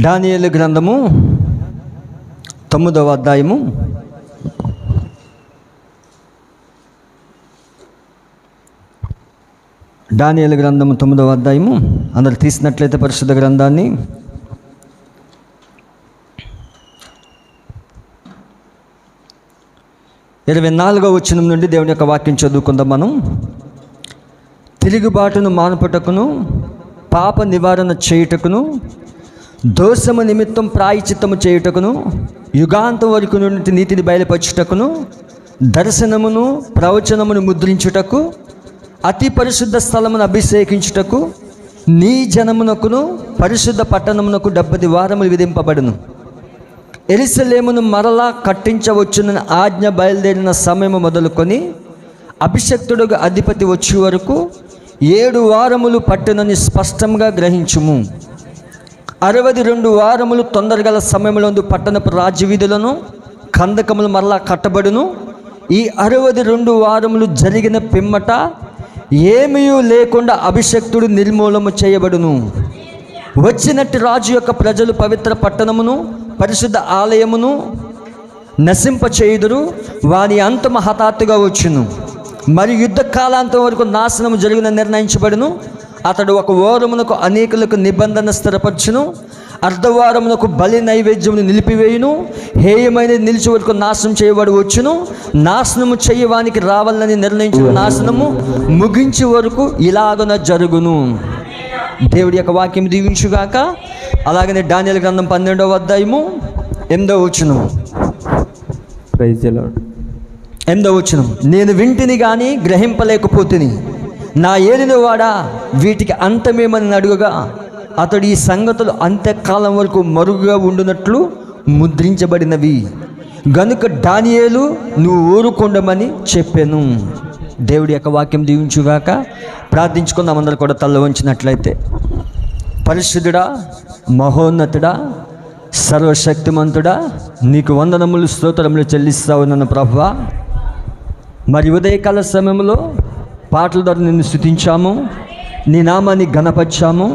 దానియేలు గ్రంథము 9వ అధ్యాయము దానియేలు గ్రంథము 9వ అధ్యాయము అందరు తీసినట్లయితే పరిశుద్ధ గ్రంథాన్ని ఇరవై 24వ వచనం నుండి దేవుని యొక్క వాక్యం చదువుకుందాం. మనం తిరుగుబాటును మానుపటకును పాప నివారణ చేయుటకును దోషము నిమిత్తం ప్రాయశ్చిత్తము చేయుటకును యుగాంతం వరకు నుండి నీతిని బయలుపరచుటకును దర్శనమును ప్రవచనమును ముద్రించుటకు అతి పరిశుద్ధ స్థలమును అభిషేకించుటకు నీ జనమునకును పరిశుద్ధ పట్టణమునకు 70 వారములు విధింపబడును. యెరూషలేమును మరలా కట్టించవచ్చునని ఆజ్ఞ బయలుదేరిన సమయము మొదలుకొని అభిషక్తుడుగా అధిపతి వచ్చే వరకు 7 వారములు పట్టునని స్పష్టంగా గ్రహించుము. 62 వారములు తొందరగల సమయంలో పట్టణపు రాజవీధులను కందకములు మరలా కట్టబడును. ఈ 62 వారములు జరిగిన పిమ్మట ఏమీ లేకుండా అభిషక్తుడు నిర్మూలము చేయబడును. వచ్చినట్టు రాజు యొక్క ప్రజలు పవిత్ర పట్టణమును పరిశుద్ధ ఆలయమును నశింపచేయుదురు. వాని అంతము హఠాత్తుగా వచ్చును. మరియు యుద్ధ కాలాంతం వరకు నాశనము జరిగిన నిర్ణయించబడును. అతడు ఒక వారమునకు అనేకులకు నిబంధన స్థిరపరచును. అర్ధవారమునకు బలి నైవేద్యమును నిలిపివేయును. హేయమైనది నిలిచి వరకు నాశనం చేయబడి వచ్చును. నాశనము చేయవానికి రావాలని నిర్ణయించిన నాశనము ముగించే వరకు ఇలాగున జరుగును. దేవుడి యొక్క వాక్యం దీవించుగాక. అలాగనే దానియేలు గ్రంథం 12వ అధ్యాయము 8వ వచనం. Praise the Lord. 8వ వచనం. నేను వింటిని కానీ గ్రహింపలేకపోతిని, నా ఏలినవాడా వీటికి అంతమేమని అడుగగా అతడు ఈ సంగతులు అంత్యకాలం వరకు మరుగుగా ఉండునట్లు ముద్రించబడినవి గనుక దానియేలు నువ్వు ఊరుకొండమని చెప్పాను. దేవుడి యొక్క వాక్యం దీవించుగాక. ప్రార్థించుకుందాం అందరూ కూడా తల్ల వంచినట్లయితే. పరిశుద్ధుడా, మహోన్నతుడా, సర్వశక్తిమంతుడా, నీకు వందనములు స్తోత్రములు చెల్లిస్తా ఉన్నాను ప్రభువా. మరి ఉదయకాల సమయంలో పాటల ద్వారా నిన్ను స్తుతించాము, నీ నామాన్ని ఘనపరిచాము.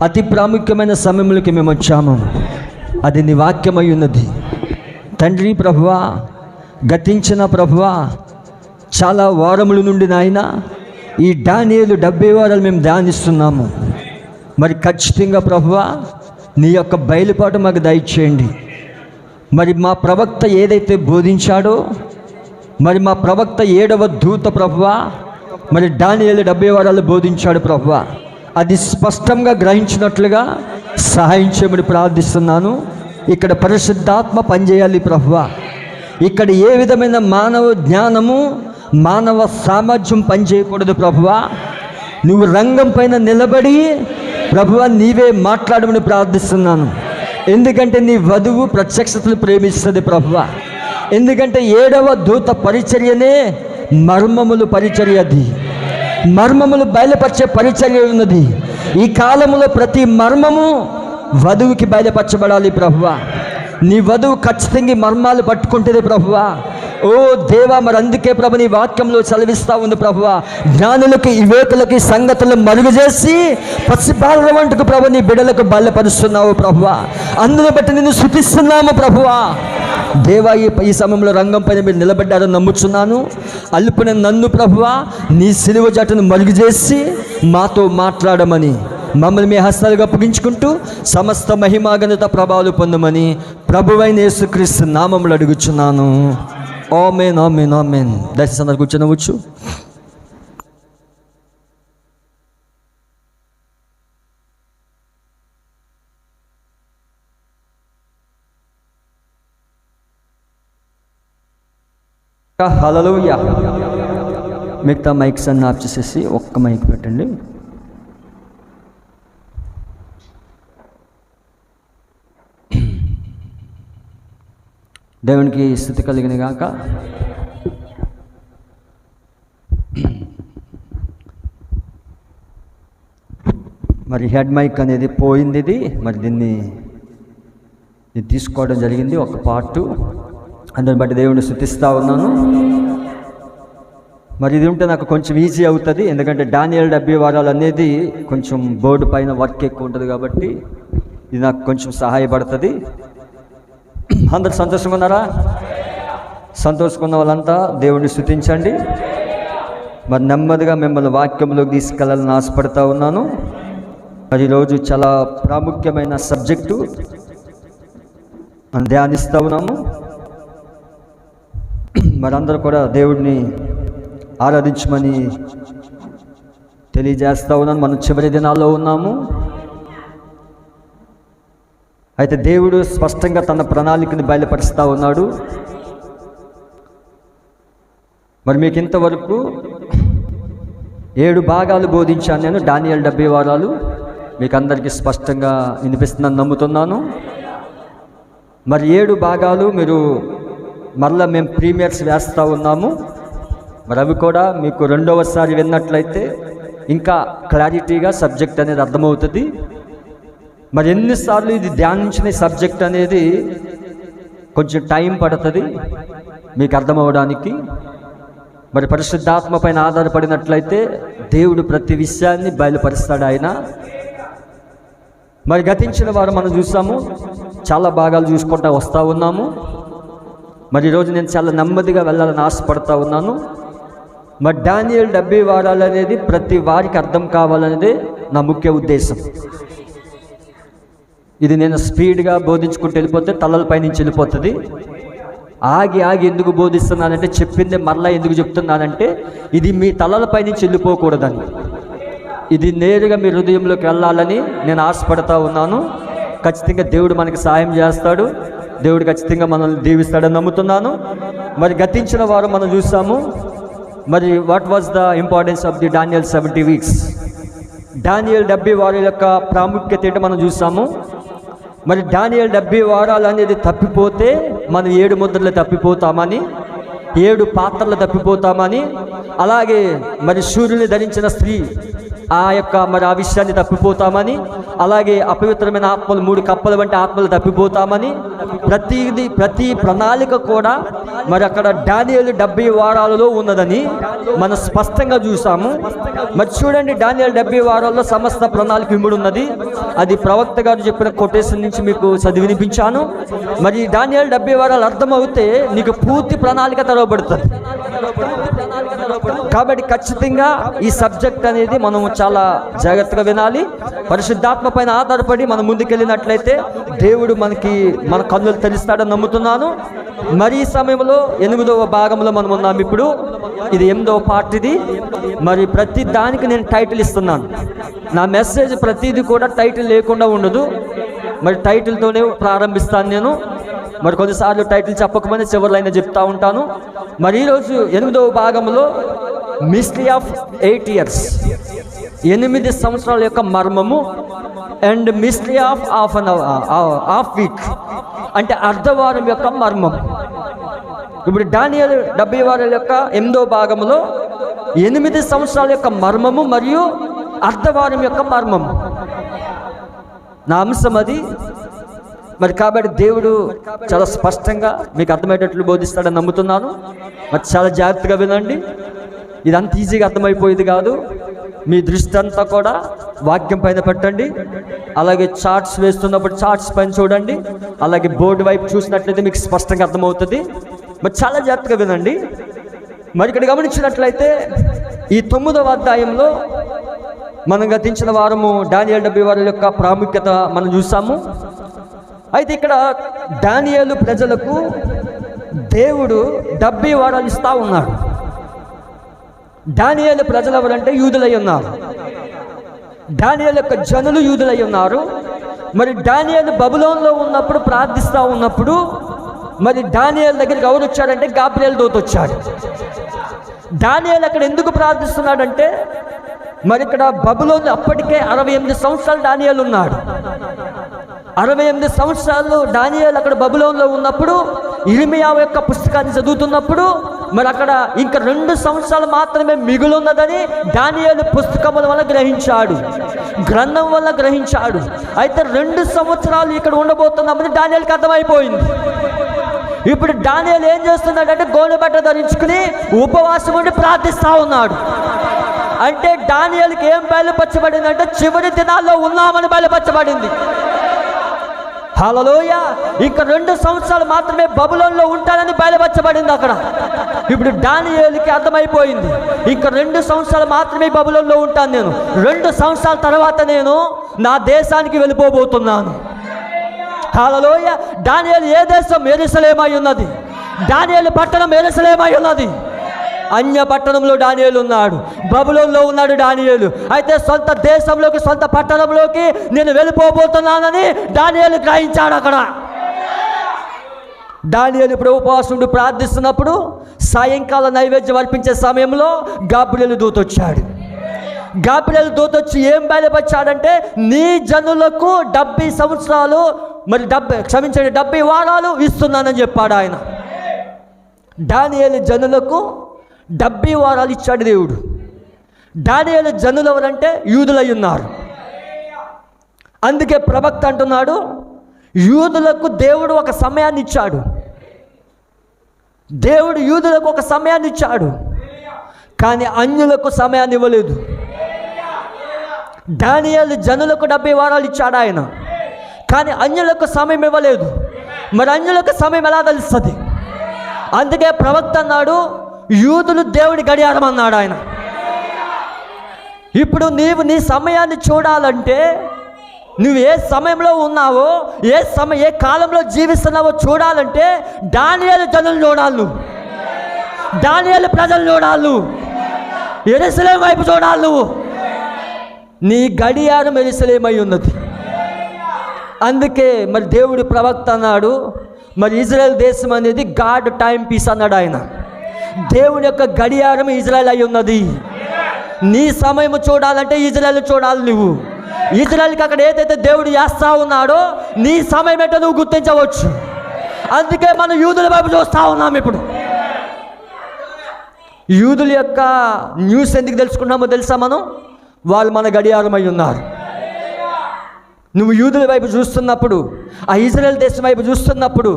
అతి ప్రాముఖ్యమైన సమయంలోకి మేము వచ్చాము. అది నీ వాక్యమై ఉన్నది తండ్రి. ప్రభువా, గతించిన ప్రభువా చాలా వారముల నుండి నాయన ఈ దానియేలు 70 వారాలు మేము ధ్యానిస్తున్నాము. మరి ఖచ్చితంగా ప్రభువా నీ యొక్క బయలుపాటు మాకు దయచేయండి. మరి మా ప్రవక్త ఏదైతే బోధించాడో, మరి మా ప్రవక్త 7వ దూత ప్రభువా మరి దానియేలు 70 వారాలు బోధించాడు ప్రభువా, అది స్పష్టంగా గ్రహించినట్లుగా సహాయం చేయమని ప్రార్థిస్తున్నాను. ఇక్కడ పరిశుద్ధాత్మ పనిచేయాలి ప్రభువా. ఇక్కడ ఏ విధమైన మానవ జ్ఞానము మానవ సామర్థ్యం పనిచేయకూడదు ప్రభువా. నువ్వు రంగం పైన నిలబడి ప్రభువా నీవే మాట్లాడమని ప్రార్థిస్తున్నాను. ఎందుకంటే నీ వధువు ప్రత్యక్షతను ప్రేమిస్తుంది ప్రభువా. ఎందుకంటే 7వ దూత పరిచర్యనే మర్మములు పరిచర్య. అది మర్మములు బయలుపరిచే పరిచర్య ఉన్నది. ఈ కాలంలో ప్రతి మర్మము వధువుకి బయలుపరచబడాలి ప్రభువా. నీ వధువు ఖచ్చితంగా మర్మాలు పట్టుకుంటుంది ప్రభువా. ఓ దేవా, మరి అందుకే ప్రభు నీ వాక్యంలో సెలవిస్తూ ఉంది ప్రభువా. జ్ఞానులకి వివేకులకి సంగతులు మరుగు చేసి పసిబాల వంటకు ప్రభు నీ బిడ్డలకు బయలుపరుస్తున్నావు ప్రభువా. అందుని బట్టి నిన్ను స్తుతిస్తున్నాము ప్రభువా. దేవా, ఈ సమయంలో రంగం పైన మీరు నిలబడ్డారని నమ్ముచున్నాను. అల్పున నన్ను ప్రభువా నీ సిలువ జట్టును మరుగు చేసి మాతో మాట్లాడమని మమ్మల్ని మీ హస్తాలుగా అప్పగించుకుంటూ సమస్త మహిమాఘనత ప్రభావాలు పొందమని ప్రభువైన యేసుక్రీస్తు నామములు అడుగుచున్నాను. ఆమేన్, ఆమేన్, ఆమేన్. దయచేసి అందరు కూర్చొనవచ్చు. హల్లెలూయా. మిగతా మైక్స్ అన్ని ఆఫ్ చేసేసి ఒక్క మైక్ పెట్టండి. దేవునికి స్తుతి కలిగిన గాక. మరి హెడ్ మైక్ అనేది పోయింది. ఇది మరి దీన్ని తీసుకోవడం జరిగింది ఒక పార్టు. అందుని బట్టి దేవుడిని స్తుతిస్తూ ఉన్నాను. మరి ఇది ఉంటే నాకు కొంచెం ఈజీ అవుతుంది. ఎందుకంటే దానియేలు 70 వారాలు అనేది కొంచెం బోర్డు పైన వర్క్ ఎక్కువ ఉంటుంది కాబట్టి ఇది నాకు కొంచెం సహాయపడుతుంది. అందరు సంతోషంగా ఉన్నారా? సంతోషంగా ఉన్న వాళ్ళంతా దేవుడిని స్తుతించండి. మరి నెమ్మదిగా మిమ్మల్ని వాక్యంలోకి తీసుకెళ్ళాలని ఆశపడతా ఉన్నాను. మరి ఈరోజు చాలా ప్రాముఖ్యమైన సబ్జెక్టు మనం ధ్యానిస్తూ ఉన్నాము. మరి అందరూ కూడా దేవుడిని ఆరాధించమని తెలియజేస్తూ ఉన్నాను. మనం చివరి దినాల్లో ఉన్నాము. అయితే దేవుడు స్పష్టంగా తన ప్రణాళికని బయలుపరుస్తూ ఉన్నాడు. మరి మీకు ఇంతవరకు 7 భాగాలు బోధించాను నేను. దానియేలు 70 వారాలు మీకు అందరికీ స్పష్టంగా వినిపిస్తుందని నమ్ముతున్నాను. మరి 7 భాగాలు మీరు మరలా మేము ప్రీమియర్స్ వేస్తూ ఉన్నాము. మరి అవి కూడా మీకు రెండవసారి విన్నట్లయితే ఇంకా క్లారిటీగా సబ్జెక్ట్ అనేది అర్థమవుతుంది. మరి ఎన్నిసార్లు ఇది ధ్యానించిన సబ్జెక్ట్ అనేది కొంచెం టైం పడుతుంది మీకు అర్థమవడానికి. మరి పరిశుద్ధాత్మ పైన ఆధారపడినట్లయితే దేవుడు ప్రతి విషయాన్ని బయలుపరుస్తాడు ఆయన. మరి గతించిన వారు మనం చూసాము, చాలా భాగాలు చూసుకుంటూ వస్తూ ఉన్నాము. మరి ఈరోజు నేను చాలా నెమ్మదిగా వెళ్ళాలని ఆశపడతా ఉన్నాను. మరి దానియేలు 70 వారాలు అనేది ప్రతి వారికి అర్థం కావాలనేది నా ముఖ్య ఉద్దేశం. ఇది నేను స్పీడ్గా బోధించుకుంటూ వెళ్ళిపోతే తలలపై నుంచి వెళ్ళిపోతుంది. ఆగి ఎందుకు బోధిస్తున్నానంటే, చెప్పింది మరలా ఎందుకు చెప్తున్నానంటే, ఇది మీ తలలపై నుంచి వెళ్ళిపోకూడదని, ఇది నేరుగా మీ హృదయంలోకి వెళ్ళాలని నేను ఆశపడతా ఉన్నాను. ఖచ్చితంగా దేవుడు మనకి సాయం చేస్తాడు. దేవుడు ఖచ్చితంగా మనల్ని దీవిస్తాడని నమ్ముతున్నాను. మరి గతించిన వారు మనం చూసాము. మరి what was the importance of the Daniel 70 weeks? దానియేలు 70 వారాల యొక్క ప్రాముఖ్యత ఏంటో మనం చూసాము. మరి దానియేలు 70 వారాలు అనేది తప్పిపోతే మనం 7 ముద్రలు తప్పిపోతామని, 7 పాత్రలు తప్పిపోతామని, అలాగే మరి సూర్యుని ధరించిన స్త్రీ మరి ఆ విషయాన్ని తప్పిపోతామని, అలాగే అపవిత్రమైన ఆత్మలు 3 కప్పల వంటి ఆత్మలు తప్పిపోతామని, ప్రతి ప్రణాళిక కూడా మరి అక్కడ దానియేలు 70 వారాలలో ఉన్నదని మనం స్పష్టంగా చూసాము. మరి చూడండి, దానియేలు 70 వారాల్లో సమస్త ప్రణాళిక ఇమిడి ఉన్నది. అది ప్రవక్త గారు చెప్పిన కొటేషన్ నుంచి మీకు చదివినిపించాను. మరి దానియేలు 70 వారాలు అర్థమవుతే నీకు పూర్తి ప్రణాళిక తెరవబడుతుంది. కాబట్టి ఖచ్చితంగా ఈ సబ్జెక్ట్ అనేది మనం చాలా జాగ్రత్తగా వినాలి. పరిశుద్ధాత్మ పైన ఆధారపడి మనం ముందుకెళ్ళినట్లయితే దేవుడు మన కన్నులు తెలుస్తాడని నమ్ముతున్నాను. మరి ఈ సమయంలో 8వ భాగంలో మనం ఉన్నాం. ఇప్పుడు ఇది 8వ పార్ట్ ఇది. మరి ప్రతి దానికి నేను టైటిల్ ఇస్తున్నాను. నా మెసేజ్ ప్రతిదీ కూడా టైటిల్ లేకుండా ఉండదు. మరి టైటిల్తోనే ప్రారంభిస్తాను నేను. మరి కొన్నిసార్లు టైటిల్ చెప్పకమని చివరిలో అయినా చెప్తా ఉంటాను. మరి ఈరోజు 8వ భాగంలో మిస్టరీ ఆఫ్ 8 years, 8 సంవత్సరాల యొక్క మర్మము, అండ్ మిస్టరీ ఆఫ్ వీక్ అంటే అర్ధవారం యొక్క మర్మం. ఇప్పుడు దానియేలు 70 వారాల యొక్క 8వ భాగంలో 8 సంవత్సరాల యొక్క మర్మము మరియు అర్ధవారం యొక్క మర్మము నా అంశం అది. మరి కాబట్టి దేవుడు చాలా స్పష్టంగా మీకు అర్థమయ్యేటట్లు బోధిస్తాడని నమ్ముతున్నాను. మరి చాలా జాగ్రత్తగా వినండి. ఇది అంత ఈజీగా అర్థమైపోయేది కాదు. మీ దృష్టి అంతా కూడా వాక్యం పైన పెట్టండి. అలాగే చార్ట్స్ వేస్తున్నప్పుడు చార్ట్స్ పైన చూడండి. అలాగే బోర్డు వైపు చూసినట్లయితే మీకు స్పష్టంగా అర్థమవుతుంది. మరి చాలా జాగ్రత్తగా వినండి. మరి ఇక్కడ గమనించినట్లయితే ఈ 9వ అధ్యాయంలో మనం గతించిన వారము దానియేలు 70 వారాల యొక్క ప్రాముఖ్యత మనం చూసాము. అయితే ఇక్కడ దానియేలు ప్రజలకు దేవుడు 70 వారాలు ఇస్తా ఉన్నాడు. దానియేలు ప్రజలు ఎవరంటే యూదులై ఉన్నారు. దానియేలు యొక్క జనులు యూదులై ఉన్నారు. మరి దానియేలు బబులోన్లో ఉన్నప్పుడు ప్రార్థిస్తూ ఉన్నప్పుడు మరి దానియేలు దగ్గరికి ఎవరు వచ్చాడంటే గాబ్రియేలు దూత వచ్చాడు. దానియేలు అక్కడ ఎందుకు ప్రార్థిస్తున్నాడంటే, మరి ఇక్కడ బబులోన్ అప్పటికే 68 సంవత్సరాలు దానియేలు ఉన్నాడు. 68 సంవత్సరాలు దానియేలు అక్కడ బబులోన్లో ఉన్నప్పుడు ఇర్మియా యొక్క పుస్తకాన్ని చదువుతున్నప్పుడు మరి అక్కడ ఇంకా 2 సంవత్సరాలు మాత్రమే మిగులున్నదని దానియేలు పుస్తకముల వల్ల గ్రహించాడు, గ్రంథం వల్ల గ్రహించాడు. అయితే 2 సంవత్సరాలు ఇక్కడ ఉండబోతున్నామని దానియేలుకి అర్థమైపోయింది. ఇప్పుడు దానియేలు ఏం చేస్తున్నాడంటే గోనె బట్ట ధరించుకుని ఉపవాసం ఉండి ప్రార్థిస్తూ ఉన్నాడు. అంటే దానియేలుకి ఏం బయలుపరచబడింది అంటే చివరి దినాల్లో ఉన్నామని బయలుపరచబడింది. హల్లెలూయా. ఇంకా 2 సంవత్సరాలు మాత్రమే బబులోనులో ఉంటానని బయలుపరచబడింది అక్కడ. ఇప్పుడు దానియేలుకి అర్థమైపోయింది, ఇంకా 2 సంవత్సరాలు మాత్రమే బబులోనులో ఉంటాను నేను. 2 సంవత్సరాల తర్వాత నేను నా దేశానికి వెళ్ళిపోబోతున్నాను. హల్లెలూయా. దానియేలు ఏ దేశం? యెరూషలేమై ఉన్నది. దానియేలు పట్టణం యెరూషలేమై ఉన్నది. అన్య పట్టణంలో దానియేలు ఉన్నాడు, బబులోనులో ఉన్నాడు దానియేలు. అయితే సొంత దేశంలోకి, సొంత పట్టణంలోకి నేను వెళ్ళిపోబోతున్నానని దానియేలు గ్రహించాడు. అక్కడ దానియేలు ఇప్పుడు ఉపవాసం ప్రార్థిస్తున్నప్పుడు సాయంకాల నైవేద్యం అర్పించే సమయంలో గాబ్రియేలు దూత వచ్చాడు. గాబ్రియేలు దూత వచ్చి ఏం బయలుపరిచాడంటే, నీ జనులకు 70 సంవత్సరాలు, మరి 70 వారాలు ఇస్తున్నానని చెప్పాడు ఆయన. దానియేలు జనులకు 70 వారాలు ఇచ్చాడు దేవుడు. దానియేలు జనులు ఎవరంటే యూదులై ఉన్నారు. అందుకే ప్రవక్త అంటున్నాడు, యూదులకు దేవుడు ఒక సమయాన్ని ఇచ్చాడు. దేవుడు యూదులకు ఒక సమయాన్ని ఇచ్చాడు, కానీ అన్యులకు సమయాన్ని ఇవ్వలేదు. దానియేలు జనులకు 70 వారాలు ఇచ్చాడు ఆయన, కానీ అన్యులకు సమయం ఇవ్వలేదు. మరి అన్యులకు సమయం ఎలా తెలుస్తుంది? అందుకే ప్రవక్త అన్నాడు, యూదులు దేవుడి గడియారం అన్నాడు ఆయన. ఇప్పుడు నీవు నీ సమయాన్ని చూడాలంటే, నువ్వు ఏ సమయంలో ఉన్నావో, ఏ కాలంలో జీవిస్తున్నావో చూడాలంటే దానియేలు జనులు చూడాలి, నువ్వు దానియేలు ప్రజలు చూడాలి, నువ్వు యెరూషలేము వైపు చూడాలి. నువ్వు నీ గడియారం యెరూషలేమై ఉన్నది. అందుకే మరి దేవుడి ప్రవక్త అన్నాడు, మరి ఇజ్రాయెల్ దేశం అనేది గాడ్ టైం పీస్ అన్నాడు ఆయన. దేవుని యొక్క గడియారం ఇజ్రాయెల్ అయి ఉన్నది. నీ సమయం చూడాలంటే ఇజ్రాయెల్ చూడాలి. నువ్వు ఇజ్రాయెల్కి అక్కడ ఏదైతే దేవుడు చేస్తా ఉన్నాడో నీ సమయం ఏంటో నువ్వు గుర్తించవచ్చు. అందుకే మనం యూదుల వైపు చూస్తూ ఉన్నాం. ఇప్పుడు యూదుల యొక్క న్యూస్ ఎందుకు తెలుసుకున్నామో తెలుసా? వాళ్ళు మన గడియారం అయి ఉన్నారు. నువ్వు యూదుల వైపు చూస్తున్నప్పుడు, ఆ ఇజ్రాయెల్ దేశం వైపు చూస్తున్నప్పుడు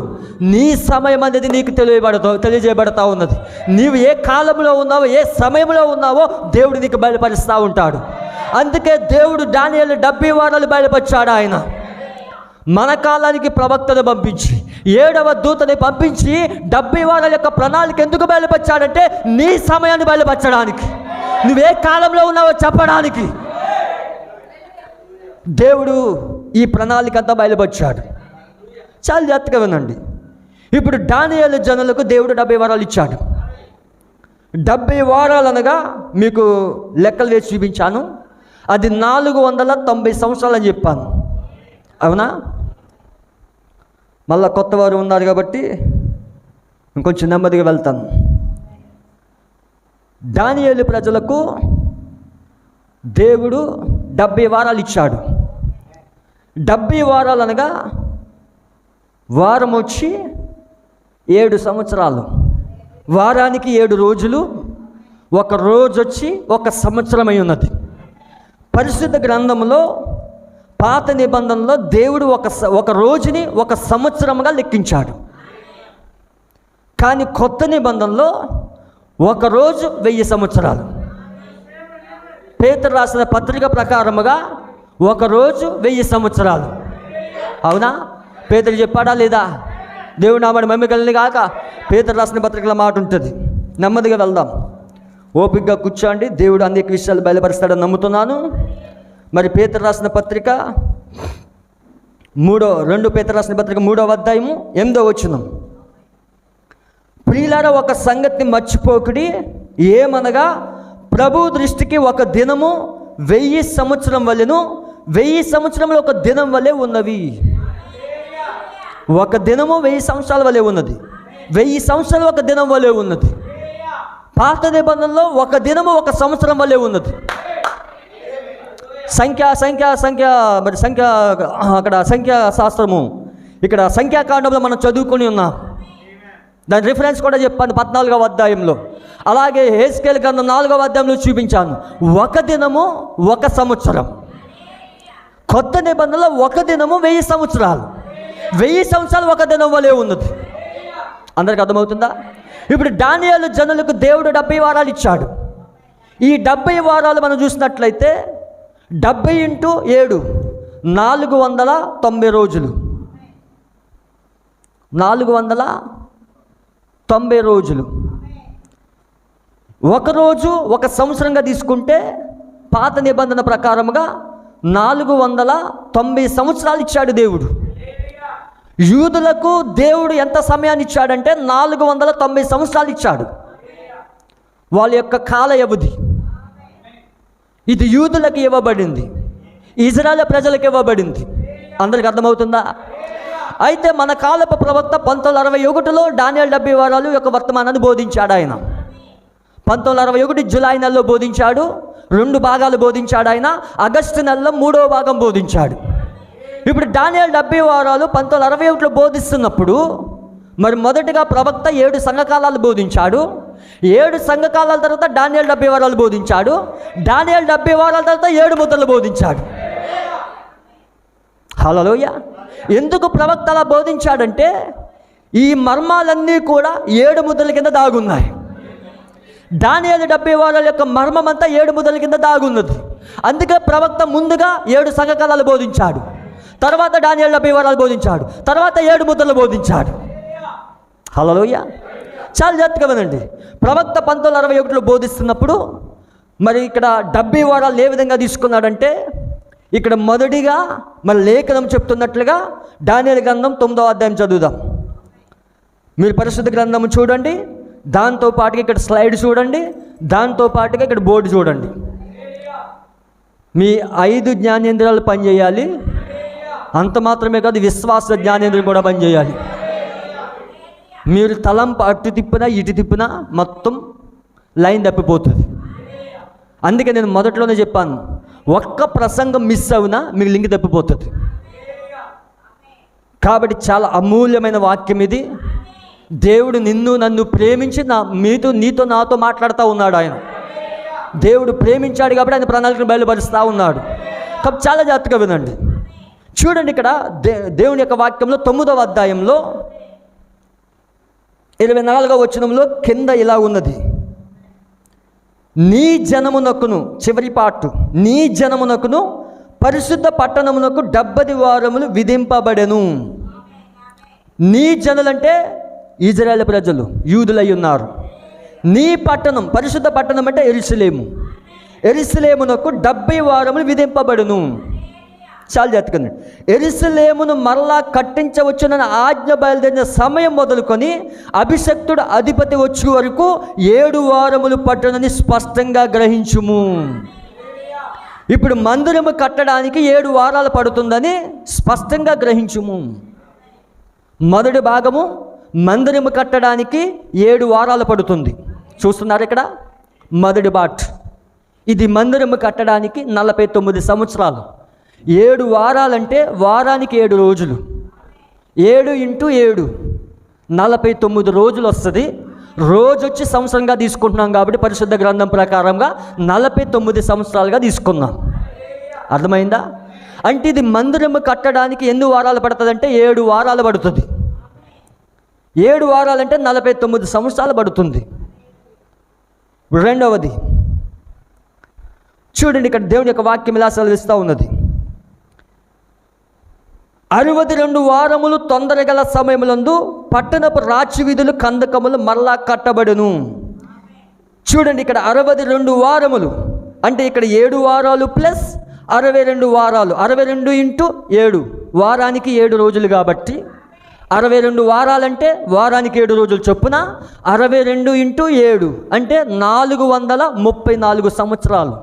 నీ సమయం అనేది నీకు తెలియజేయబడతా ఉన్నది. నీవు ఏ కాలంలో ఉన్నావో, ఏ సమయంలో ఉన్నావో దేవుడు నీకు బయలుపరుస్తూ ఉంటాడు. అందుకే దేవుడు దానియేలు 70 వారాలు బయలుపరిచాడు ఆయన. మన కాలానికి ప్రవక్తను పంపించి, 7వ దూతని పంపించి 70 వారాల యొక్క ప్రణాళిక ఎందుకు బయలుపరిచాడంటే, నీ సమయాన్ని బయలుపరచడానికి, నువ్వే కాలంలో ఉన్నావో చెప్పడానికి దేవుడు ఈ ప్రణాళిక అంతా బయలుపరిచాడు. చాలా జాగ్రత్తగా వినండి. ఇప్పుడు దానియేలు జనులకు దేవుడు 70 వారాలు ఇచ్చాడు. 70 వారాలు అనగా మీకు లెక్కలు వేసి చూపించాను. అది 490 సంవత్సరాలు అని చెప్పాను, అవునా? మళ్ళా కొత్త వారు ఉన్నారు కాబట్టి ఇంకొంచెం నెమ్మదిగా వెళ్తాను. దానియేలు ప్రజలకు దేవుడు 70 వారాలు ఇచ్చాడు. 70 వారాలు అనగా వారం వచ్చి 7 సంవత్సరాలు, వారానికి 7 రోజులు, ఒక రోజు వచ్చి 1 సంవత్సరం అయి ఉన్నది. పరిశుద్ధ గ్రంథంలో పాత నిబంధనలో దేవుడు ఒక రోజుని 1 సంవత్సరంగా లెక్కించాడు. కానీ కొత్త నిబంధనలో ఒక రోజు 1000 సంవత్సరాలు. పేతురు రాసిన పత్రిక ప్రకారముగా ఒక రోజు 1000 సంవత్సరాలు, అవునా? పేతురు చెప్పాడా లేదా? దేవుడు నామని మమ్మీ కలిని కాక పేతురు రాసిన పత్రికల మాట ఉంటుంది. నెమ్మదిగా వెళ్దాం, ఓపికగా కూర్చోండి. దేవుడు అనేక విషయాలు బయలుపరుస్తాడని నమ్ముతున్నాను. మరి పేతురు రాసిన పత్రిక 2 పేతురు రాసిన పత్రిక 3వ అధ్యాయము 8వ వచనం. ప్రియులారా, ఒక సంగతిని మర్చిపోకుడి, ఏమనగా ప్రభు దృష్టికి ఒక దినము 1000 సంవత్సరం వలెను, 1000 సంవత్సరంలో ఒక దినం వలె ఉన్నవి. ఒక దినము 1000 సంవత్సరాల వలె ఉన్నది, 1000 సంవత్సరాలు ఒక దినం వలె ఉన్నది. పాత నిబంధనలో ఒక దినము 1 సంవత్సరం వలె ఉన్నది. మరి అక్కడ సంఖ్యా శాస్త్రము, ఇక్కడ సంఖ్యాకాండంలో మనం చదువుకొని ఉన్నాం. దాని రిఫరెన్స్ కూడా చెప్పాను 14వ అధ్యాయంలో. అలాగే హెస్కేలు గ్రంథం 4వ అధ్యాయంలో చూపించాను. ఒక దినము 1 సంవత్సరం. కొత్త నిబంధనలో ఒక దినము 1000 సంవత్సరాలు, 1000 సంవత్సరాలు ఒక దినం వలె ఉన్నది. అందరికి అర్థమవుతుందా? ఇప్పుడు దానియేలు జనులకు దేవుడు 70 వారాలు ఇచ్చాడు. ఈ 70 వారాలు మనం చూసినట్లయితే 70 × 7 490 రోజులు. 490 రోజులు. ఒకరోజు ఒక సంవత్సరంగా తీసుకుంటే పాత నిబంధన ప్రకారముగా 490 సంవత్సరాలు ఇచ్చాడు దేవుడు. యూదులకు దేవుడు ఎంత సమయాన్ని ఇచ్చాడంటే 490 సంవత్సరాలు ఇచ్చాడు. వాళ్ళ యొక్క కాల వ్యవధి ఇది యూదులకు ఇవ్వబడింది, ఇజ్రాయేల్ ప్రజలకు ఇవ్వబడింది. అందరికి అర్థమవుతుందా? అయితే మన కాలపు ప్రవక్త 1961లో దానియేలు 70 వారాలు యొక్క వర్తమానాన్ని బోధించాడు. ఆయన 1961 జూలై నెలలో బోధించాడు. 2 భాగాలు బోధించాడు. ఆయన ఆగస్టు నెలలో 3వ భాగం బోధించాడు. ఇప్పుడు దానియేలు 70 వారాలు 1961లో బోధిస్తున్నప్పుడు మరి మొదటిగా ప్రవక్త 7 సంఘకాలాలు బోధించాడు. 7 సంఘకాలాల తర్వాత దానియేలు 70 వారాలు బోధించాడు. దానియేలు 70 వారాల తర్వాత 7 ముద్రలు బోధించాడు. హల్లెలూయా. ఎందుకు ప్రవక్త అలా బోధించాడంటే ఈ మర్మాలన్నీ కూడా 7 ముద్రల కింద దాగున్నాయి. దానియేలు 70 వారాల యొక్క మర్మం అంతా 7 ముద్రల కింద దాగున్నది. అందుకే ప్రవక్త ముందుగా 7 సంఘకాలాలు బోధించాడు, తర్వాత దానియేలు 70 వారాలు బోధించాడు, తర్వాత 7 ముద్రలు బోధించాడు. హల్లెలూయా. చాలా జాగ్రత్తగా వినండి. ప్రవక్త 1961లో బోధిస్తున్నప్పుడు మరి ఇక్కడ 70 వారాలు ఏ విధంగా తీసుకున్నాడంటే ఇక్కడ మొదటిగా మరి లేఖనం చెప్తున్నట్లుగా దానియేలు గ్రంథం 9వ అధ్యాయం చదువుదాం. మీరు పరిశుద్ధ గ్రంథం చూడండి, దాంతో పాటుగా ఇక్కడ స్లైడ్ చూడండి, దాంతో పాటుగా ఇక్కడ బోర్డు చూడండి. మీ 5 జ్ఞానేంద్రియాలు పనిచేయాలి. అంత మాత్రమే కాదు, విశ్వాస జ్ఞానేంద్రియం కూడా పనిచేయాలి. మీరు తలంపు అటు తిప్పినా ఇటు తిప్పినా మొత్తం లైన్ తప్పిపోతుంది. అందుకే నేను మొదట్లోనే చెప్పాను, ఒక్క ప్రసంగం మిస్ అవునా మీకు లింక్ తప్పిపోతుంది. కాబట్టి చాలా అమూల్యమైన వాక్యం ఇది. దేవుడు నిన్ను నన్ను ప్రేమించి నీతో నాతో మాట్లాడుతూ ఉన్నాడు. ఆయన దేవుడు ప్రేమించాడు కాబట్టి ఆయన ప్రణాళికను బయలుపరుస్తూ ఉన్నాడు. కాబట్టి చాలా జాగ్రత్తగా వినండి. చూడండి, ఇక్కడ దేవుని యొక్క వాక్యంలో 9వ అధ్యాయంలో 24వ వచనంలో కింద ఇలా ఉన్నది, నీ జనమునకును, చివరి పాటు, నీ జనమునకును పరిశుద్ధ పట్టణమునకు 70 వారములు విధింపబడెను. నీ జనులంటే ఇజ్రాయేల్ ప్రజలు, యూదులై ఉన్నారు. నీ పట్టణం, పరిశుద్ధ పట్టణం అంటే యెరూషలేము, యెరూషలేమునకు 70 వారములు విధింపబడును. చాలా జాగ్రత్తగా, యెరూషలేమును మరలా కట్టించవచ్చునని ఆజ్ఞ బయలుదేరిన సమయం మొదలుకొని అభిషక్తుడు అధిపతి వచ్చే వరకు 7 వారములు పట్టునని స్పష్టంగా గ్రహించుము. ఇప్పుడు మందిరము కట్టడానికి 7 వారాలు పడుతుందని స్పష్టంగా గ్రహించుము. మొదటి భాగము మందిరము కట్టడానికి 7 వారాలు పడుతుంది. చూస్తున్నారు ఇక్కడ మొదటి బాట్. ఇది మందిరము కట్టడానికి 49 సంవత్సరాలు. 7 వారాలంటే వారానికి 7 రోజులు. 7 × 7 49 రోజులు వస్తుంది. రోజు వచ్చి సంవత్సరంగా తీసుకుంటున్నాం కాబట్టి పరిశుద్ధ గ్రంథం ప్రకారంగా 49 సంవత్సరాలుగా తీసుకున్నాం. అర్థమైందా? అంటే ఇది మందిరము కట్టడానికి ఎన్ని వారాలు పడుతుందంటే 7 వారాలు పడుతుంది. 7 వారాలంటే 49 సంవత్సరాలు పడుతుంది. రెండవది చూడండి, ఇక్కడ దేవుని యొక్క వాక్యం ఇలా సెలవిస్తూ ఉన్నది, 62 వారములు తొందరగల సమయములందు పట్టణపు రాచి వీధులు కందకములు మరలా కట్టబడును. చూడండి, ఇక్కడ 62 వారములు అంటే ఇక్కడ 7 వారాలు ప్లస్ 62 వారాలు. 62 × 7 వారానికి 7 రోజులు కాబట్టి 62 వారాలంటే వారానికి 7 రోజులు చొప్పున 62 × 7 అంటే 434 సంవత్సరాలు.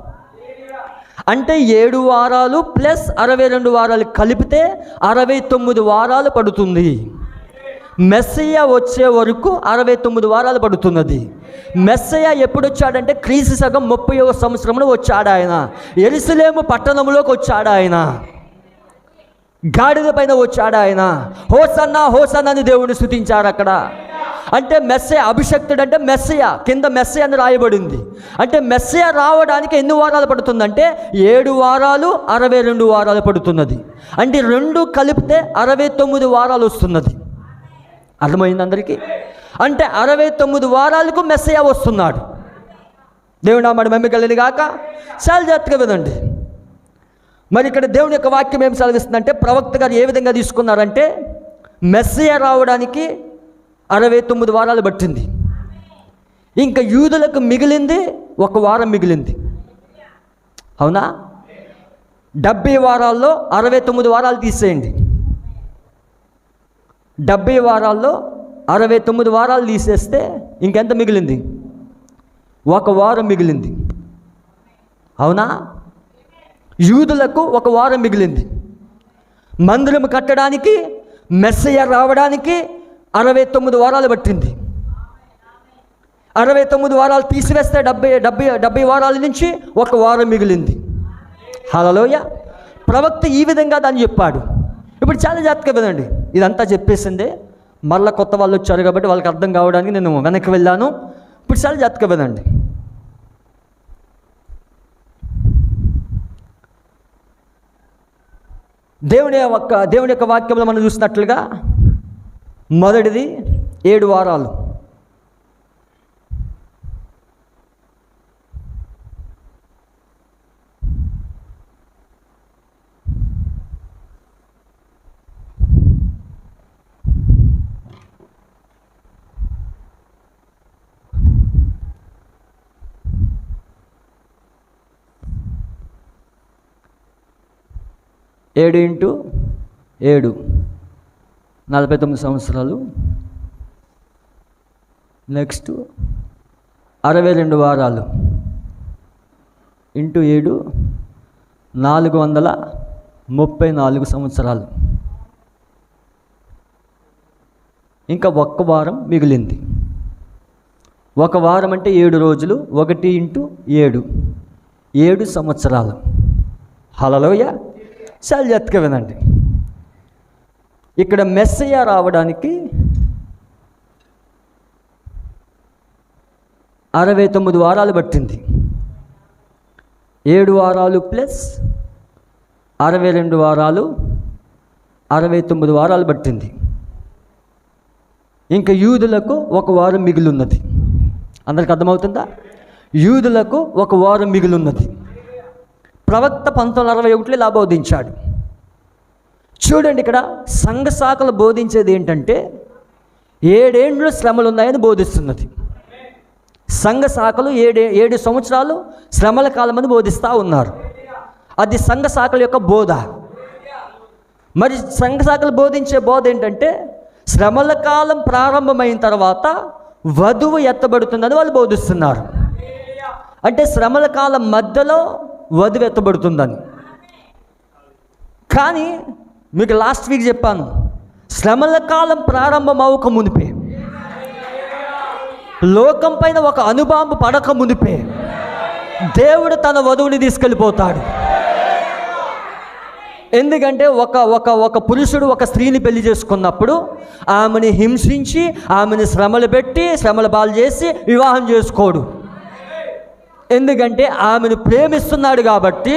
అంటే 7 వారాలు ప్లస్ 62 వారాలు కలిపితే 69 వారాలు పడుతుంది. మెస్సయ్య వచ్చే వరకు 69 వారాలు పడుతున్నది. మెస్సయ్య ఎప్పుడు వచ్చాడంటే క్రీస్తు శకం 30వ సంవత్సరంలో వచ్చాడు. ఆయన యెరూషలేము పట్టణంలోకి వచ్చాడు. ఆయన గాడిద పైన వచ్చాడు. ఆయన హోసన్నా హోసన్నా అని దేవుడిని స్తుతించారు అక్కడ. అంటే మెస్సయ్య అభిషక్తుడు అంటే మెస్సయ్య, కింద మెస్సయ్య అని రాయబడింది. అంటే మెస్సయ్య రావడానికి ఎన్ని వారాలు పడుతుందంటే 7 వారాలు 62 వారాలు పడుతున్నది. అంటే 2 కలిపితే 69 వారాలు వస్తున్నది. అర్థమైంది అందరికీ? అంటే 69 వారాలకు మెస్సయ్య వస్తున్నాడు. దేవుడు నామమున మహిమ కలుగును గాక. చాలా జాగ్రత్తగా వినండి. మరి ఇక్కడ దేవుని యొక్క వాక్యం ఏం సెలవిస్తుందంటే ప్రవక్త గారు ఏ విధంగా తీసుకున్నారంటే మెస్సియా రావడానికి 69 వారాలు పట్టింది. ఇంకా యూదులకు మిగిలింది 1 వారం మిగిలింది. అవునా? 70 వారాల్లో 69 వారాలు తీసేయండి. 70 వారాల్లో 69 వారాలు తీసేస్తే ఇంకెంత మిగిలింది? 1 వారం మిగిలింది. అవునా? యూదులకు 1 వారం మిగిలింది. మందిరం కట్టడానికి, మెస్సియా రావడానికి 69 వారాలు పట్టింది. 69 వారాలు తీసివేస్తే 70 వారాల నుంచి 1 వారం మిగిలింది. హల్లెలూయా. ప్రవక్త ఈ విధంగా దాన్ని చెప్పాడు. ఇప్పుడు చాలా జాగ్రత్తగా వినండి. ఇదంతా చెప్పేసిందే, మళ్ళీ కొత్త వాళ్ళు వచ్చారు కాబట్టి వాళ్ళకి అర్థం కావడానికి నేను వెనక్కి వెళ్ళాను. ఇప్పుడు చాలా జాగ్రత్తగా వినండి. దేవుని యొక్క వాక్యంలో మనం చూసినట్లుగా మొదటిది 7 వారాలు. ఏడు ఇంటూ 7 49 సంవత్సరాలు. నెక్స్ట్ 62 వారాలు ఇంటూ 7 434 సంవత్సరాలు. ఇంకా 1 వారం మిగిలింది. 1 వారం అంటే 7 రోజులు. 1 ఇంటూ 7 సంవత్సరాలు. హల్లెలూయా. చాలా జాగ్రత్తగా వినండి. ఇక్కడ మెస్సియా రావడానికి 69 వారాలు పట్టింది. 7 వారాలు ప్లస్ 62 వారాలు 69 వారాలు పట్టింది. ఇంకా యూదులకు 1 వారం మిగిలి ఉన్నది. అందరికి అర్థమవుతుందా? యూదులకు 1 వారం మిగిలి ఉన్నది. ప్రవక్త 1961 ఇలా బోధించాడు. చూడండి, ఇక్కడ సంఘ శాఖలు బోధించేది ఏంటంటే 7 ఏండ్లు శ్రమలు ఉన్నాయని బోధిస్తున్నది. సంఘ శాఖలు 7 సంవత్సరాలు శ్రమల కాలమని బోధిస్తూ ఉన్నారు. అది సంఘ శాఖల యొక్క బోధ. మరి సంఘ శాఖలు బోధించే బోధ ఏంటంటే శ్రమల కాలం ప్రారంభమైన తర్వాత వధువు ఎత్తబడుతుందని వాళ్ళు బోధిస్తున్నారు. అంటే శ్రమల కాలం మధ్యలో వధువు ఎత్తబడుతుందని. కానీ మీకు లాస్ట్ వీక్ చెప్పాను, శ్రమల కాలం ప్రారంభం అవ్వక మునిపే, లోకం పైన ఒక అణుబాంబు పడక మునిపే దేవుడు తన వధువుని తీసుకెళ్ళిపోతాడు. ఎందుకంటే ఒక పురుషుడు ఒక స్త్రీని పెళ్లి చేసుకున్నప్పుడు ఆమెని హింసించి, ఆమెని శ్రమలు పెట్టి, శ్రమల పాలు చేసి వివాహం చేసుకోడు. ఎందుకంటే ఆమెను ప్రేమిస్తున్నాడు కాబట్టి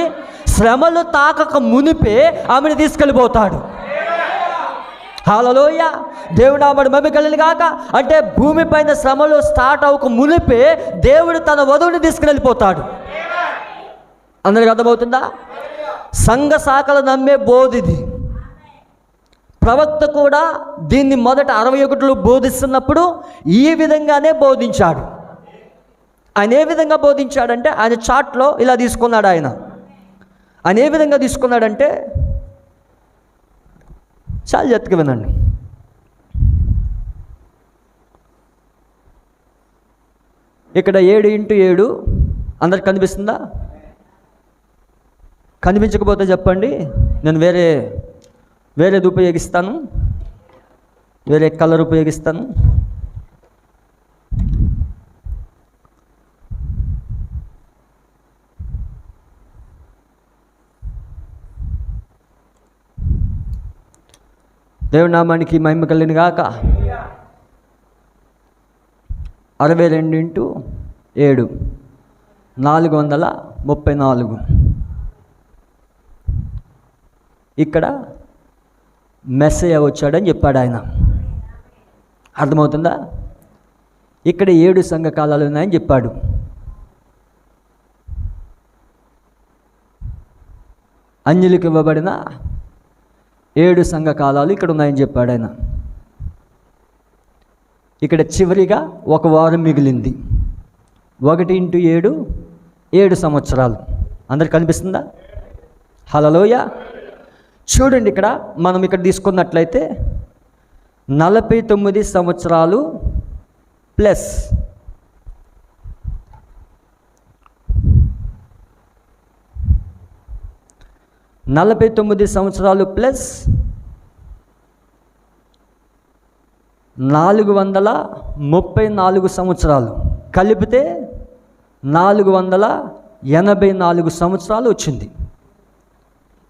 శ్రమలు తాకక మునిపే ఆమెను తీసుకెళ్ళిపోతాడు. హల్లెలూయా. దేవుడు ఆమెను మహిమకలిగిన గాక. అంటే భూమిపైన శ్రమలు స్టార్ట్ అవ్వక మునిపే దేవుడు తన వధువుని తీసుకెళ్ళిపోతాడు. అందరికి అర్థమవుతుందా? సంఘ శాఖలు నమ్మే బోధిది. ప్రవక్త కూడా దీన్ని మొదట 61లో బోధిస్తున్నప్పుడు ఈ విధంగానే బోధించాడు. ఆయన ఏ విధంగా బోధించాడంటే ఆయన చార్ట్లో ఇలా తీసుకున్నాడు. ఆయన ఏ విధంగా తీసుకున్నాడంటే చాలా జాగ్రత్తగా వినండి. ఇక్కడ 7 ఇంటూ 7 అందరికి కనిపిస్తుందా? కనిపించకపోతే చెప్పండి, నేను వేరేది ఉపయోగిస్తాను, వేరే కలర్ ఉపయోగిస్తాను. దేవుని నామానికి మహిమ కలిగిన గాక. 62 ఇంటూ 7 434. ఇక్కడ మెస్సయ్య వచ్చాడని చెప్పాడు ఆయన. అర్థమవుతుందా? ఇక్కడ 7 సంఘకాలాలు ఉన్నాయని చెప్పాడు. అన్యులకు ఇవ్వబడిన 7 సంఘకాలాలు ఇక్కడ ఉన్నాయని చెప్పాడు ఆయన. ఇక్కడ చివరిగా ఒక వారం మిగిలింది. 1 × 7 7 సంవత్సరాలు. అందరికి కనిపిస్తుందా? హల్లెలూయా. చూడండి, ఇక్కడ మనం ఇక్కడ తీసుకున్నట్లయితే 49 సంవత్సరాలు ప్లస్ 49 సంవత్సరాలు ప్లస్ 434 సంవత్సరాలు కలిపితే 484 సంవత్సరాలు వచ్చింది.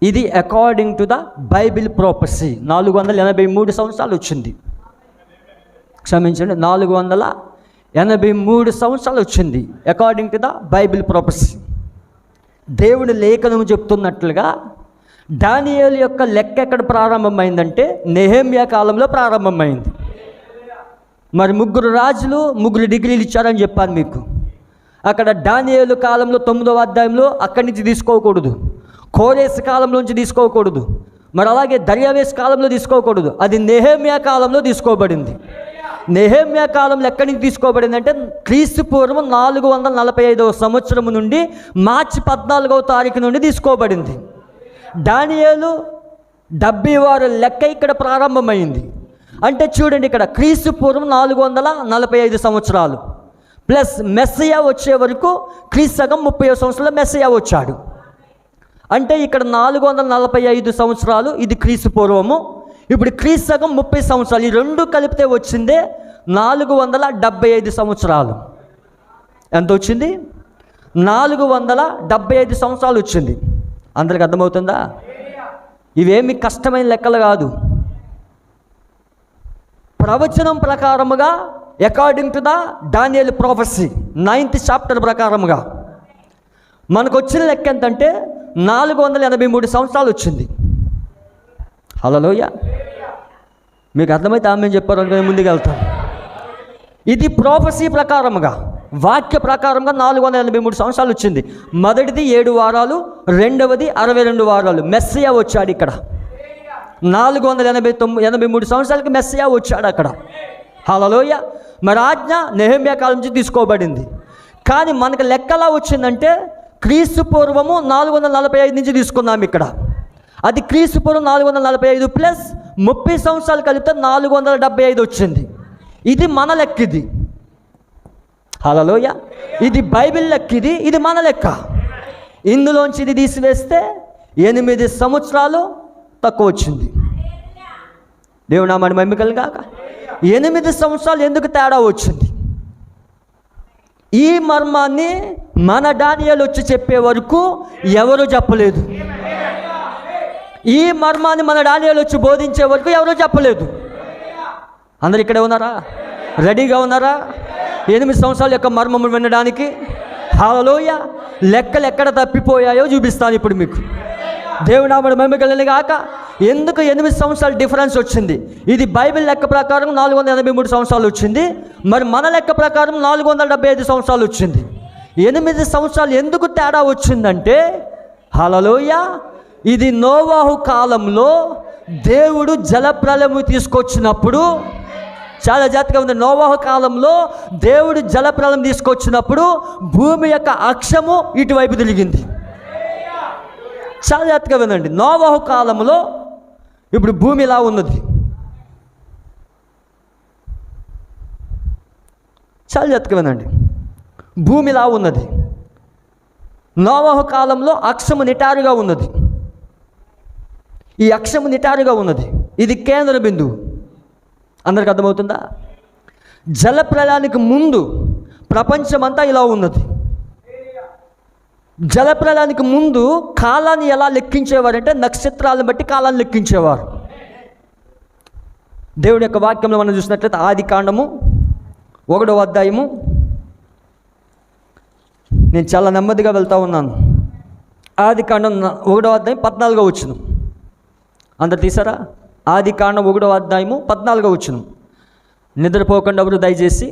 ఇది according to the Bible prophecy 483 సంవత్సరాలు వచ్చింది. క్షమించండి, 483 సంవత్సరాలు వచ్చింది according to the Bible prophecy. దేవుని లేఖనం చెప్తున్నట్లుగా దానియేలు యొక్క లెక్క ఎక్కడ ప్రారంభమైందంటే నెహెమ్యా కాలంలో ప్రారంభమైంది. మరి 3 రాజులు 3 డిగ్రీలు ఇచ్చారని చెప్పాను మీకు. అక్కడ దానియేలు కాలంలో 9వ అధ్యాయంలో అక్కడి నుంచి తీసుకోకూడదు, కోరేసు కాలంలో నుంచి తీసుకోకూడదు, మరి అలాగే దర్యావేషు కాలంలో తీసుకోకూడదు. అది నెహెమ్యా కాలంలో తీసుకోబడింది. నెహెమ్యా కాలంలో ఎక్కడి నుంచి తీసుకోబడింది అంటే క్రీస్తు పూర్వం 445వ సంవత్సరం నుండి మార్చి 14వ తారీఖు నుండి తీసుకోబడింది. దానియేలు 70 లెక్క ఇక్కడ ప్రారంభమైంది. అంటే చూడండి, ఇక్కడ క్రీస్తు పూర్వం 445 సంవత్సరాలు ప్లస్ మెస్సియా వచ్చే వరకు క్రీస్తు సగం 30 సంవత్సరాలు మెస్సియా వచ్చాడు. అంటే ఇక్కడ 445 సంవత్సరాలు ఇది క్రీస్తు పూర్వము. ఇప్పుడు క్రీస్తు సగం 30 సంవత్సరాలు, ఈ రెండు కలిపితే వచ్చిందే 475 సంవత్సరాలు. ఎంత వచ్చింది? 475 సంవత్సరాలు వచ్చింది. అందరికి అర్థమవుతుందా? ఇవేమి కష్టమైన లెక్కలు కాదు. ప్రవచనం ప్రకారముగా అకార్డింగ్ టు ద దానియేలు ప్రాఫెసీ 9th చాప్టర్ ప్రకారముగా మనకు వచ్చిన లెక్క ఎంతంటే 483 సంవత్సరాలు వచ్చింది. హల్లెలూయా. మీకు అర్థమైతే ఆమె చెప్పారు అనుకుని ముందుకు వెళ్తాం. ఇది ప్రాఫెసీ ప్రకారముగా, వాక్య ప్రకారంగా 483 సంవత్సరాలు వచ్చింది. మొదటిది 7 వారాలు, రెండవది 62 వారాలు. మెస్సియా వచ్చాడు ఇక్కడ. 483 సంవత్సరాలకి మెస్సియా వచ్చాడు అక్కడ. హల్లెలూయా. మరి ఆజ్ఞ నెహెమ్యా కాలం నుంచి తీసుకోబడింది. కానీ మనకు లెక్కలా వచ్చిందంటే క్రీస్తు పూర్వము 445 నుంచి తీసుకున్నాం ఇక్కడ. అది క్రీస్తు పూర్వం 445 ప్లస్ 30 సంవత్సరాలు కలిపితే 475 వచ్చింది. ఇది మన లెక్క. ఇది హల్లెలూయా. ఇది బైబిల్ లెక్క, ఇది మన లెక్క. ఇందులోంచి ఇది తీసివేస్తే 8 సంవత్సరాలు తక్కువ వచ్చింది. దేవుడు నామమున మహిమ కలుగాక. 8 సంవత్సరాలు ఎందుకు తేడా వచ్చింది? ఈ మర్మాన్ని మన దానియేలు వచ్చి చెప్పే వరకు ఎవరు చెప్పలేదు. ఈ మర్మాన్ని మన దానియేలు వచ్చి బోధించే వరకు ఎవరు చెప్పలేదు. అందరు ఇక్కడే ఉన్నారా? రెడీగా ఉన్నారా 8 సంవత్సరాల యొక్క మర్మము వినడానికి? హల్లెలూయా. లెక్కలు ఎక్కడ తప్పిపోయాయో చూపిస్తాను ఇప్పుడు మీకు. దేవుడు నామమున మహిమ కలుగుగాక. ఎందుకు 8 సంవత్సరాల డిఫరెన్స్ వచ్చింది? ఇది బైబిల్ లెక్క ప్రకారం 483 సంవత్సరాలు వచ్చింది. మరి మన లెక్క ప్రకారం 475 సంవత్సరాలు వచ్చింది. 8 సంవత్సరాలు ఎందుకు తేడా వచ్చిందంటే, హల్లెలూయా, ఇది నోవాహు కాలంలో దేవుడు జలప్రలయము తీసుకొచ్చినప్పుడు, చాలా జాగ్రత్తగా ఉంది. నోవాహు కాలంలో దేవుడు జలప్రలయం తీసుకొచ్చినప్పుడు భూమి యొక్క అక్షము ఇటువైపు తిరిగింది. చాలా జాగ్రత్తగా వినండి. నోవాహు కాలంలో ఇప్పుడు భూమి ఇలా ఉన్నది. చాలా జాగ్రత్తగా వినండి. భూమి ఇలా ఉన్నది. నోవాహు కాలంలో అక్షము నిటారుగా ఉన్నది. ఈ అక్షము నిటారుగా ఉన్నది. ఇది కేంద్ర బిందువు. అందరికి అర్థమవుతుందా? జలప్రలయానికి ముందు ప్రపంచమంతా ఇలా ఉన్నది. జలప్రలయానికి ముందు కాలాన్ని ఎలా లెక్కించేవారంటే నక్షత్రాలను బట్టి కాలాన్ని లెక్కించేవారు. దేవుడి యొక్క వాక్యంలో మనం చూసినట్లయితే ఆదికాండము 1వ అధ్యాయము, నేను చాలా నెమ్మదిగా వెళ్తూ ఉన్నాను. ఆదికాండం 1వ అధ్యాయం 14వ వచనం. అందరు తీసారా? ఆదికాండం 1వ అధ్యాయము 14వ వచనం. నిద్రపోకుండా ఎవరు దయచేసి,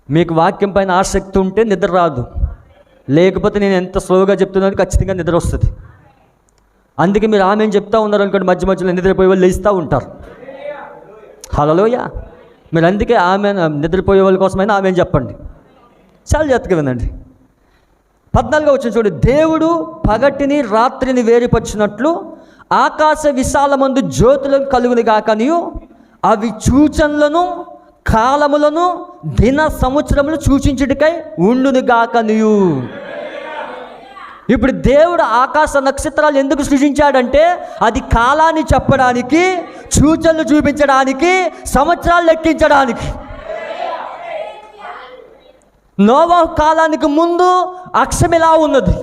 మీకు వాక్యం పైన ఆసక్తి ఉంటే నిద్ర రాదు, లేకపోతే నేను ఎంత స్లోగా చెప్తున్నాను ఖచ్చితంగా నిద్ర వస్తుంది. అందుకే మీరు ఆమెను చెప్తా ఉన్నారు అనుకోండి, మధ్య మధ్యలో నిద్రపోయే వాళ్ళు లేస్తూ ఉంటారు. హల్లెలూయా. మీరు అందుకే ఆమె నిద్రపోయే వాళ్ళ కోసమైనా ఆమె చెప్పండి. చాలా జాగ్రత్తగా వినండి. 14వ వచనం చూడు. దేవుడు పగటిని రాత్రిని వేరుపరిచినట్లు ఆకాశ విశాలమందు జ్యోతులను కలుగును గాకనియు అవి సూచనలను కాలములను దిన సంవత్సరములు సూచించుటకై ఉండును గాకనియు. ఇప్పుడు దేవుడు ఆకాశ నక్షత్రాలు ఎందుకు సృజించాడంటే అది కాలాన్ని చెప్పడానికి, సూచనలు చూపించడానికి, సంవత్సరాలు లెక్కించడానికి. నోవహు కాలానికి ముందు అక్షం ఇలా ఉన్నది.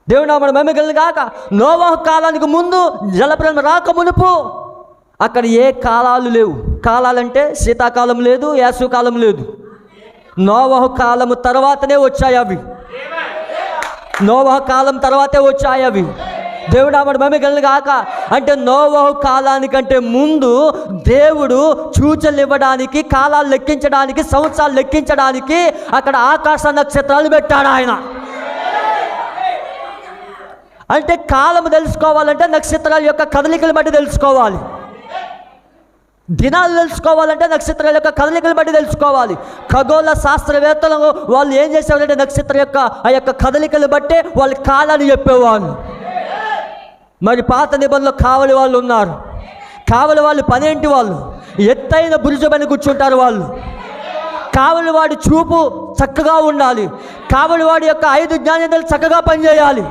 దేవుడు నామమున మహిమ కలుగును గాక. నోవహు కాలానికి ముందు జలప్రలయం రాక మునుపు అక్కడ ఏ కాలాలు లేవు. కాలాలంటే శీతాకాలం లేదు, వేసవికాలం లేదు. నోవహు కాలము తర్వాతనే వచ్చాయి అవి. నోవహు కాలం తర్వాతే వచ్చాయి అవి. దేవుడు నామమున మహిమ కలుగును గాక. అంటే నోవహు కాలానికంటే ముందు దేవుడు సూచనలు ఇవ్వడానికి, కాలాలు లెక్కించడానికి, సంవత్సరాలు లెక్కించడానికి అక్కడ ఆకాశ నక్షత్రాలు పెట్టాడు ఆయన. అంటే కాలం తెలుసుకోవాలంటే నక్షత్రాల యొక్క కదలికలు బట్టి తెలుసుకోవాలి. దినాలు తెలుసుకోవాలంటే నక్షత్రాల యొక్క కదలికలు బట్టి తెలుసుకోవాలి. ఖగోళ శాస్త్రవేత్తలు వాళ్ళు ఏం చేసేవారంటే నక్షత్రం యొక్క ఆ యొక్క కదలికలు బట్టే వాళ్ళు కాలాన్ని చెప్పేవాళ్ళు. మరి పాత నిబంధనలో కావలి వాళ్ళు ఉన్నారు. కావలి వాళ్ళు పనేంటి? వాళ్ళు ఎత్తైన బురుజు పైన కూర్చుంటారు. వాళ్ళు కావలి వాడి చూపు చక్కగా ఉండాలి. కావలి వాడి యొక్క 5 జ్ఞానేంద్రియాలు చక్కగా పనిచేయాలి.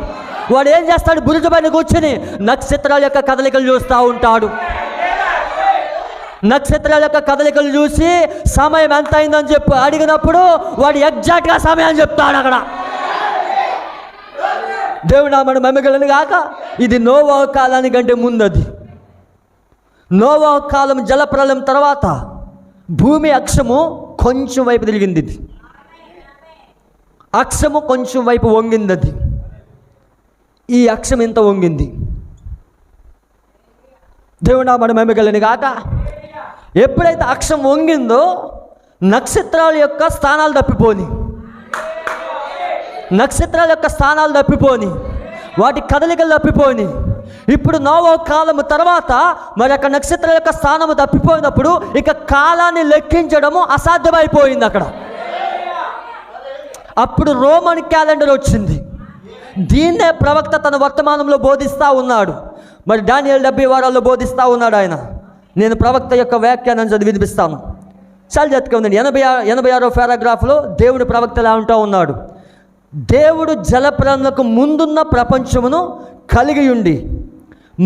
వాడు ఏం చేస్తాడు? బురుజు పైన కూర్చుని నక్షత్రాల యొక్క కదలికలు చూస్తూ ఉంటాడు. నక్షత్రాల యొక్క కదలికలు చూసి సమయం ఎంత అయిందని చెప్పి అడిగినప్పుడు వాడు ఎగ్జాక్ట్గా సమయాన్ని చెప్తాడు అక్కడ. దేవుడు నామమున మహిమ కలుగును గాక. ఇది నోవహు కాలానికంటే ముందది. నోవహు కాలం జలప్రలయం తర్వాత భూమి అక్షము కొంచెం వైపు తిరిగింది. ఇది అక్షము కొంచెం వైపు వంగింది. అది ఈ అక్షం ఎంత వంగింది. దేవుడు నామమున మహిమ కలుగును గాక. ఎప్పుడైతే అక్షం వంగిందో నక్షత్రాల యొక్క స్థానాలు తప్పిపోని, నక్షత్రాల యొక్క స్థానాలు తప్పిపోని, వాటి కదలికలు తప్పిపోని. ఇప్పుడు నోవహు కాలము తర్వాత మరి అక్కడ నక్షత్రాల యొక్క స్థానము తప్పిపోయినప్పుడు ఇక కాలాన్ని లెక్కించడము అసాధ్యమైపోయింది అక్కడ. అప్పుడు రోమన్ క్యాలెండర్ వచ్చింది. దీన్నే ప్రవక్త తన వర్తమానంలో బోధిస్తూ ఉన్నాడు. మరి దానియేలు 70 వారాల్లో బోధిస్తూ ఉన్నాడు ఆయన. నేను ప్రవక్త యొక్క వ్యాఖ్యానం చదివి వినిపిస్తాను. చాలా జాగ్రత్తగా ఉందండి. 86వ పారాగ్రాఫ్లో దేవుడు ప్రవక్తలా అంటూ ఉన్నాడు. దేవుడు జలప్రలయమునకు ముందున్న ప్రపంచమును కలిగి ఉండి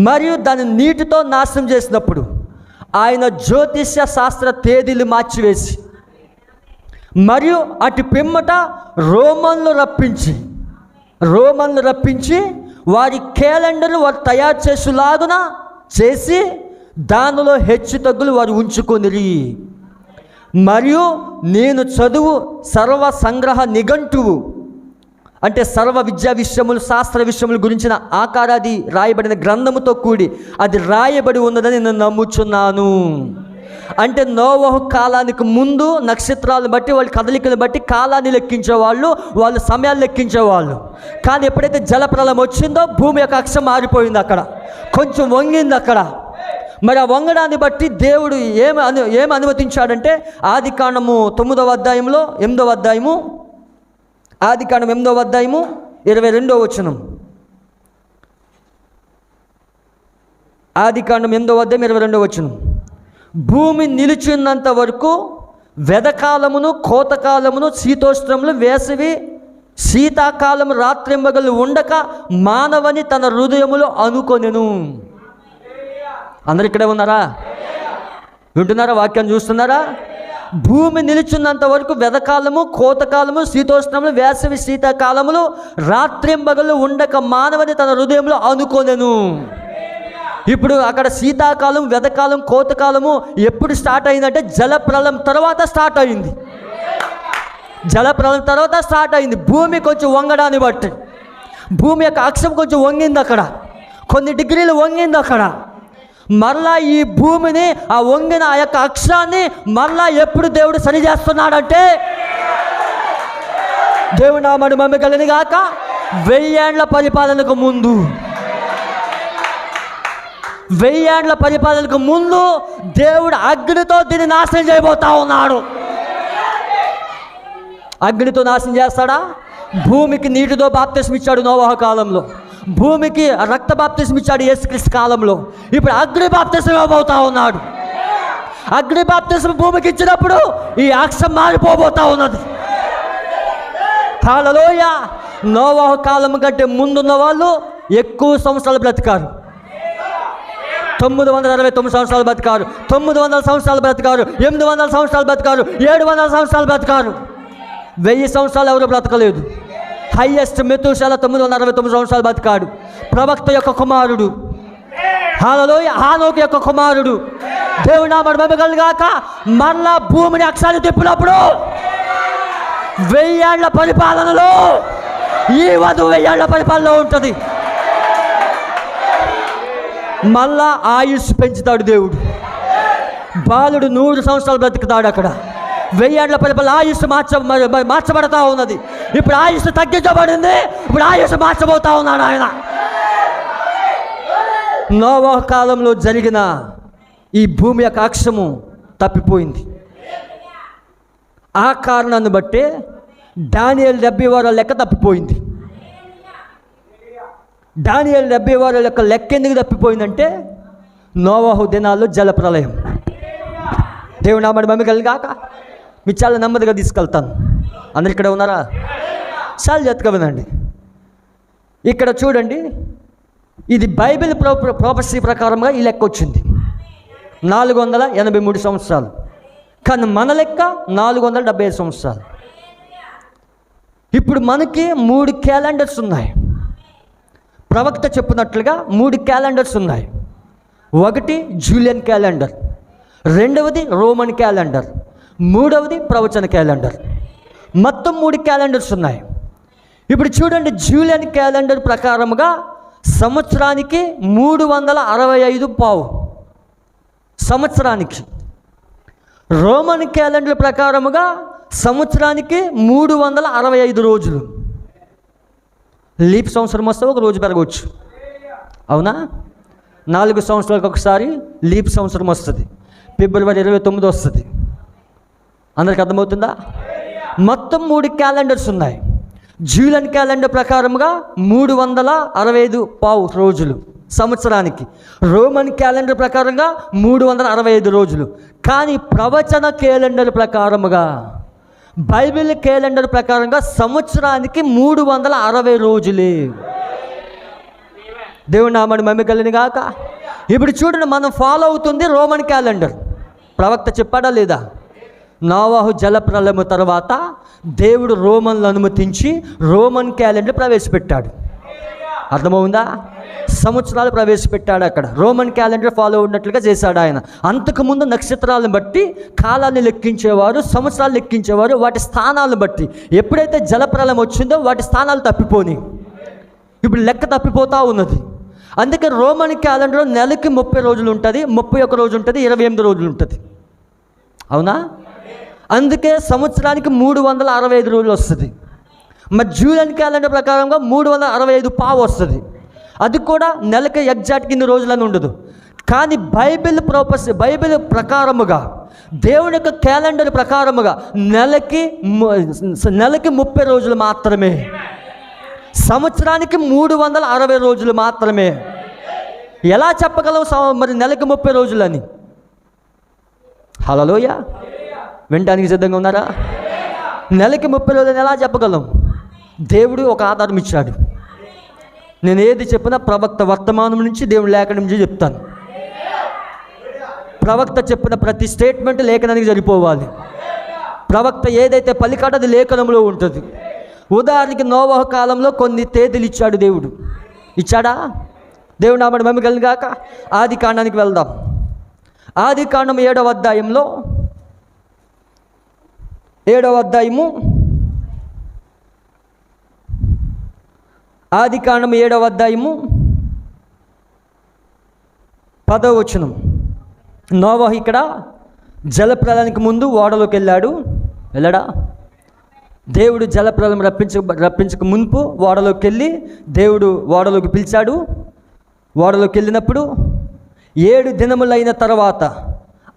మరియు దాని నీటితో నాశనం చేసినప్పుడు ఆయన జ్యోతిష్య శాస్త్ర తేదీలు మార్చివేసి మరియు అటు పిమ్మట రోమన్లు రప్పించి వారి క్యాలెండర్ వారు తయారు చేసేలాగున చేసి దానిలో హెచ్చు తగ్గులు వారు ఉంచుకొనిరి. మరియు నేను చదువు సర్వ సంగ్రహ నిఘంటువు అంటే సర్వ విద్యా విషయములు, శాస్త్ర విషయముల గురించిన ఆకారాది రాయబడిన గ్రంథముతో కూడి అది రాయబడి ఉన్నదని నేను నమ్ముచున్నాను. అంటే నోవహు కాలానికి ముందు నక్షత్రాలను బట్టి వాళ్ళ కదలికలను బట్టి కాలాన్ని లెక్కించేవాళ్ళు, వాళ్ళు సమయాలు లెక్కించేవాళ్ళు. కానీ ఎప్పుడైతే జలప్రలయం వచ్చిందో భూమి యొక్క అక్షం మారిపోయింది. అక్కడ కొంచెం వంగింది అక్కడ. మరి ఆ వంగడాన్ని బట్టి దేవుడు ఏమి అనుమతించాడంటే ఆదికాండము 9వ అధ్యాయంలో 8వ అధ్యాయము, ఆదికాండం 8వ అధ్యాయము 22వ వచనం. ఆదికాండం 8వ అధ్యాయం 22వ వచనం. భూమి నిలిచినంత వరకు వెదకాలమును, కోతకాలమును, శీతోష్ణములు, వేసవి, శీతాకాలము రాత్రింబగలు ఉండక మానవని తన హృదయములో అనుకొనెను. అందరు ఇక్కడే ఉన్నారా? వింటున్నారా? వాక్యాన్ని చూస్తున్నారా? భూమి నిలిచినంత వరకు వెదకాలము, కోతకాలము, శీతోష్ణములు, వేసవి, శీతాకాలములు రాత్రింబగలు ఉండక మానవని తన హృదయంలో అనుకొనెను. ఇప్పుడు అక్కడ శీతాకాలం, వెదకాలం, కోతకాలము ఎప్పుడు స్టార్ట్ అయిందంటే జలప్రలయం తర్వాత స్టార్ట్ అయింది. జలప్రలయం తర్వాత స్టార్ట్ అయింది. భూమి కొంచెం వంగడాన్ని బట్టి భూమి యొక్క అక్షం కొంచెం వంగింది. అక్కడ కొన్ని డిగ్రీలు వంగింది. అక్కడ మరలా ఈ భూమిని, ఆ వంగిన ఆ యొక్క అక్షరాన్ని మరలా ఎప్పుడు దేవుడు సరి చేస్తున్నాడంటే దేవుడు నామమున మహిమ కలుగును గాక 1000 ఏళ్ల పరిపాలనకు ముందు. 1000 ఏండ్ల పరిపాలనకు ముందు దేవుడు అగ్నితో దీన్ని నాశనం చేయబోతా ఉన్నాడు. అగ్నితో నాశనం చేస్తాడా? భూమికి నీటితో బాప్తిస్మం ఇచ్చాడు నోవహు కాలంలో, భూమికి రక్త బాప్తిస్మం ఇచ్చాడు యేసుక్రీస్తు కాలంలో. ఇప్పుడు అగ్ని బాప్తిస్మం ఇవ్వబోతా ఉన్నాడు. అగ్ని బాప్తిస్మం భూమికి ఇచ్చినప్పుడు ఈ అక్షం మారిపోబోతా ఉన్నది. హల్లెలూయ. నోవహు కాలం కంటే ముందున్న వాళ్ళు ఎక్కువ సంవత్సరాలు బ్రతికారు. 969 సంవత్సరాలు బ్రతికారు, 900 సంవత్సరాలు బ్రతికారు, 800 సంవత్సరాలు బ్రతికారు, 700 సంవత్సరాలు బ్రతికారు. 1000 సంవత్సరాలు ఎవరు బ్రతకలేదు. హైయెస్ట్ మెతూషెల 969 సంవత్సరాలు బ్రతికాడు. ప్రవక్త యొక్క కుమారుడు, హల్లెలూయా, హానోకు యొక్క కుమారుడు. దేవుని నామమున మహిమ కలుగాక. మరలా భూమిని అక్షాన్ని తిప్పినప్పుడు 1000 ఏళ్ల పరిపాలనలో ఈ వధువు 1000 ఏళ్ల పరిపాలనలో ఉంటుంది. మళ్ళా ఆయుష్ పెంచుతాడు దేవుడు. బాలుడు 100 సంవత్సరాలు బ్రతుకుతాడు. అక్కడ 1000 ఏళ్ల పరిపాలన ఆయుష్ మార్చబడతా ఉన్నది. ఇప్పుడు ఆయుష్ తగ్గించబడింది, ఇప్పుడు ఆయుష్ మార్చబోతా ఉన్నాడు ఆయన. నోవహు కాలంలో జరిగిన ఈ భూమి యొక్క అక్షము తప్పిపోయింది. ఆ కారణాన్ని బట్టి దానియేలు 70 వారాల లెక్క తప్పిపోయింది. దానియేలు 70 వారాల యొక్క లెక్క ఎందుకు తప్పిపోయిందంటే నోవహు దినాల్లో జలప్రలయం. దేవుని నామమున మహిమ కలుగాక. మీ చాలా నెమ్మదిగా తీసుకెళ్తాను. అందరు ఇక్కడ ఉన్నారా? చాలా జాగ్రత్తగా వినండి. ఇక్కడ చూడండి, ఇది బైబిల్ ప్రాపర్సీ ప్రకారంగా ఈ లెక్క వచ్చింది 483 సంవత్సరాలు. కానీ మన లెక్క 475 సంవత్సరాలు. ఇప్పుడు మనకి 3 క్యాలెండర్స్ ఉన్నాయి. ప్రవక్త చెప్పినట్లుగా 3 క్యాలెండర్స్ ఉన్నాయి. ఒకటి జూలియన్ క్యాలెండర్, రెండవది రోమన్ క్యాలెండర్, మూడవది ప్రవచన క్యాలెండర్. మొత్తం 3 క్యాలెండర్స్ ఉన్నాయి. ఇప్పుడు చూడండి, జూలియన్ క్యాలెండర్ ప్రకారముగా సంవత్సరానికి 365 పావు సంవత్సరానికి. రోమన్ క్యాలెండర్ ప్రకారముగా సంవత్సరానికి 365 రోజులు. లీప్ సంవత్సరం వస్తే ఒక రోజు పెరగవచ్చు, అవునా? 4 సంవత్సరాలకు ఒకసారి లీప్ సంవత్సరం వస్తుంది. ఫిబ్రవరి 29 వస్తుంది. అందరికి అర్థమవుతుందా? మొత్తం 3 క్యాలెండర్స్ ఉన్నాయి. జూలియన్ క్యాలెండర్ ప్రకారముగా 365 పావు రోజులు సంవత్సరానికి. రోమన్ క్యాలెండర్ ప్రకారంగా 365 రోజులు. కానీ ప్రవచన క్యాలెండర్ ప్రకారముగా, బైబిల్ క్యాలెండర్ ప్రకారంగా సంవత్సరానికి 360 రోజులే. దేవుని నామమున మహిమ కలుగును గాక. ఇప్పుడు చూడండి, మనం ఫాలో అవుతుంది రోమన్ క్యాలెండర్. ప్రవక్త చెప్పాడా లేదా? నోవహు జలప్రలయము తర్వాత దేవుడు రోమన్లు అనుమతించి రోమన్ క్యాలెండర్ ప్రవేశపెట్టాడు. అర్థమవుందా? సంవత్సరాలు ప్రవేశపెట్టాడు. అక్కడ రోమన్ క్యాలెండర్ ఫాలో ఉన్నట్లుగా చేశాడు ఆయన. అంతకుముందు నక్షత్రాలను బట్టి కాలాన్ని లెక్కించేవారు, సంవత్సరాలు లెక్కించేవారు, వాటి స్థానాలను బట్టి. ఎప్పుడైతే జలప్రలయం వచ్చిందో వాటి స్థానాలు తప్పిపోయి ఇప్పుడు లెక్క తప్పిపోతూ ఉన్నది. అందుకే రోమన్ క్యాలెండర్ నెలకి 30 రోజులు ఉంటుంది, 31 రోజు ఉంటుంది, 28 రోజులు ఉంటుంది, అవునా? అందుకే సంవత్సరానికి 365 రోజులు వస్తుంది. మరి జూలియన్ క్యాలెండర్ ప్రకారంగా 365 పావు వస్తుంది. అది కూడా నెలకి ఎగ్జాక్ట్గా ఇన్ని రోజులని ఉండదు. కానీ బైబిల్ ప్రకారముగా, దేవుని యొక్క క్యాలెండర్ ప్రకారముగా నెలకి 30 రోజులు మాత్రమే, సంవత్సరానికి 360 రోజులు మాత్రమే. ఎలా చెప్పగలం మరి నెలకి 30 రోజులని? హల్లెలూయా. వినడానికి సిద్ధంగా ఉన్నారా? నెలకి 30 రోజులని ఎలా చెప్పగలం? దేవుడు ఒక ఆధారం ఇచ్చాడు. నేను ఏది చెప్పినా ప్రవక్త వర్తమానం నుంచి దేవుని లేఖనం నుంచి చెప్తాను. ప్రవక్త చెప్పిన ప్రతి స్టేట్మెంట్ లేఖనానికి సరిపోవాలి. ప్రవక్త ఏదైతే పలికాడో అది లేఖనంలో ఉంటుంది. ఉదాహరణకి నోవహు కాలంలో కొన్ని తేదీలు ఇచ్చాడు దేవుడు. ఇచ్చాడా? దేవుడు నామమున మహిమ కలుగును గాక. ఆది కాండానికి వెళ్దాం. ఆది కాండం 7వ అధ్యాయంలో, 7వ అధ్యాయము, ఆది కాండం 7వ అధ్యాయము 10వ వచనం. నోవహు ఇక్కడ జలప్రలయానికి ముందు ఓడలోకి వెళ్ళాడా? దేవుడు జలప్రలయం రప్పించక మునుపు ఓడలోకి వెళ్ళి దేవుడు ఓడలోకి పిలిచాడు. ఓడలోకి వెళ్ళినప్పుడు 7 దినములైన తర్వాత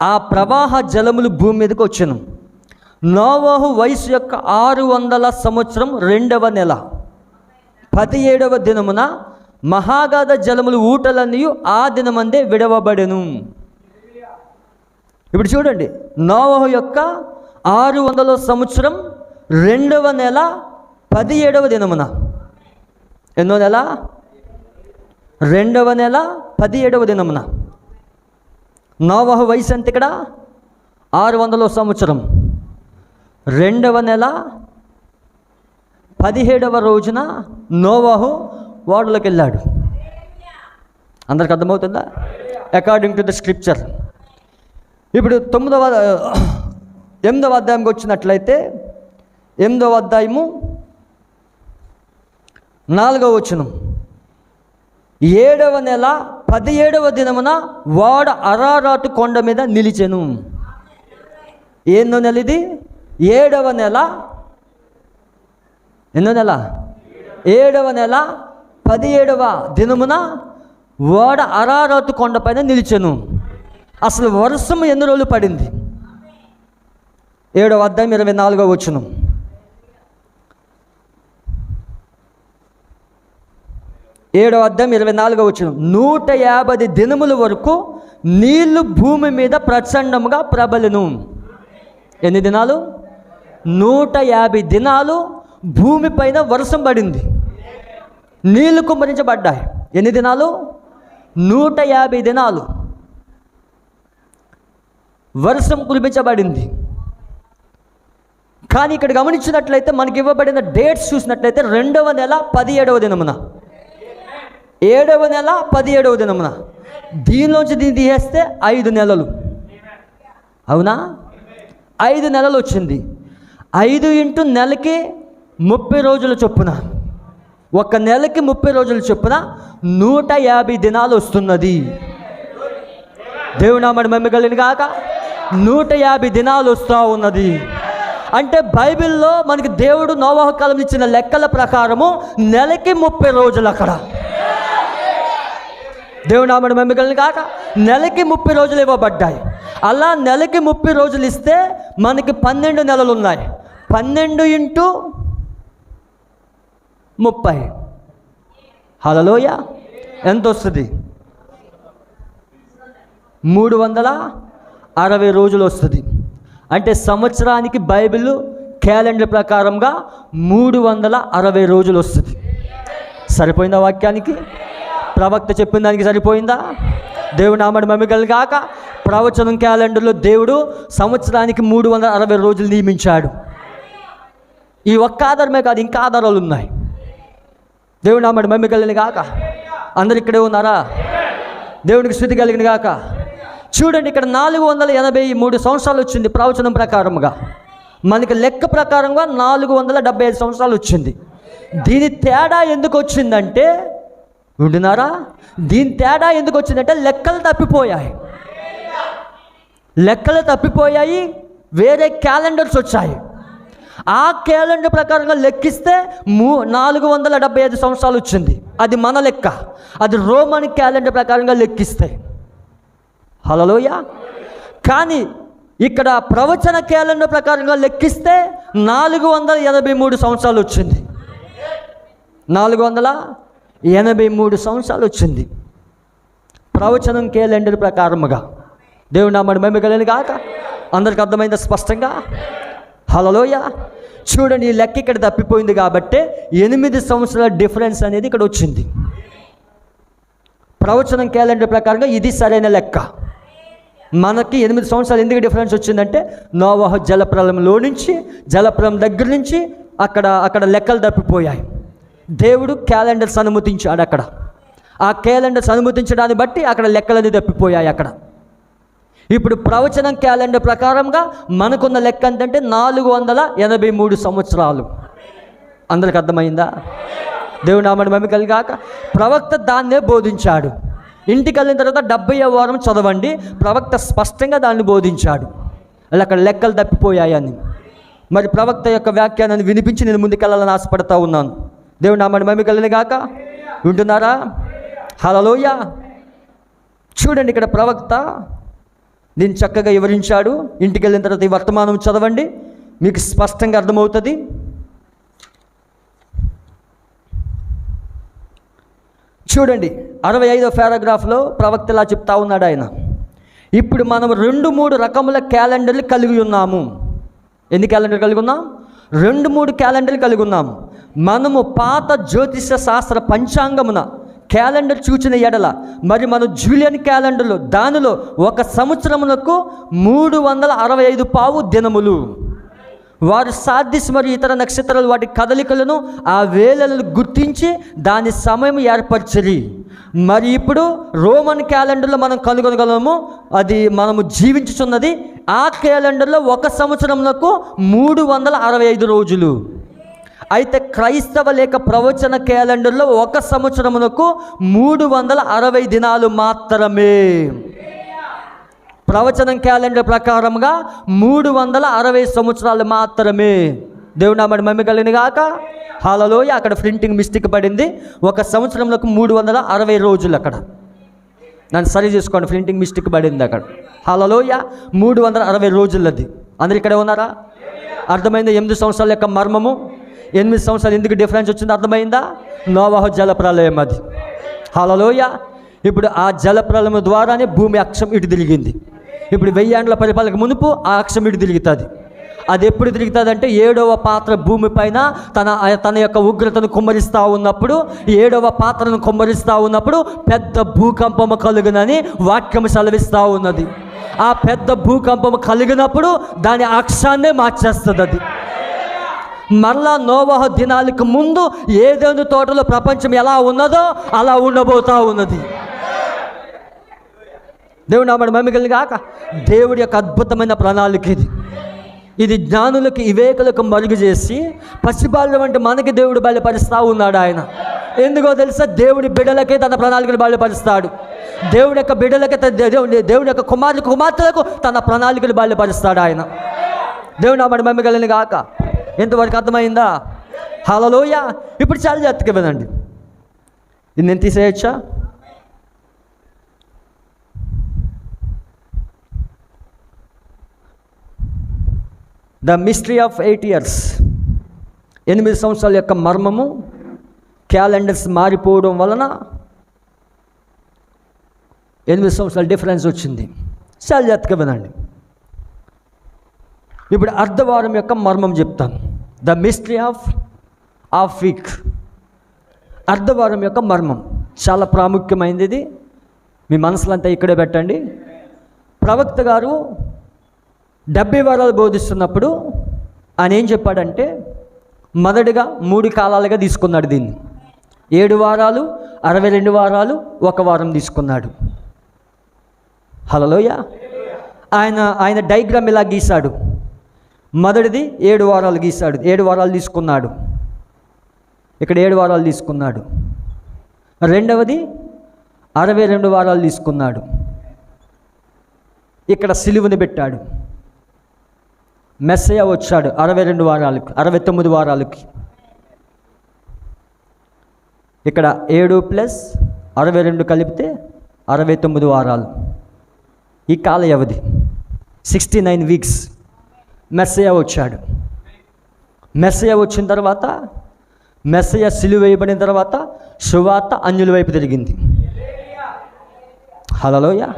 ఆ ప్రవాహ జలములు భూమి మీదకి వచ్చెను. నోవహు వయసు యొక్క 600 సంవత్సరం 2వ నెల 17వ దినమున మహాగాధ జలములు ఊటలన్నీ ఆ దినమందే విడవబడెను. ఇప్పుడు చూడండి, నోవహు యొక్క 600 సంవత్సరం 2వ నెల 17వ దినమున, ఎన్నో నెల? 2వ నెల 17వ దినమున. నోవహు వయసు అంటే ఇక్కడ 600 సంవత్సరం 2వ నెల 17వ రోజున నోవహు ఓడలోకి వెళ్ళాడు. అందరికి అర్థమవుతుందా? According to the scripture. ఇప్పుడు 8వ అధ్యాయంకి వచ్చినట్లయితే 8వ అధ్యాయము 4వ వచనం. 7వ నెల 17వ దినమున వాడ అరారాతు కొండ మీద నిలిచెను. ఎన్నో నెల ఇది? 7వ నెల. ఎన్నో నెల? 7వ నెల 17వ దినమున వాడ అరారాతు కొండ పైన నిలిచెను. అసలు వర్షం ఎన్ని రోజులు పడింది? 7వ అధ్యాయం 24వ వచనం. 7వ అధ్యాయం 24వ వచనం. 150 దినముల వరకు నీళ్లు భూమి మీద ప్రచండముగా ప్రబలెను. ఎన్ని దినాలు? 150 దినాలు భూమి పైన వర్షం పడింది, నీళ్లు కుమ్మరించబడ్డాయి. ఎన్ని దినాలు? 150 దినాలు వర్షం కురిపించబడింది. కానీ ఇక్కడ గమనించినట్లయితే మనకి ఇవ్వబడిన డేట్స్ చూసినట్లయితే 2వ నెల 17వ దినమున, 7వ నెల 17వ దినమున. దీనిలోంచి దీన్ని తీసేస్తే 5 నెలలు. అవునా? 5 నెలలు వచ్చింది. 5 ఇంటూ నెలకి 30 రోజుల చొప్పున, ఒక నెలకి 30 రోజుల చొప్పున 150 దినాలు వస్తున్నది. దేవుని నామమున మహిమ కలుగును గాక. 150 దినాలు వస్తూ ఉన్నది. అంటే బైబిల్లో మనకి దేవుడు నోవహు కాలం ఇచ్చిన లెక్కల ప్రకారము నెలకి 30 రోజులు అక్కడ. దేవుని నామమున మహిమ కలుగును గాక. నెలకి 30 రోజులు ఇవ్వబడ్డాయి. అలా నెలకి 30 రోజులు ఇస్తే మనకి 12 నెలలు ఉన్నాయి. 12 ఇంటూ 30, హల్లెలూయా, ఎంత వస్తుంది? 360 రోజులు వస్తుంది. అంటే సంవత్సరానికి బైబిల్ క్యాలెండర్ ప్రకారంగా 360 రోజులు వస్తుంది. సరిపోయిందా వాక్యానికి? ప్రవక్త చెప్పిన దానికి సరిపోయిందా? దేవుని నామమున మహిమ కలుగును గాక. ప్రవచనం క్యాలెండర్లో దేవుడు సంవత్సరానికి 360 రోజులు నియమించాడు. ఈ ఒక్క ఆధారమే కాదు, ఇంకా ఆధారాలు ఉన్నాయి. దేవుని నామమున మహిమ కలుగును గాక. అందరు ఇక్కడే ఉన్నారా? దేవునికి స్తుతి కలుగును గాక. చూడండి, ఇక్కడ 483 సంవత్సరాలు వచ్చింది ప్రవచనం ప్రకారంగా. మనకి లెక్క ప్రకారంగా 475 సంవత్సరాలు వచ్చింది. దీని తేడా ఎందుకు వచ్చిందంటే, వింటున్నారా? దీని తేడా ఎందుకు వచ్చిందంటే లెక్కలు తప్పిపోయాయి. లెక్కలు తప్పిపోయాయి, వేరే క్యాలెండర్స్ వచ్చాయి. ఆ క్యాలెండర్ ప్రకారంగా లెక్కిస్తే 475 సంవత్సరాలు వచ్చింది. అది మన లెక్క. అది రోమన్ క్యాలెండర్ ప్రకారంగా లెక్కిస్తే. హల్లెలూయా. కానీ ఇక్కడ ప్రవచన క్యాలెండర్ ప్రకారంగా లెక్కిస్తే 483 సంవత్సరాలు వచ్చింది. 483 సంవత్సరాలు వచ్చింది ప్రవచనం క్యాలెండర్ ప్రకారముగా. దేవుని నామమున మహిమ కలుగును గాక. అందరికి అర్థమైందా స్పష్టంగా? హల్లెలూయా. చూడండి, ఈ లెక్క ఇక్కడ తప్పిపోయింది కాబట్టి 8 సంవత్సరాల డిఫరెన్స్ అనేది ఇక్కడ వచ్చింది. ప్రవచనం క్యాలెండర్ ప్రకారంగా ఇది సరైన లెక్క. మనకి 8 సంవత్సరాలు ఎందుకు డిఫరెన్స్ వచ్చిందంటే నోవహు జలప్రలయంలో నుంచి, జలప్రలయం దగ్గర నుంచి అక్కడ లెక్కలు తప్పిపోయాయి. దేవుడు క్యాలెండర్స్ అనుమతించాడు అక్కడ. ఆ క్యాలెండర్స్ అనుమతించడాన్ని బట్టి అక్కడ లెక్కలన్నీ తప్పిపోయాయి అక్కడ. ఇప్పుడు ప్రవచనం క్యాలెండర్ ప్రకారంగా మనకున్న లెక్క ఏంటంటే 483 సంవత్సరాలు. అందరికి అర్థమైందా? దేవుని నామమున మహిమ కలుగును గాక. ప్రవక్త దాన్నే బోధించాడు. ఇంటికి వెళ్ళిన తర్వాత 70వ వారం చదవండి, ప్రవక్త స్పష్టంగా దాన్ని బోధించాడు. అక్కడ లెక్కలు తప్పిపోయాయని. మరి ప్రవక్త యొక్క వ్యాఖ్యానాన్ని వినిపించి నేను ముందుకెళ్ళాలని ఆశపడతా ఉన్నాను. దేవుని నామమున మహిమ కలుగును గాక. వింటున్నారా? హల్లెలూయా. చూడండి, ఇక్కడ ప్రవక్త దీన్ని చక్కగా వివరించాడు. ఇంటికి వెళ్ళిన తర్వాత ఈ వర్తమానం చదవండి, మీకు స్పష్టంగా అర్థమవుతుంది. చూడండి, 65వ పారాగ్రాఫ్లో ప్రవక్త ఇలా చెప్తా ఉన్నాడు ఆయన. ఇప్పుడు మనం 2-3 రకముల క్యాలెండర్లు కలిగి ఉన్నాము. ఎన్ని క్యాలెండర్ కలిగి ఉన్నాం? 2-3 క్యాలెండర్లు కలిగి ఉన్నాము. మనము పాత జ్యోతిష శాస్త్ర పంచాంగమున క్యాలెండర్ చూచిన ఎడల మరి మన జూలియన్ క్యాలెండర్లో దానిలో 1 సంవత్సరములకు 365 పావు దినములు. వారు సార్దిస్ మరియు ఇతర నక్షత్రాలు వాటి కదలికలను ఆ వేళలను గుర్తించి దాని సమయం ఏర్పరచరి. మరి ఇప్పుడు రోమన్ క్యాలెండర్లో మనం కనుగొనగలము, అది మనము జీవించుచున్నది. ఆ క్యాలెండర్లో 1 సంవత్సరములకు 365 రోజులు. అయితే క్రైస్తవ లేక ప్రవచన క్యాలెండర్లో 1 సంవత్సరమునకు 360 దినాలు మాత్రమే. ప్రవచనం క్యాలెండర్ ప్రకారంగా 360 సంవత్సరాలు మాత్రమే. దేవుడు నామడి మహిమ కలిగిన గాక. హల్లెలూయా. అక్కడ ప్రింటింగ్ మిస్టేక్ పడింది. 1 సంవత్సరంలోకి 360 రోజులు. అక్కడ నన్ను సరి చేసుకోండి, ప్రింటింగ్ మిస్టేక్ పడింది అక్కడ. హల్లెలూయా. 360 రోజులది. అందరు ఇక్కడే ఉన్నారా? అర్థమైందా 8 సంవత్సరాల యొక్క మర్మము? 8 సంవత్సరాలు ఎందుకు డిఫరెన్స్ వచ్చిందో అర్థమైందా? నోవహు జలప్రలయం అది. హల్లెలూయా. ఇప్పుడు ఆ జలప్రలయం ద్వారానే భూమి అక్షం ఇటు తిరిగింది. ఇప్పుడు 1000 ఏండ్ల పరిపాలనకు మునుపు ఆ అక్షం ఇటు తిరుగుతుంది. అది ఎప్పుడు తిరుగుతుంది అంటే 7వ పాత్ర భూమి పైన తన యొక్క ఉగ్రతను కుమ్మరిస్తూ ఉన్నప్పుడు, 7వ పాత్రను కుమ్మరిస్తూ ఉన్నప్పుడు పెద్ద భూకంపము కలుగునని వాక్యం సెలవిస్తూ ఉన్నది. ఆ పెద్ద భూకంపము కలిగినప్పుడు దాని అక్షాన్నే మార్చేస్తుంది. అది మరలా నోవహు దినాలకు ముందు ఏదైనా తోటలో ప్రపంచం ఎలా ఉన్నదో అలా ఉండబోతూ ఉన్నది. దేవుడు నామడి మహిమ కలిగిన గాక. దేవుడి యొక్క అద్భుతమైన ప్రణాళిక ఇది. ఇది జ్ఞానులకు వివేకులకు మరుగు చేసి పసిబాలుల వంటి మనకి దేవుడు బయలుపరుస్తూ ఉన్నాడు ఆయన. ఎందుకో తెలుసా? దేవుడి బిడ్డలకే తన ప్రణాళికలు బయలుపరుస్తాడు. దేవుడి యొక్క బిడ్డలకే దేవుడి యొక్క కుమార్తెలకు తన ప్రణాళికలు బయలుపరుస్తాడు ఆయన. దేవుడు నామడి మహిమ కలిగిన గాక. ఎంతవరకు అర్థమైందా? హల్లెలూయా. ఇప్పుడు చాలా జాగ్రత్తగా వినండి. ఇది నేను తీసేయచ్చా? ద మిస్టరీ ఆఫ్ 8 years, 8 సంవత్సరాల యొక్క మర్మము. క్యాలెండర్స్ మారిపోవడం వలన 8 సంవత్సరాల డిఫరెన్స్ వచ్చింది. చాలా జాగ్రత్తగా వినండి. ఇప్పుడు అర్ధవారం యొక్క మర్మం చెప్తాను. The mystery of week. అర్ధవారం యొక్క మర్మం చాలా ప్రాముఖ్యమైనది. ఇది మీ మనసులో అంతా ఇక్కడే పెట్టండి. ప్రవక్త గారు 70 వారాలు బోధిస్తున్నప్పుడు ఆయన ఏం చెప్పాడంటే, మొదటిగా 3 కాలాలుగా తీసుకున్నాడు దీన్ని. 7 వారాలు, 62 వారాలు, 1 వారం తీసుకున్నాడు. హల్లెలూయా. ఆయన డయాగ్రామ్ ఇలా గీశాడు. మొదటిది 7 వారాలు గీశాడు. 7 వారాలు తీసుకున్నాడు. ఇక్కడ 7 వారాలు తీసుకున్నాడు. రెండవది 62 వారాలు తీసుకున్నాడు. ఇక్కడ సిలువని పెట్టాడు. మెస్సయ్య వచ్చాడు 62 వారాలకు, 69 వారాలకి. ఇక్కడ 7 + 62 కలిపితే 69 వారాలు. ఈ కాల వ్యవధి 69 weeks. మెస్సయ్య వచ్చాడు. మెస్సయ్య వచ్చిన తర్వాత, మెస్సయ్య సిలువ వేయబడిన తర్వాత సువార్త అన్యుల వైపు తిరిగింది. హల్లెలూయా.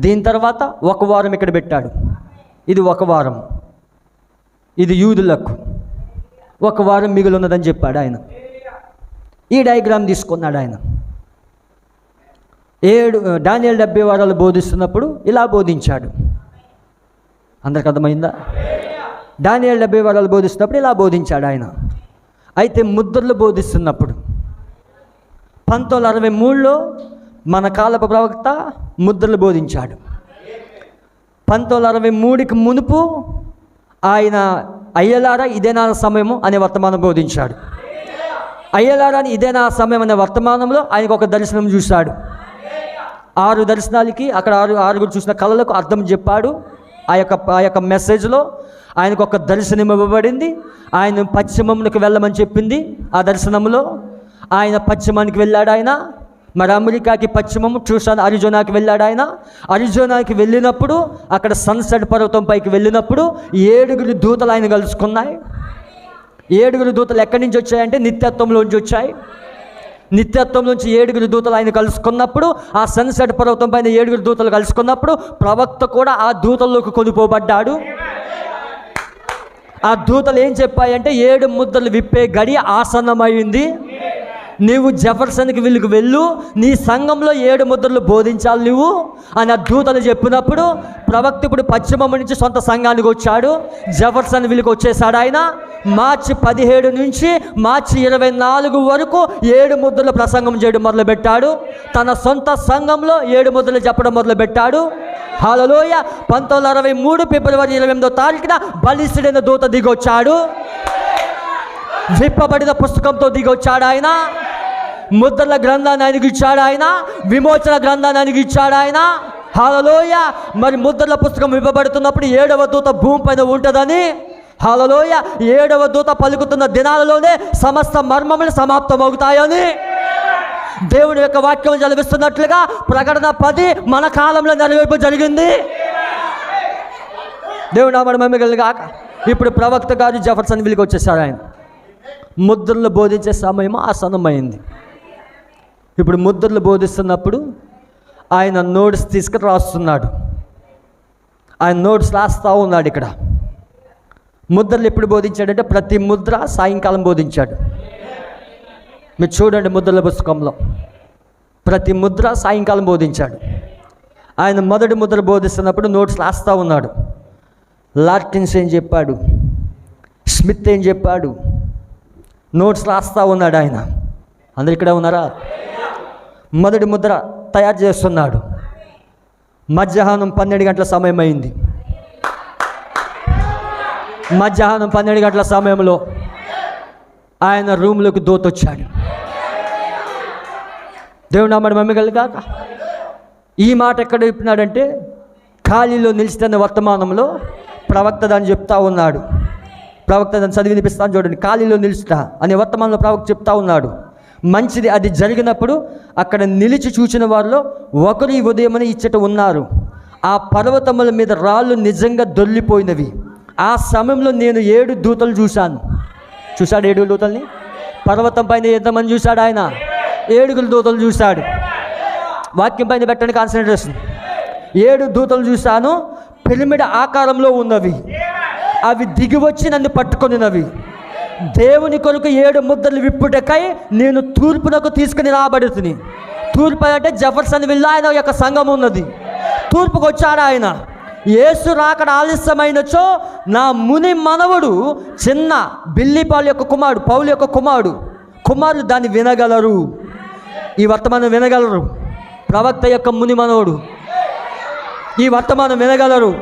దీని తర్వాత 1 వారం ఇక్కడ పెట్టాడు. ఇది 1 వారం. ఇది యూదులకు 1 వారం మిగిలి ఉన్నదని చెప్పాడు ఆయన. ఈ డయాగ్రామ్ తీసుకున్నాడు ఆయన. దానియేలు 70 వారాలు బోధిస్తున్నప్పుడు ఇలా బోధించాడు. అందరికి అర్థమైందా? దానియేలు 70 వారాలు బోధిస్తున్నప్పుడు ఇలా బోధించాడు ఆయన. అయితే ముద్రలు బోధిస్తున్నప్పుడు 1963లో మన కాలపు ప్రవక్త ముద్రలు బోధించాడు. 1963కి మునుపు ఆయన అయ్యలారా ఇదేనా సమయము అనే వర్తమానం బోధించాడు. అయ్యలారా ఇదే నా సమయం అనే వర్తమానంలో ఆయనకు ఒక దర్శనం చూశాడు. 6 దర్శనాలకి అక్కడ 6 చూసిన కళలకు అర్థం చెప్పాడు. ఆ యొక్క మెసేజ్లో ఆయనకు ఒక దర్శనం ఇవ్వబడింది. ఆయన పశ్చిమంలోకి వెళ్ళమని చెప్పింది. ఆ దర్శనంలో ఆయన పశ్చిమానికి వెళ్ళాడు. ఆయన మరి అమెరికాకి పశ్చిమం ట్యూషన్ అరిజోనాకి వెళ్ళాడు ఆయన. అరిజోనాకి వెళ్ళినప్పుడు అక్కడ సన్సెట్ పర్వతం పైకి వెళ్ళినప్పుడు 7 దూతలు ఆయన కలుసుకున్నాయి. 7 దూతలు ఎక్కడి నుంచి వచ్చాయంటే నిత్యత్వంలోంచి వచ్చాయి. నిత్యత్వంలోంచి 7 దూతలు ఆయన కలుసుకున్నప్పుడు, ఆ సన్సెట్ పర్వతం పైన 7 దూతలు కలుసుకున్నప్పుడు ప్రవక్త కూడా ఆ దూతల్లోకి కొనిపోబడ్డాడు. ఆ దూతలు ఏం చెప్పాయంటే 7 ముద్రలు విప్పే గడి ఆసన్నమైంది. నీవు జెఫర్సన్కి వీళ్ళకి వెళ్ళు, నీ సంఘంలో 7 ముద్రలు బోధించాలి నువ్వు అని ఆ దూతలు చెప్పినప్పుడు ప్రవక్త ఇప్పుడు పశ్చిమం నుంచి సొంత సంఘానికి వచ్చాడు. జెఫర్సన్ వీళ్ళకి వచ్చేసాడు ఆయన. మార్చి 17 నుంచి మార్చి 24 వరకు 7 ముద్రలు ప్రసంగం చేయడం మొదలుపెట్టాడు. తన సొంత సంఘంలో 7 ముద్రలు చెప్పడం మొదలుపెట్టాడు. హల్లెలూయా. 1963 ఫిబ్రవరి 28వ తారీఖున బలిష్ఠుడైన దూత దిగొచ్చాడు. విప్పబడిన పుస్తకంతో దిగొచ్చాడు ఆయన. ముద్రల గ్రంథాన్ని ఆయనకి ఇచ్చాడు ఆయన. విమోచన గ్రంథాన్ని ఆయనకి ఇచ్చాడు ఆయన. హల్లెలూయా. మరి ముద్రల పుస్తకం విప్పబడుతున్నప్పుడు 7వ దూత భూమి పైన ఉంటుందని, హల్లెలూయా, 7వ దూత పలుకుతున్న దినాలలోనే సమస్త మర్మములు సమాప్తమవుతాయని దేవుని యొక్క వాక్యం చదివిస్తున్నట్లుగా ప్రకటన 10 మన కాలంలో నెరవేర్పు జరిగింది. దేవుడు నామమున మహిమ కలుగాక. ఇప్పుడు ప్రవక్త గారు జెఫర్సన్ విల్కి వచ్చేసారు ఆయన. ముద్రలు బోధించే సమయం ఆసన్నమైంది. ఇప్పుడు ముద్రలు బోధిస్తున్నప్పుడు ఆయన నోట్స్ తీసుకుని రాస్తున్నాడు. ఆయన నోట్స్ రాస్తూ ఉన్నాడు. ఇక్కడ ముద్రలు ఎప్పుడు బోధించాడంటే ప్రతి ముద్ర సాయంకాలం బోధించాడు. మీరు చూడండి ముద్రల పుస్తకంలో ప్రతి ముద్ర సాయంకాలం బోధించాడు. ఆయన మొదటి ముద్ర బోధిస్తున్నప్పుడు నోట్స్ రాస్తూ ఉన్నాడు. లార్కిన్స్ ఏం చెప్పాడు, స్మిత్ ఏం చెప్పాడు, నోట్స్ రాస్తూ ఉన్నాడు ఆయన. అందరు ఇక్కడే ఉన్నారా? మొదటి ముద్ర తయారు చేస్తున్నాడు. మధ్యాహ్నం 12 గంటల సమయం అయింది. మధ్యాహ్నం 12 గంటల సమయంలో ఆయన రూమ్లోకి దూతొచ్చాడు. దేవుడు నామమున మహిమ కలుగాక. ఈ మాట ఎక్కడ చెప్పినాడంటే ఖాళీలో నిలిచిన వర్తమానంలో ప్రవక్త దాన్ని చెప్తా ఉన్నాడు. ప్రవక్త దాన్ని చదివి వినిపిస్తాను చూడండి. ఖాళీలో నిలుచుట అనే వర్తమానంలో ప్రవక్త చెప్తా ఉన్నాడు. మంచిది. అది జరిగినప్పుడు అక్కడ నిలిచి చూసిన వారిలో ఒకరు ఈ ఉదయమని ఇచ్చట ఉన్నారు. ఆ పర్వతముల మీద రాళ్ళు నిజంగా దొర్లిపోయినవి. ఆ సమయంలో నేను 7 దూతలు చూశాను. చూశాడు 7 దూతల్ని. పర్వతం పైన ఎంతమంది చూశాడు ఆయన? 7 దూతలు చూశాడు. వాక్యం పైన పెట్టండి కాన్సన్ట్రేషన్. 7 దూతలు చూశాను. పిరమిడ్ ఆకారంలో ఉన్నవి. అవి దిగివచ్చి నన్ను పట్టుకొనినవి. దేవుని కొరకు 7 ముద్రలు విప్పుటకై నేను తూర్పునకు తీసుకుని రాబడుతుంది. తూర్పు అంటే జెఫర్సన్ విల్ ఆయన యొక్క సంఘం ఉన్నది. తూర్పుకు వచ్చాడు ఆయన. యేసు రాకడ ఆలస్యమైనచో నా ముని మనవుడు చిన్న బిల్లిపాలు యొక్క కుమారుడు, పౌలు యొక్క కుమారులు దాన్ని వినగలరు. ఈ వర్తమానం వినగలరు. ప్రవక్త యొక్క ముని మనవుడు ఈ వర్తమానం వినగలరు.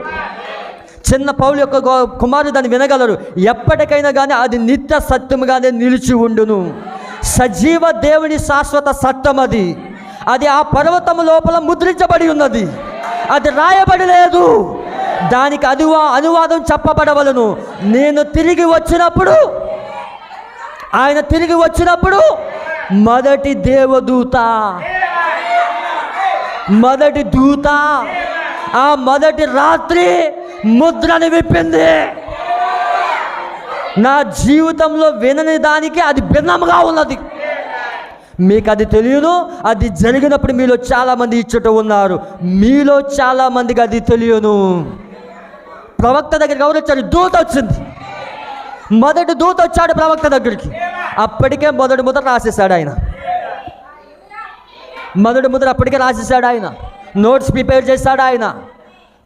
చిన్న పౌలు యొక్క కుమారుడు దాన్ని వినగలరు. ఎప్పటికైనా కానీ అది నిత్య సత్యముగానే నిలిచి ఉండును. సజీవ దేవుని శాశ్వత సత్యం అది. అది ఆ పర్వతము లోపల ముద్రించబడి ఉన్నది. అది రాయబడి లేదు. దానికి అనువాదం చెప్పబడవలను. నేను తిరిగి వచ్చినప్పుడు, ఆయన తిరిగి వచ్చినప్పుడు మొదటి దేవదూత, మొదటి దూత ఆ మొదటి రాత్రి ముద్రని విప్పింది. నా జీవితంలో వినని దానికి అది భిన్నంగా ఉన్నది. మీకు అది తెలియదు. అది జరిగినప్పుడు మీలో చాలామంది ఇచ్చట ఉన్నారు. మీలో చాలామందికి అది తెలియను. ప్రవక్త దగ్గరికి ఎవరు వచ్చారు? దూత వచ్చింది. మొదటి దూత వచ్చాడు ప్రవక్త దగ్గరికి. అప్పటికే మొదటి ముద్ర రాసేసాడు ఆయన. మొదటి ముద్ర అప్పటికే రాసేసాడు ఆయన. నోట్స్ ప్రిపేర్ చేశాడు ఆయన.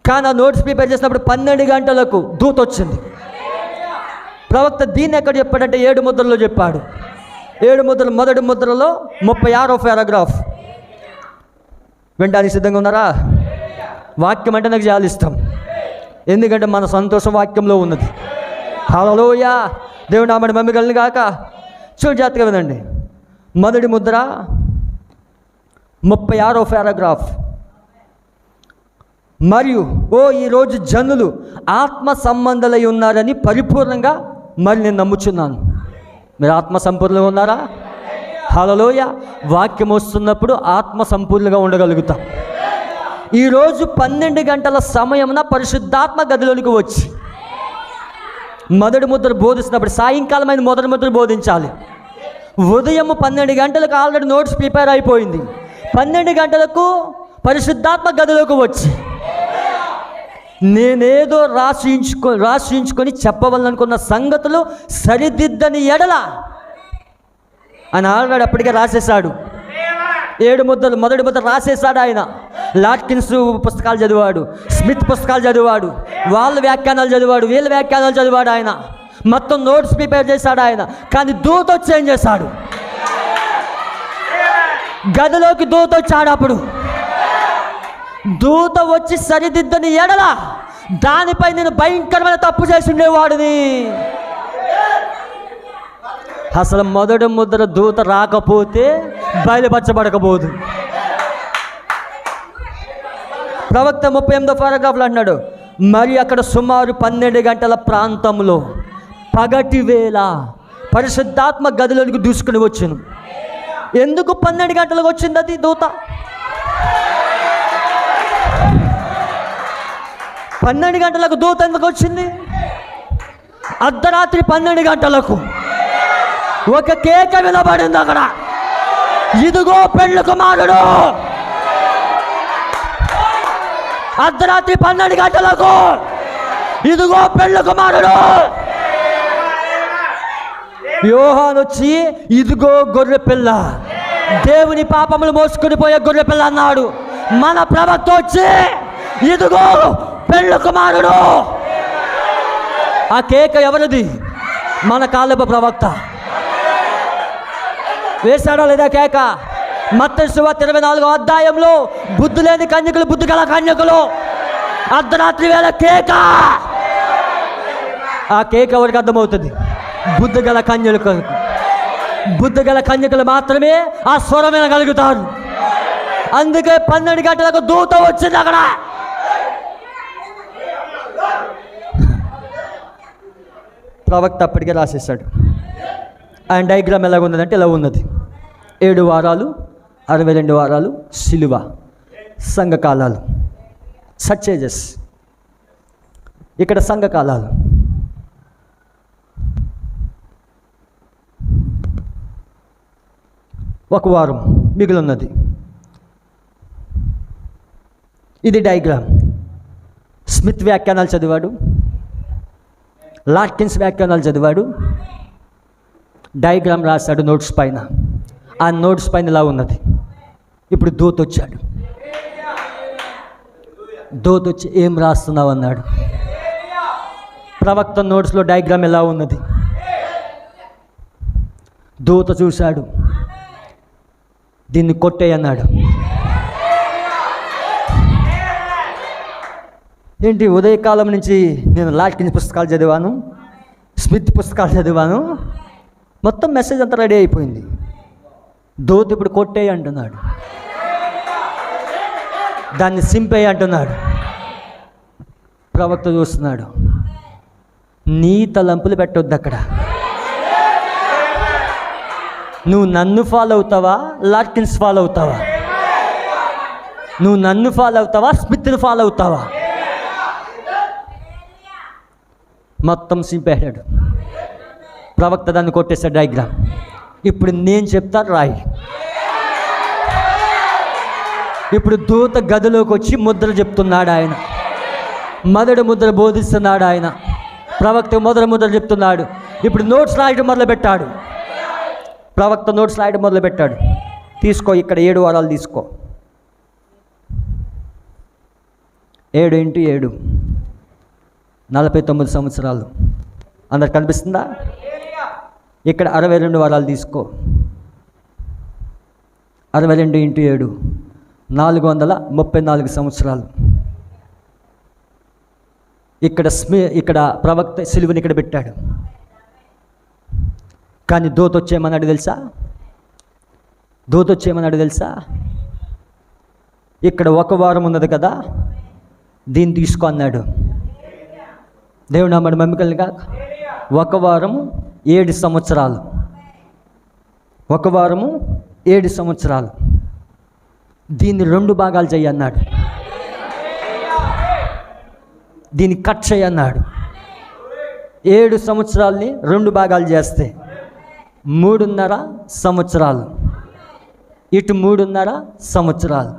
కానీ ఆ నోట్స్ ప్రిపేర్ చేసినప్పుడు 12 గంటలకు దూత వచ్చింది. ప్రవక్త దీన్ని ఎక్కడ చెప్పాడంటే 7 ముద్రలో చెప్పాడు. 7 ముద్రలు. మొదటి ముద్రలో 36వ పారాగ్రాఫ్. వినడానికి సిద్ధంగా ఉన్నారా? వాక్యం అంటే నాకు చాలా ఇష్టం. ఎందుకంటే మన సంతోషం వాక్యంలో ఉన్నది. హల్లెలూయా. దేవుడు నామమున మహిమ కలుగును గాక. చూడు జాగ్రత్తగా వినండి. మొదటి ముద్ర 36వ పారాగ్రాఫ్. మరియు ఈరోజు జనులు ఆత్మ సంబంధులై ఉన్నారని పరిపూర్ణంగా మరి నేను నమ్ముచున్నాను. మీరు ఆత్మ సంపూర్ణంగా ఉన్నారా? హల్లెలూయ. వాక్యం వస్తున్నప్పుడు ఆత్మ సంపూర్ణంగా ఉండగలుగుతాం. ఈరోజు 12 గంటల సమయమున పరిశుద్ధాత్మ గదిలోనికి వచ్చి మొదటి ముద్ర బోధిస్తున్నప్పుడు సాయంకాలం అయిన మొదటి ముద్ర బోధించాలి. ఉదయం 12 గంటలకు ఆల్రెడీ నోట్స్ ప్రిపేర్ అయిపోయింది. 12 గంటలకు పరిశుద్ధాత్మ గదిలోకి వచ్చి నేనేదో రాసించుకొని చెప్పవాలనుకున్న సంగతులు సరిదిద్దని ఎడల ఆయన ఆల్రెడీ అప్పటికే రాసేశాడు. 7 ముద్రలు మొదటి ముద్ర రాసేశాడు ఆయన. లాట్కిన్స్ పుస్తకాలు చదివాడు, స్మిత్ పుస్తకాలు చదివాడు, వాళ్ళ వ్యాఖ్యానాలు చదివాడు, వీళ్ళ వ్యాఖ్యానాలు చదివాడు. ఆయన మొత్తం నోట్స్ ప్రిపేర్ చేశాడు ఆయన. కానీ దూత వచ్చి ఏం చేశాడు? గదిలోకి దూత వచ్చాడు. అప్పుడు దూత వచ్చి సరిదిద్దని ఎడల దానిపై నేను భయంకరమైన తప్పు చేసి ఉండేవాడిని. అసలు మొదటి ముద్ర దూత రాకపోతే బయలుపరచబడకపోదు. ప్రవక్త 38వ పారాగ్రాఫ్లో అన్నాడు, మరి అక్కడ సుమారు 12 గంటల ప్రాంతంలో పగటి వేళ పరిశుద్ధాత్మ గదిలోనికి దూసుకుని వచ్చాను. ఎందుకు 12 గంటలకు వచ్చింది అది దూత? 12 గంటలకు దూత ఎందుకు వచ్చింది? అర్ధరాత్రి 12 గంటలకు ఒక కేక వినబడింది అక్కడ, ఇదిగో పెళ్లి కుమారుడు. అర్ధరాత్రి 12 గంటలకు ఇదిగో పెళ్లి కుమారుడు. యోహాను వచ్చి ఇదిగో గొర్రె పిల్ల, దేవుని పాపములు మోసుకుని పోయే గొర్రె పిల్ల అన్నాడు. మన ప్రవక్త వచ్చి ఇదిగో పెళ్లి కుమారుడు. ఆ కేక ఎవరిది? మన కాలేబు ప్రవక్త వేశాడా లేదా కేక? మత్తయి సువార్త 24వ అధ్యాయంలో బుద్ధి లేని కన్యకులు, బుద్ధి గల కన్యకులు, అర్ధరాత్రి వేళ కేక. ఆ కేక ఎవరికి అర్థమవుతుంది? బుద్ధి గల కన్యకులు. బుద్ధి గల కన్యకులు మాత్రమే ఆ స్వరం వినగలుగుతారు. అందుకే 12 గంటలకు దూత వచ్చింది అక్కడ. ప్రవక్త అప్పటికే రాసేసాడు. ఆయన డయాగ్రామ్ ఎలా ఉన్నదంటే ఇలా ఉన్నది. 7 వారాలు, 62 వారాలు, సిలువ, సంఘకాలాలు, సచ్చేజెస్. ఇక్కడ సంఘకాలాలు. ఒక వారం మిగిలి ఉన్నది. ఇది డయాగ్రామ్. స్మిత్ వ్యాఖ్యానాలు చదివాడు, లాట్కిన్స్ వ్యాఖ్యానాలు చదివాడు, డయాగ్రామ్ రాశాడు నోట్స్ పైన. ఆ నోట్స్ పైన ఇలా ఉన్నది. ఇప్పుడు దూత వచ్చాడు. దూత వచ్చి ఏం రాస్తున్నావు అన్నాడు. ప్రవక్త నోట్స్లో డయాగ్రామ్ ఎలా ఉన్నది. దూత చూశాడు, దీన్ని కొట్టేయి అన్నాడు. ఏంటి, ఉదయకాలం నుంచి నేను లాట్కిన్స్ పుస్తకాలు చదివాను, స్మిత్ పుస్తకాలు చదివాను, మొత్తం మెసేజ్ అంతా రెడీ అయిపోయింది. దూత ఇప్పుడు కొట్టేయి అంటున్నాడు, దాన్ని సింపేయి అంటున్నాడు. ప్రవక్త చూస్తున్నాడు, నీ తలంపులు పెట్టొద్దు అక్కడ. నువ్వు నన్ను ఫాలో అవుతావా, లాట్కిన్స్ ఫాలో అవుతావా? నువ్వు నన్ను ఫాలో అవుతావా, స్మిత్ని ఫాలో అవుతావా? మొత్తం సింపేశాడు. ప్రవక్త దాన్ని కొట్టేశాడు డయాగ్రామ్. ఇప్పుడు నేను చెప్తాను రాయి. ఇప్పుడు దూత గదిలోకి వచ్చి ముద్ర చెప్తున్నాడు ఆయన. మొదటి ముద్ర బోధిస్తున్నాడు ఆయన. ప్రవక్త మొదటి ముద్ర చెప్తున్నాడు. ఇప్పుడు నోట్స్ రాయడం మొదలుపెట్టాడు. ప్రవక్త నోట్స్ రాయడం మొదలుపెట్టాడు. తీసుకో, ఇక్కడ 7 వారాలు తీసుకో. 7 × 7 49 సంవత్సరాలు. అందరు కనిపిస్తుందా? ఇక్కడ 62 వారాలు తీసుకో. 62 × 7 434 సంవత్సరాలు. ఇక్కడ ప్రవక్త సిలువని ఇక్కడ పెట్టాడు. కానీ దూత వచ్చేయమన్నాడు తెలుసా? దూత వచ్చేయమన్నాడు తెలుసా? ఇక్కడ 1 వారం ఉన్నది కదా, దీన్ని తీసుకో అన్నాడు. దేవుడు నామడు మమ్మికల్ని కాక 1 వారం 7 సంవత్సరాలు. ఒక వారము 7 సంవత్సరాలు. దీన్ని 2 భాగాలు చేయన్నాడు. దీన్ని కట్ చేయన్నాడు. 7 సంవత్సరాలని 2 భాగాలు చేస్తే 3.5 సంవత్సరాలు, ఇటు 3.5 సంవత్సరాలు.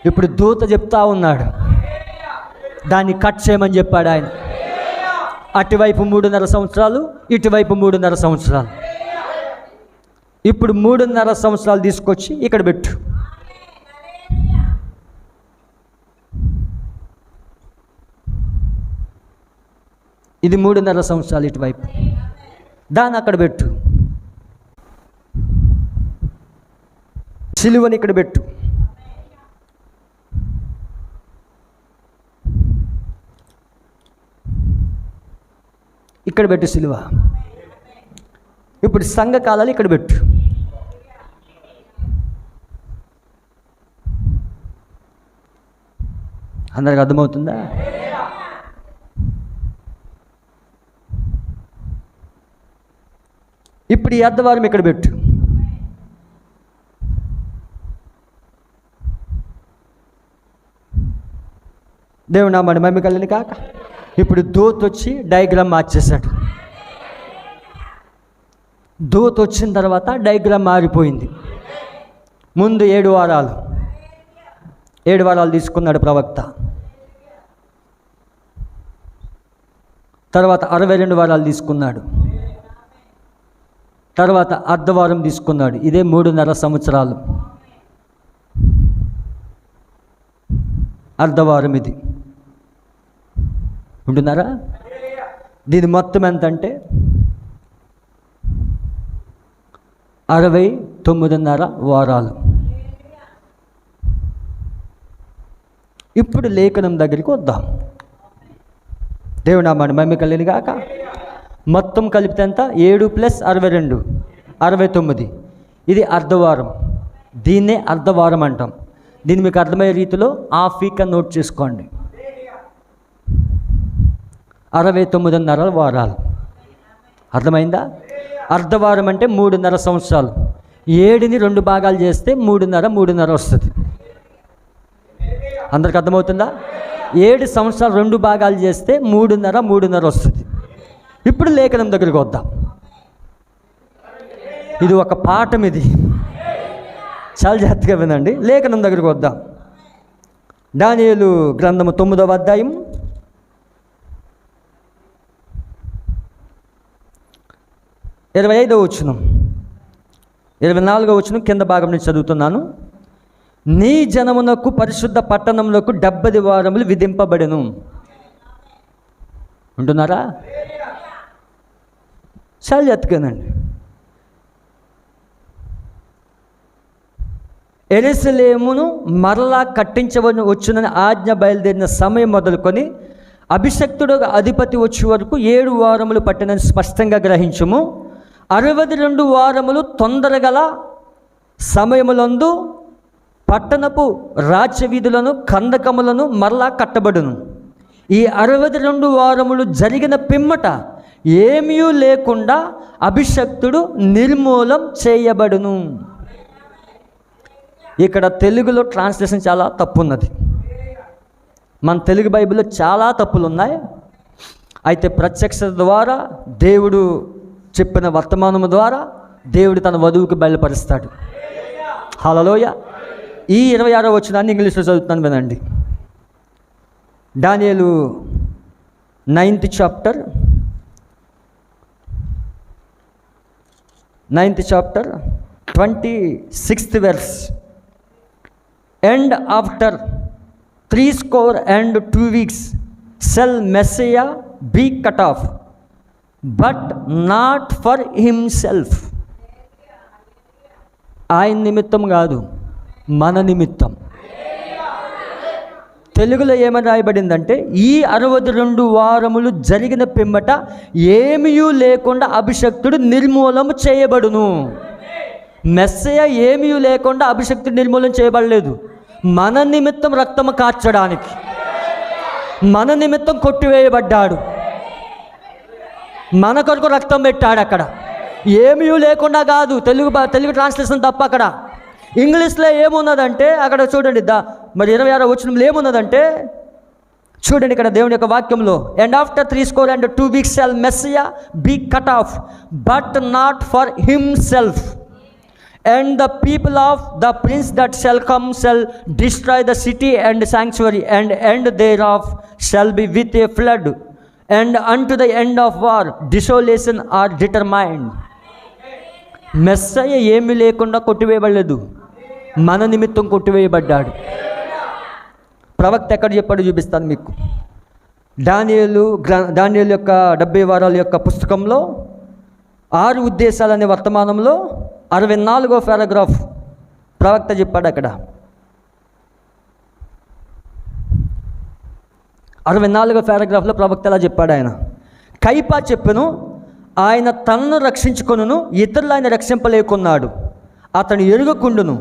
ఇప్పుడు దూత చెప్తా ఉన్నాడు, దాన్ని కట్ చేయమని చెప్పాడు ఆయన. అటువైపు 3.5 సంవత్సరాలు, ఇటువైపు 3.5 సంవత్సరాలు. ఇప్పుడు 3.5 సంవత్సరాలు తీసుకొచ్చి ఇక్కడ పెట్టు. ఇది 3.5 సంవత్సరాలు ఇటువైపు, దాన్ని అక్కడ పెట్టు. సిలువని ఇక్కడ పెట్టు. ఇక్కడ పెట్టు సిలువ. ఇప్పుడు సంఘకాలాలు ఇక్కడ పెట్టు. అందరికి అర్థమవుతుందా? ఇప్పుడు ఈ అర్ధవారం ఇక్కడ పెట్టు. దేవుడు నామమున మహిమ కలుగును కాక. ఇప్పుడు దూత వచ్చి డయాగ్రామ్ మార్చేశాడు. దూత వచ్చిన తర్వాత డయాగ్రామ్ మారిపోయింది. ముందు 7 వారాలు, 7 వారాలు తీసుకున్నాడు ప్రవక్త. తర్వాత 62 వారాలు తీసుకున్నాడు. తర్వాత అర్ధవారం తీసుకున్నాడు. ఇదే 3.5 సంవత్సరాలు. అర్ధవారం ఇది. ఉంటున్నారా? దీని మొత్తం ఎంత అంటే 69.5 వారాలు. ఇప్పుడు లేఖనం దగ్గరికి వద్దాం. దేవుడు నామమున మహిమ కలుగును గాక. మొత్తం కలిపితే ఎంత? 7 + 62 69. ఇది అర్ధవారం. దీన్నే అర్ధవారం అంటాం. దీన్ని మీకు అర్థమయ్యే రీతిలో హాఫ్ వీక్ నోట్ చేసుకోండి. 69.5 వారాలు. అర్థమైందా? అర్ధవారం అంటే 3.5 సంవత్సరాలు. 7ని 2 భాగాలు చేస్తే 3.5 వస్తుంది. అందరికి అర్థమవుతుందా? 7 సంవత్సరాలు 2 భాగాలు చేస్తే 3.5 వస్తుంది. ఇప్పుడు లేఖనం దగ్గరికి వద్దాం. ఇది ఒక పాఠం. ఇది చాలా జాగ్రత్తగా వినండి. లేఖనం దగ్గరికి వద్దాం. దానియేలు గ్రంథము 9వ అధ్యాయం 25వ వచనం, 24వ వచనం కింద భాగం నుంచి చదువుతున్నాను. నీ జనమునకు పరిశుద్ధ పట్టణములకు 70 వారములు విధింపబడెను. ఉంటున్నారా? చాలా జాగ్రత్తగానండి. యెరూషలేమును మరలా కట్టించవని వచ్చునని ఆజ్ఞ బయలుదేరిన సమయం మొదలుకొని అభిషక్తుడు అధిపతి వచ్చే వరకు 7 వారములు పట్టినని స్పష్టంగా గ్రహించుము. 62 వారములు తొందరగల సమయములందు పట్టణపు రాజ్యవీధులను కందకములను మరలా కట్టబడును. ఈ 62 వారములు జరిగిన పిమ్మట ఏమీ లేకుండా అభిషక్తుడు నిర్మూలం చేయబడును. ఇక్కడ తెలుగులో ట్రాన్స్లేషన్ చాలా తప్పు ఉన్నది. మన తెలుగు బైబిల్లో చాలా తప్పులు ఉన్నాయి. అయితే ప్రత్యక్షత ద్వారా, దేవుడు చెప్పిన వర్తమానము ద్వారా దేవుడు తన వధువుకి బయలుపరుస్తాడు. హల్లెలూయా. ఈ 26వ వచనాన్ని ఇంగ్లీష్లో చదువుతున్నాను, వినండి. దానియేలు 9th chapter 26th verse. And after 62 weeks shall Messiah be cut off, but not for himself. ఆయన నిమిత్తం కాదు, మన నిమిత్తం. తెలుగులో ఏమని రాయబడిందంటే, ఈ 62 వారములు జరిగిన పిమ్మట ఏమీ లేకుండా అభిషక్తుడు నిర్మూలన చేయబడును. మెస్సయ ఏమీ లేకుండా అభిషక్తుడు నిర్మూలన చేయబడలేదు. మన నిమిత్తం రక్తము కార్చడానికి, మన నిమిత్తం కొట్టివేయబడ్డాడు. మన కొరకు రక్తం పెట్టాడు. అక్కడ ఏమీ లేకుండా కాదు, తెలుగు ట్రాన్స్లేషన్ తప్ప. అక్కడ ఇంగ్లీష్లో ఏమున్నదంటే, అక్కడ చూడండి మరి 26వ వచనంలో ఏమున్నదంటే చూడండి, ఇక్కడ దేవుని యొక్క వాక్యంలో, and after 3 weeks shall Messiah be cut off, but not for himself. And the people of the prince that shall come shall destroy the city and sanctuary, and end thereof shall be with a flood, and unto the end of war desolation are determined. Messiah ఏమీ లేకుండా కొట్టివేయబడలేదు, మన నిమిత్తం కొట్టివేయబడ్డాడు. ప్రవక్త ఎక్కడ చెప్పాడు చూపిస్తాను మీకు. దానియేలు యొక్క 70 వారాల యొక్క పుస్తకంలో 6 ఉద్దేశాలు అనే వర్తమానంలో 64వ పారాగ్రాఫ్ ప్రవక్త చెప్పాడు. అక్కడ 64వ పారాగ్రాఫ్లో ప్రవక్త ఎలా చెప్పాడు, ఆయన కైపా చెప్పెను, ఆయన తనను రక్షించుకొనును, ఇతరులు ఆయన రక్షింపలేకున్నాడు. అతను ఎరుగకుండును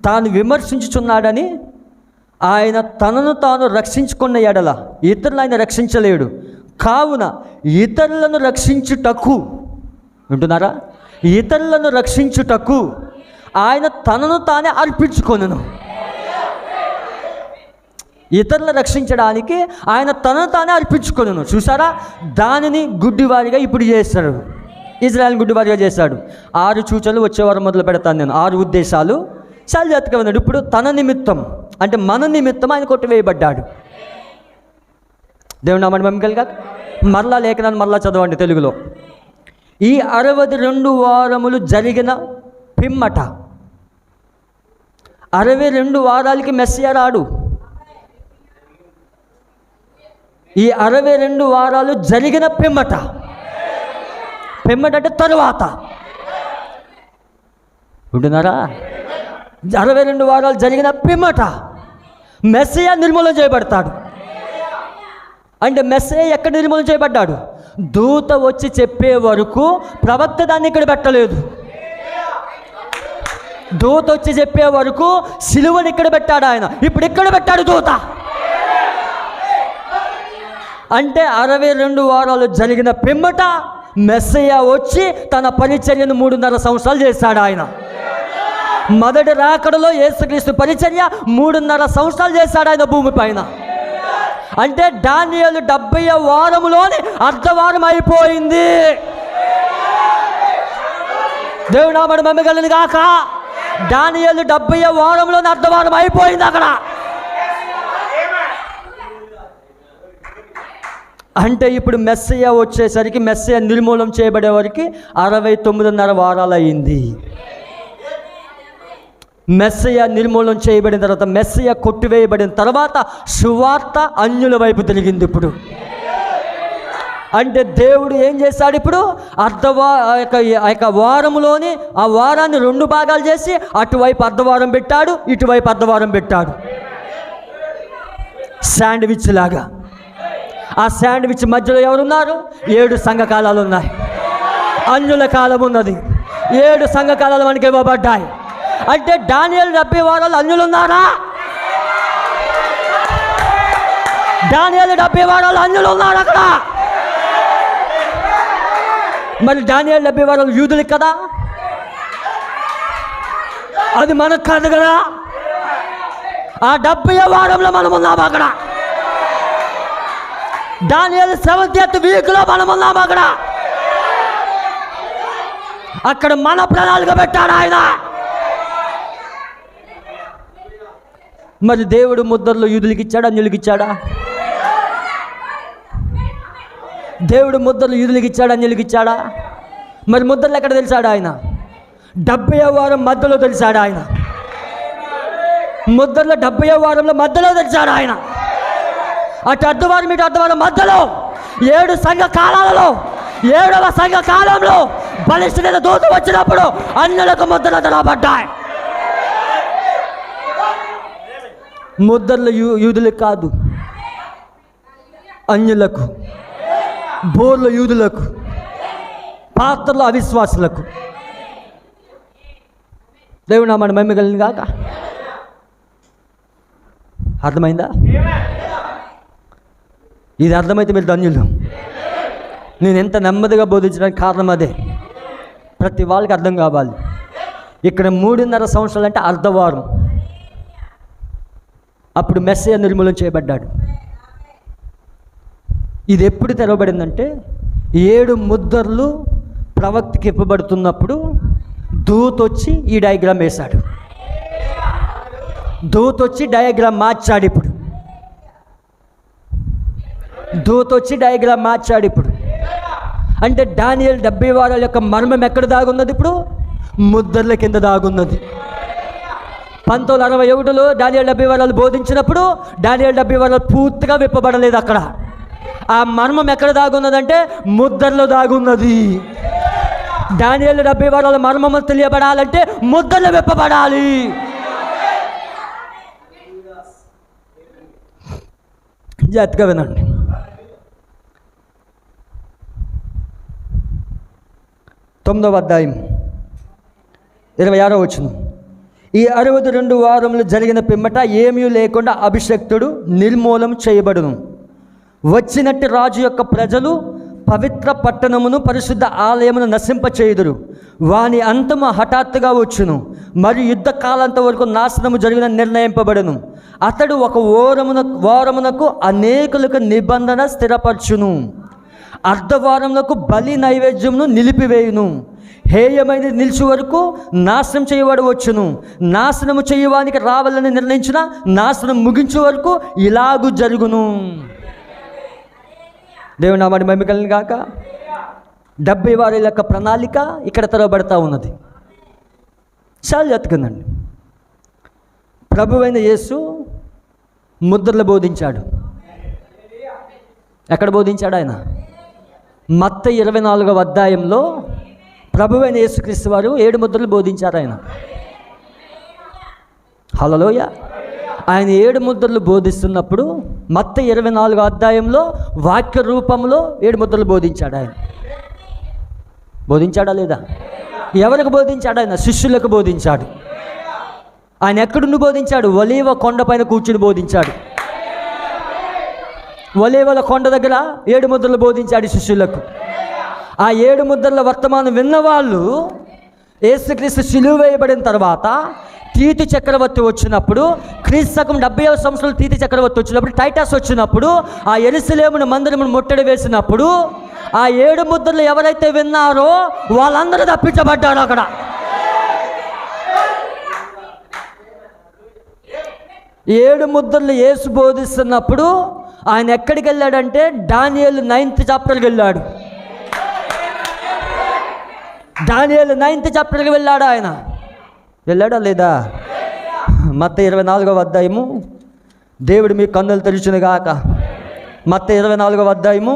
తాను విమర్శించుచున్నాడని, ఆయన తనను తాను రక్షించుకున్న ఎడల ఇతరులు ఆయన రక్షించలేడు. కావున ఇతరులను రక్షించుటకు, వింటున్నారా, ఇతరులను రక్షించుటకు ఆయన తనను తానే అర్పించుకొనును. ఇతరులను రక్షించడానికి ఆయన తనను తానే అర్పించుకొనును. చూసారా, దానిని గుడ్డివారిగా ఇప్పుడు చేస్తాడు. ఇజ్రాయెల్ గుడ్డివారిగా చేశాడు. 6 సూచనలు వచ్చేవారు మొదలు పెడతాను నేను. 6 ఉద్దేశాలు చాలా జాగ్రత్తగా ఉన్నాడు. ఇప్పుడు తన నిమిత్తం అంటే మన నిమిత్తం ఆయన కొట్టివేయబడ్డాడు. దేవుని నామమున మహిమ కలుగాక. మరలా లేఖనాన్ని మరలా చదవండి తెలుగులో. ఈ 62 వారములు జరిగిన పిమ్మట, 62 వారాలకి మెస్సియా రాడు. ఈ 62 వారాలు జరిగిన పిమ్మట అంటే తరువాత, ఉంటున్నారా, 62 వారాలు జరిగిన పిమ్మట మెస్సియా నిర్మూలన చేయబడతాడు. అంటే మెస్సియా ఎక్కడ నిర్మూలన చేయబడ్డాడు? దూత వచ్చి చెప్పే వరకు ప్రవక్త దాన్ని ఇక్కడ పెట్టలేదు. దూత వచ్చి చెప్పే వరకు సిలువను ఇక్కడ పెట్టాడు ఆయన, ఇప్పుడు ఇక్కడ పెట్టాడు దూత. అంటే 62 వారాలు జరిగిన పిమ్మట మెస్సియా వచ్చి తన పరిచర్యను 3.5 సంవత్సరాలు చేశాడు ఆయన. మొదటి రాకడలో యేసుక్రీస్తు పరిచర్య 3.5 సంవత్సరాలు చేశాడు ఆయన భూమి పైన. అంటే దానియేలు 70వ వారములోని అర్ధవారం అయిపోయింది. దేవుని నామమున మహిమ కలుగును గాక. దానియేలు 70వ వారంలోని అర్ధవారం అయిపోయింది అక్కడ. అంటే ఇప్పుడు మెస్సియా వచ్చేసరికి, మెస్సియా నిర్మూలన చేయబడే వరకు 69.5 వారాలు అయింది. మెస్సియా నిర్మూలన చేయబడిన తర్వాత, మెస్సియా కొట్టివేయబడిన తర్వాత సువార్త అన్యుల వైపు తిరిగింది. ఇప్పుడు అంటే దేవుడు ఏం చేశాడు? ఇప్పుడు వారములోని ఆ వారాన్ని 2 భాగాలు చేసి అటువైపు అర్ధవారం పెట్టాడు, ఇటువైపు అర్ధవారం పెట్టాడు. శాండ్విచ్ లాగా. ఆ శాండ్విచ్ మధ్యలో ఎవరున్నారు? 7 సంఘకాలాలు ఉన్నాయి. అన్యుల కాలం ఉన్నది. 7 సంఘకాలాలు మనకి ఇవ్వబడ్డాయి. అంటే దానియేలు 70 వారాలు అన్యులు ఉన్నారా? దానియేలు 70 వారాలు అన్యులు ఉన్నారు అక్కడ. మరి దానియేలు 70 వారాలు యూదులకి కదా, అది మనకు కాదు కదా. ఆ 70వ వారంలో మనం ఉన్నాము అక్కడ. దానియేలు 70th వీక్లో మనం ఉన్నాము అక్కడ. అక్కడ మన ప్రణాళిక పెట్టాడు ఆయన. మరి దేవుడు ముద్రలు యూదులకి ఇచ్చాడా, అన్యులకి ఇచ్చాడా? దేవుడు ముద్రలు యూదులకి ఇచ్చాడా, అన్యులకి ఇచ్చాడా? మరి ముద్రలు ఎక్కడ తెలిసాడు ఆయన? 70వ వారం మధ్యలో తెలిసాడు ఆయన. ముద్రలో 70వ వారంలో మధ్యలో తెలిసాడు ఆయన. అటు అర్ధవారం, ఇటు అర్ధవారం మధ్యలో 7 సంఘ కాలాలలో 7వ సంఘ కాలంలో బలిష్ఠుడైన దూత వచ్చినప్పుడు అన్యులకు ముద్రలు తెరవబడ్డాయి. ముద్రలు యూదులకు కాదు, అన్యులకు. బోర్లు యూదులకు, పాత్రలు అవిశ్వాసులకు. దేవుడు నామమున మహిమ కలుగును గాక. అర్థమైందా? ఇది అర్థమైతే మీరు ధన్యులు. నేను ఎంత నెమ్మదిగా బోధించడానికి కారణం అదే. ప్రతి వాళ్ళకి అర్థం కావాలి. ఇక్కడ 3.5 సంవత్సరాలు అంటే అర్ధవారం. అప్పుడు మెస్సయ్య నిర్మూలన చేయబడ్డాడు. ఇది ఎప్పుడు తెరవబడిందంటే 7 ముద్రలు ప్రవక్తకి ఇవ్వబడుతున్నప్పుడు దూతొచ్చి ఈ డయాగ్రామ్ వేశాడు. దూతొచ్చి డయాగ్రామ్ మార్చాడు. ఇప్పుడు దూతొచ్చి డయాగ్రామ్ మార్చాడు. ఇప్పుడు అంటే దానియేలు 70 వారాల యొక్క మర్మం ఎక్కడ దాగున్నది? ఇప్పుడు ముద్రల కింద దాగున్నది. 1961లో దానియేలు 70 వారాలు బోధించినప్పుడు దానియేలు 70 వారాలు పూర్తిగా విప్పబడలేదు. అక్కడ ఆ మర్మం ఎక్కడ దాగున్నదంటే ముద్రలో దాగున్నది. దానియేలు 70 వారాల మర్మము తెలియబడాలంటే ముద్రలు విప్పబడాలి. జాగ్రత్తగా వినండి. 9వ అధ్యాయం 26వ వచనం. ఈ 62 వారములు జరిగిన పిమ్మట ఏమీ లేకుండా అభిషక్తుడు నిర్మూలం చేయబడును. వచ్చినట్టు రాజు యొక్క ప్రజలు పవిత్ర పట్టణమును పరిశుద్ధ ఆలయమును నశింపచేయుదురు. వాని అంతము హఠాత్తుగా వచ్చును. మరియు యుద్ధ కాలంత వరకు నాశనము జరిగిన నిర్ణయింపబడును. అతడు ఒక వారమునకు అనేకులకు నిబంధన స్థిరపరచును. అర్ధవారములకు బలి నైవేద్యమును నిలిపివేయును. హేయమైనది నిలిచి వరకు నాశనం చేయవాడు వచ్చును. నాశనము చేయవానికి రావాలని నిర్ణయించిన నాశనం ముగించే వరకు ఇలాగూ జరుగును. దేవుని నామానికి మహిమ కలుగును గాక. 70 వారాల యొక్క ప్రణాళిక ఇక్కడ తెరవబడతా ఉన్నది. చాలా ఎత్తుకుందండి. ప్రభువైన యేసు ముద్రలు బోధించాడు. ఎక్కడ బోధించాడు ఆయన? మత్తయి 24వ అధ్యాయంలో ప్రభువైన యేసుక్రీస్తు వారు 7 ముద్రలు బోధించారు. ఆయన హల్లెలూయా. ఆయన 7 ముద్రలు బోధిస్తున్నప్పుడు మత్తయి 24వ అధ్యాయంలో వాక్య రూపంలో 7 ముద్రలు బోధించాడు. ఆయన బోధించాడా లేదా? ఎవరికి బోధించాడు? ఆయన శిష్యులకు బోధించాడు. ఆయన ఎక్కడుండి బోధించాడు? ఒలీవ కొండ పైన కూర్చుని బోధించాడు. ఒలీవల కొండ దగ్గర 7 ముద్రలు బోధించాడు శిష్యులకు. ఆ 7 ముద్రల వర్తమానం విన్నవాళ్ళు యేసుక్రీస్తు సిలువ వేయబడిన తర్వాత తీతు చక్రవర్తి వచ్చినప్పుడు, క్రీస్తకం 70వ సంవత్సరాలు తీతు చక్రవర్తి వచ్చినప్పుడు, టైటస్ వచ్చినప్పుడు, ఆ యెరూషలేమును మందిరమును ముట్టడి వేసినప్పుడు ఆ 7 ముద్రలు ఎవరైతే విన్నారో వాళ్ళందరూ తప్పించబడ్డారు. అక్కడ 7 ముద్రలు యేసు బోధిస్తున్నప్పుడు ఆయన ఎక్కడికి వెళ్ళాడంటే దానియేలు 9th చాప్టర్కి వెళ్ళాడు. దానియేలు 9th చాప్టర్కి వెళ్ళాడు. ఆయన వెళ్ళాడా లేదా? మత్తయి 24వ అధ్యాయము, దేవుడు మీ కన్నులు తెరిచిన గాక. మత్తయి 24వ అధ్యాయము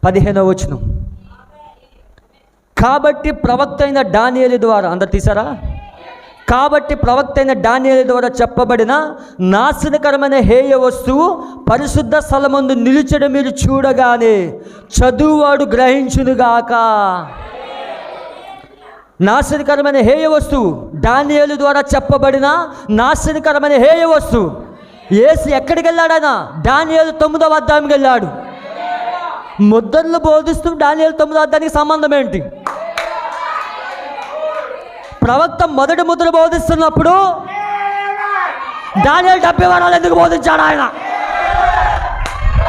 15వ వచనం. కాబట్టి ప్రవక్త అయిన దానియేలు ద్వారా, అందరు తీసారా? కాబట్టి ప్రవక్త అయిన దానియేలు ద్వారా చెప్పబడిన నాశనకరమైన హేయ వస్తువు పరిశుద్ధ స్థలమందు నిలిచడం మీరు చూడగానే చదువువాడు గ్రహించునుగాక. నాశనకరమైన హేయ వస్తువు దానియేలు ద్వారా చెప్పబడిన నాశనకరమైన హేయ వస్తువు. యేసు ఎక్కడికి వెళ్ళాడు? ఆయన దానియేలు 9వ అధ్యాయంకి వెళ్ళాడు. ముద్రలు బోధిస్తూ దానియేలు 9వ అధ్యాయానికి సంబంధం ఏంటి? ప్రవక్త మొదటి ముద్ర బోధిస్తున్నప్పుడు దానియేలు 70 వారాలు ఎందుకు బోధించాడు? ఆయన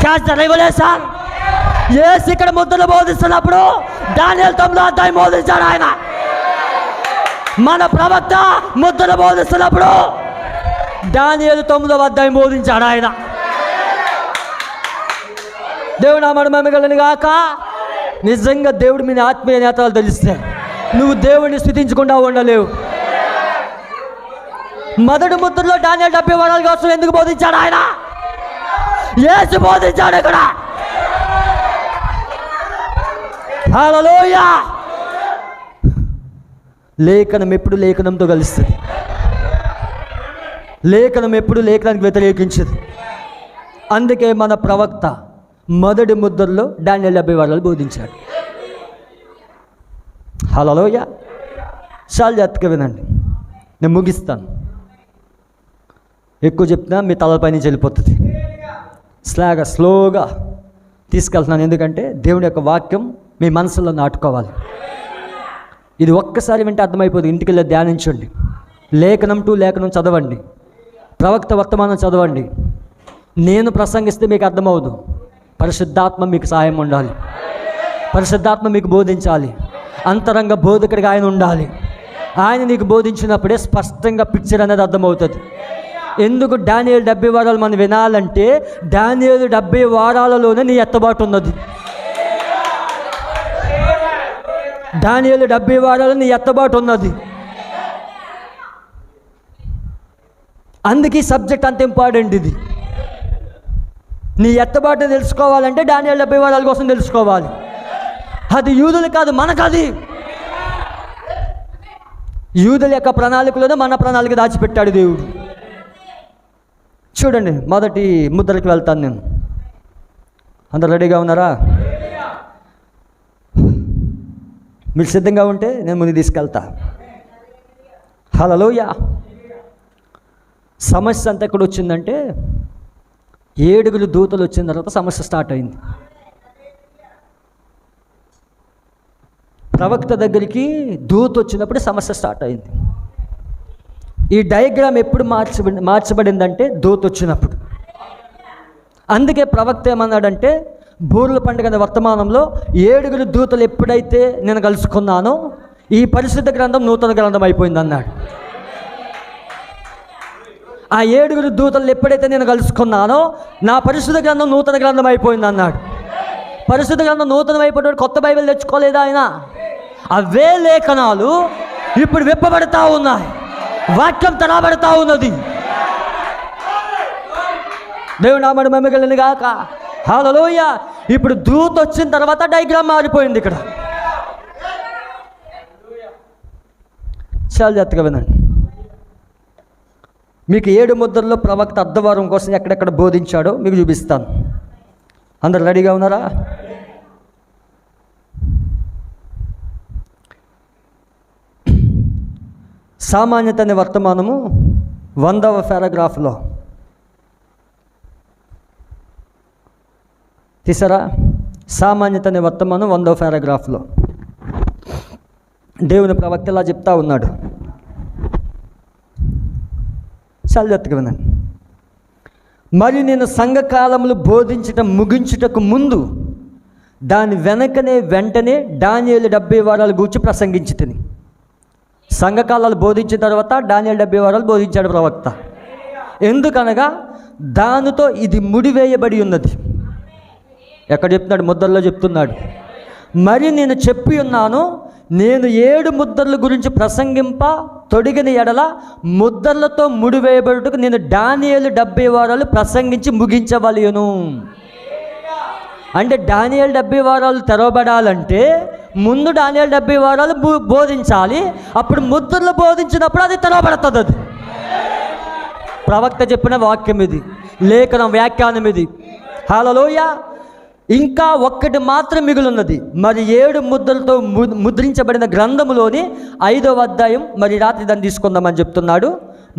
క్యాచ్ సార్. యేసు ఇక్కడ ముద్రలు బోధిస్తున్నప్పుడు దానియేలు 9వ అధ్యాయం బోధించాడు. ఆయన మన ప్రవక్త ముద్రలు బోధిస్తున్నప్పుడు దానియేలు 9వ అధ్యాయం బోధించాడు. ఆయన దేవుడు నామమున మహిమ కలుగును గాక. నిజంగా దేవుడు మీ ఆత్మీయ నేతలు తెలిస్తే నువ్వు దేవుడిని స్తుతించకుండా ఉండలేవు. మొదటి ముద్రలో దానియేలు 70 వారాల కోసం ఎందుకు బోధించాడు? ఆయన యేసు బోధించాడు ఇక్కడ. హల్లెలూయా. లేఖనం ఎప్పుడు లేఖనంతో కలుస్తుంది. లేఖనం ఎప్పుడు లేఖనానికి వ్యతిరేకించదు. అందుకే మన ప్రవక్త మొదటి ముద్రలో దానియేలు 70 వారాలు బోధించాడు. హల్లెలూయా. చాలా జాగ్రత్తగా వినండి, నేను ముగిస్తాను. ఎక్కువ చెప్తున్నా మీ తలపై నుంచి వెళ్ళిపోతుంది. స్లోగా తీసుకెళ్తున్నాను, ఎందుకంటే దేవుని యొక్క వాక్యం మీ మనసులో నాటుకోవాలి. ఇది ఒక్కసారి వింటే అర్థమైపోతుంది. ఇంటికి వెళ్ళి ధ్యానించండి, లేఖనం టు లేఖనం చదవండి, ప్రవక్త వర్తమానం చదవండి. నేను ప్రసంగిస్తే మీకు అర్థమవుదు. పరిశుద్ధాత్మ మీకు సహాయం ఉండాలి, పరిశుద్ధాత్మ మీకు బోధించాలి, అంతరంగ బోధకుడిగా ఆయన ఉండాలి. ఆయన నీకు బోధించినప్పుడే స్పష్టంగా పిక్చర్ అనేది అర్థమవుతుంది. ఎందుకు దానియేలు 70 వారాలు మనం వినాలంటే, దానియేలు 70 వారాలలోనే నీ ఎత్తబాటు ఉన్నది. దానియేలు 70 వారాలు నీ ఎత్తబాటు ఉన్నది. అందుకే ఈ సబ్జెక్ట్ అంత ఇంపార్టెంట్. ఇది నీ ఎత్తబాటు తెలుసుకోవాలంటే దానియేలు 70 వారాల కోసం తెలుసుకోవాలి. అది యూదులు కాదు, మనకది. యూదుల యొక్క ప్రణాళికలోనే మన ప్రణాళిక దాచిపెట్టాడు దేవుడు. చూడండి, మొదటి ముద్రకి వెళ్తాను నేను. అందరు రెడీగా ఉన్నారా? మీరు సిద్ధంగా ఉంటే నేను ముందు తీసుకెళ్తా. హల్లెలూయా. సమస్య అంతా ఎక్కడ వచ్చిందంటే, 7 దూతలు వచ్చిన తర్వాత సమస్య స్టార్ట్ అయింది. ప్రవక్త దగ్గరికి దూత వచ్చినప్పుడు సమస్య స్టార్ట్ అయింది. ఈ డయాగ్రామ్ ఎప్పుడు మార్చబడిందంటే దూత వచ్చినప్పుడు. అందుకే ప్రవక్త ఏమన్నాడంటే, బూర్ల పండుగ వర్తమానంలో 7 దూతలు ఎప్పుడైతే నేను కలుసుకున్నానో ఈ పరిశుద్ధ గ్రంథం నూతన గ్రంథం అయిపోయింది అన్నాడు. ఆ 7 దూతలు ఎప్పుడైతే నేను కలుసుకున్నానో నా పరిశుద్ధ గ్రంథం నూతన గ్రంథం అయిపోయింది అన్నాడు. పరిశుద్ధ గ్రంథం నూతనం అయిపోయినప్పుడు కొత్త బైబిల్ తెచ్చుకోలేదా ఆయన? అవే లేఖనాలు ఇప్పుడు విప్పబడతా ఉన్నాయి, వాక్యం తరాబడతా ఉన్నది. దేవుని నామమున మహిమ కలుగును గాక. హల్లెలూయా. ఇప్పుడు దూత వచ్చిన తర్వాత డయాగ్రామ్ మారిపోయింది. ఇక్కడ చాలా జాగ్రత్తగా వినండి. మీకు 7 ముద్రల్లో ప్రవక్త అర్ధవారం కోసం ఎక్కడెక్కడ బోధించాడో మీకు చూపిస్తాను. అందరు రెడీగా ఉన్నారా? సామాన్యత అనే వర్తమానము 100వ పారాగ్రాఫ్లో తీసారా? సామాన్యత అనే వర్తమానం 100వ పారాగ్రాఫ్లో దేవుని ప్రవక్త ఇలా చెప్తా ఉన్నాడు. చాలా జాగ్రత్తగా వినండి. మరియు నేను సంఘకాలములు బోధించటం ముగించుటకు ముందు దాని వెంటనే దానియేలు 70 వారాలు గూర్చి ప్రసంగించి తిని. సంఘకాలాలు బోధించిన తర్వాత దానియేలు 70 వారాలు బోధించాడు ప్రవక్త. ఎందుకనగా దానితో ఇది ముడివేయబడి ఉన్నది. ఎక్కడ చెప్తున్నాడు? ముద్రల్లో చెప్తున్నాడు. మరి నేను చెప్పి ఉన్నాను, నేను 7 ముద్రల గురించి ప్రసంగింప తొడిగిన ఎడల ముద్రలతో ముడివేయబడుటకు నేను దానియేలు 70 వారాలు ప్రసంగించి ముగించవలెను. అంటే దానియేలు 70 వారాలు తెరవబడాలంటే ముందు దానియేలు 70 వారాలు బోధించాలి. అప్పుడు ముద్రలు బోధించినప్పుడు అది తెరవబడుతుంది. అది ప్రవక్త చెప్పిన వాక్యం ఇది, లేఖనం వ్యాఖ్యానం ఇది. హల్లెలూయా. ఇంకా ఒక్కటి మాత్రం మిగులున్నది. మరి 7 ముద్రలతో ముద్రించబడిన గ్రంథములోని 5వ అధ్యాయం మరి రాత్రి దాన్ని తీసుకుందామని చెప్తున్నాడు.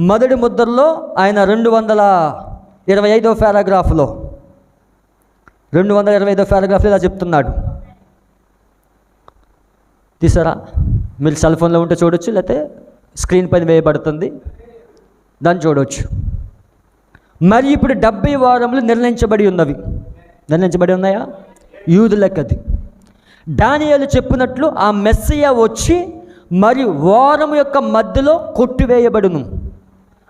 మొదటి ముద్రలో ఆయన 225వ పారాగ్రాఫ్లో 225వ పారాగ్రాఫ్లో ఇలా చెప్తున్నాడు. తీసారా? మీరు సెల్ ఫోన్లో ఉంటే చూడొచ్చు, లేకపోతే స్క్రీన్ పైన వేయబడుతుంది, దాన్ని చూడవచ్చు. మరి ఇప్పుడు 70 వారములు నిర్ణయించబడి ఉన్నాయా? యూదులకది. దానియేలు చెప్పినట్లు ఆ మెస్సియా వచ్చి మరియు వారం యొక్క మధ్యలో కొట్టివేయబడును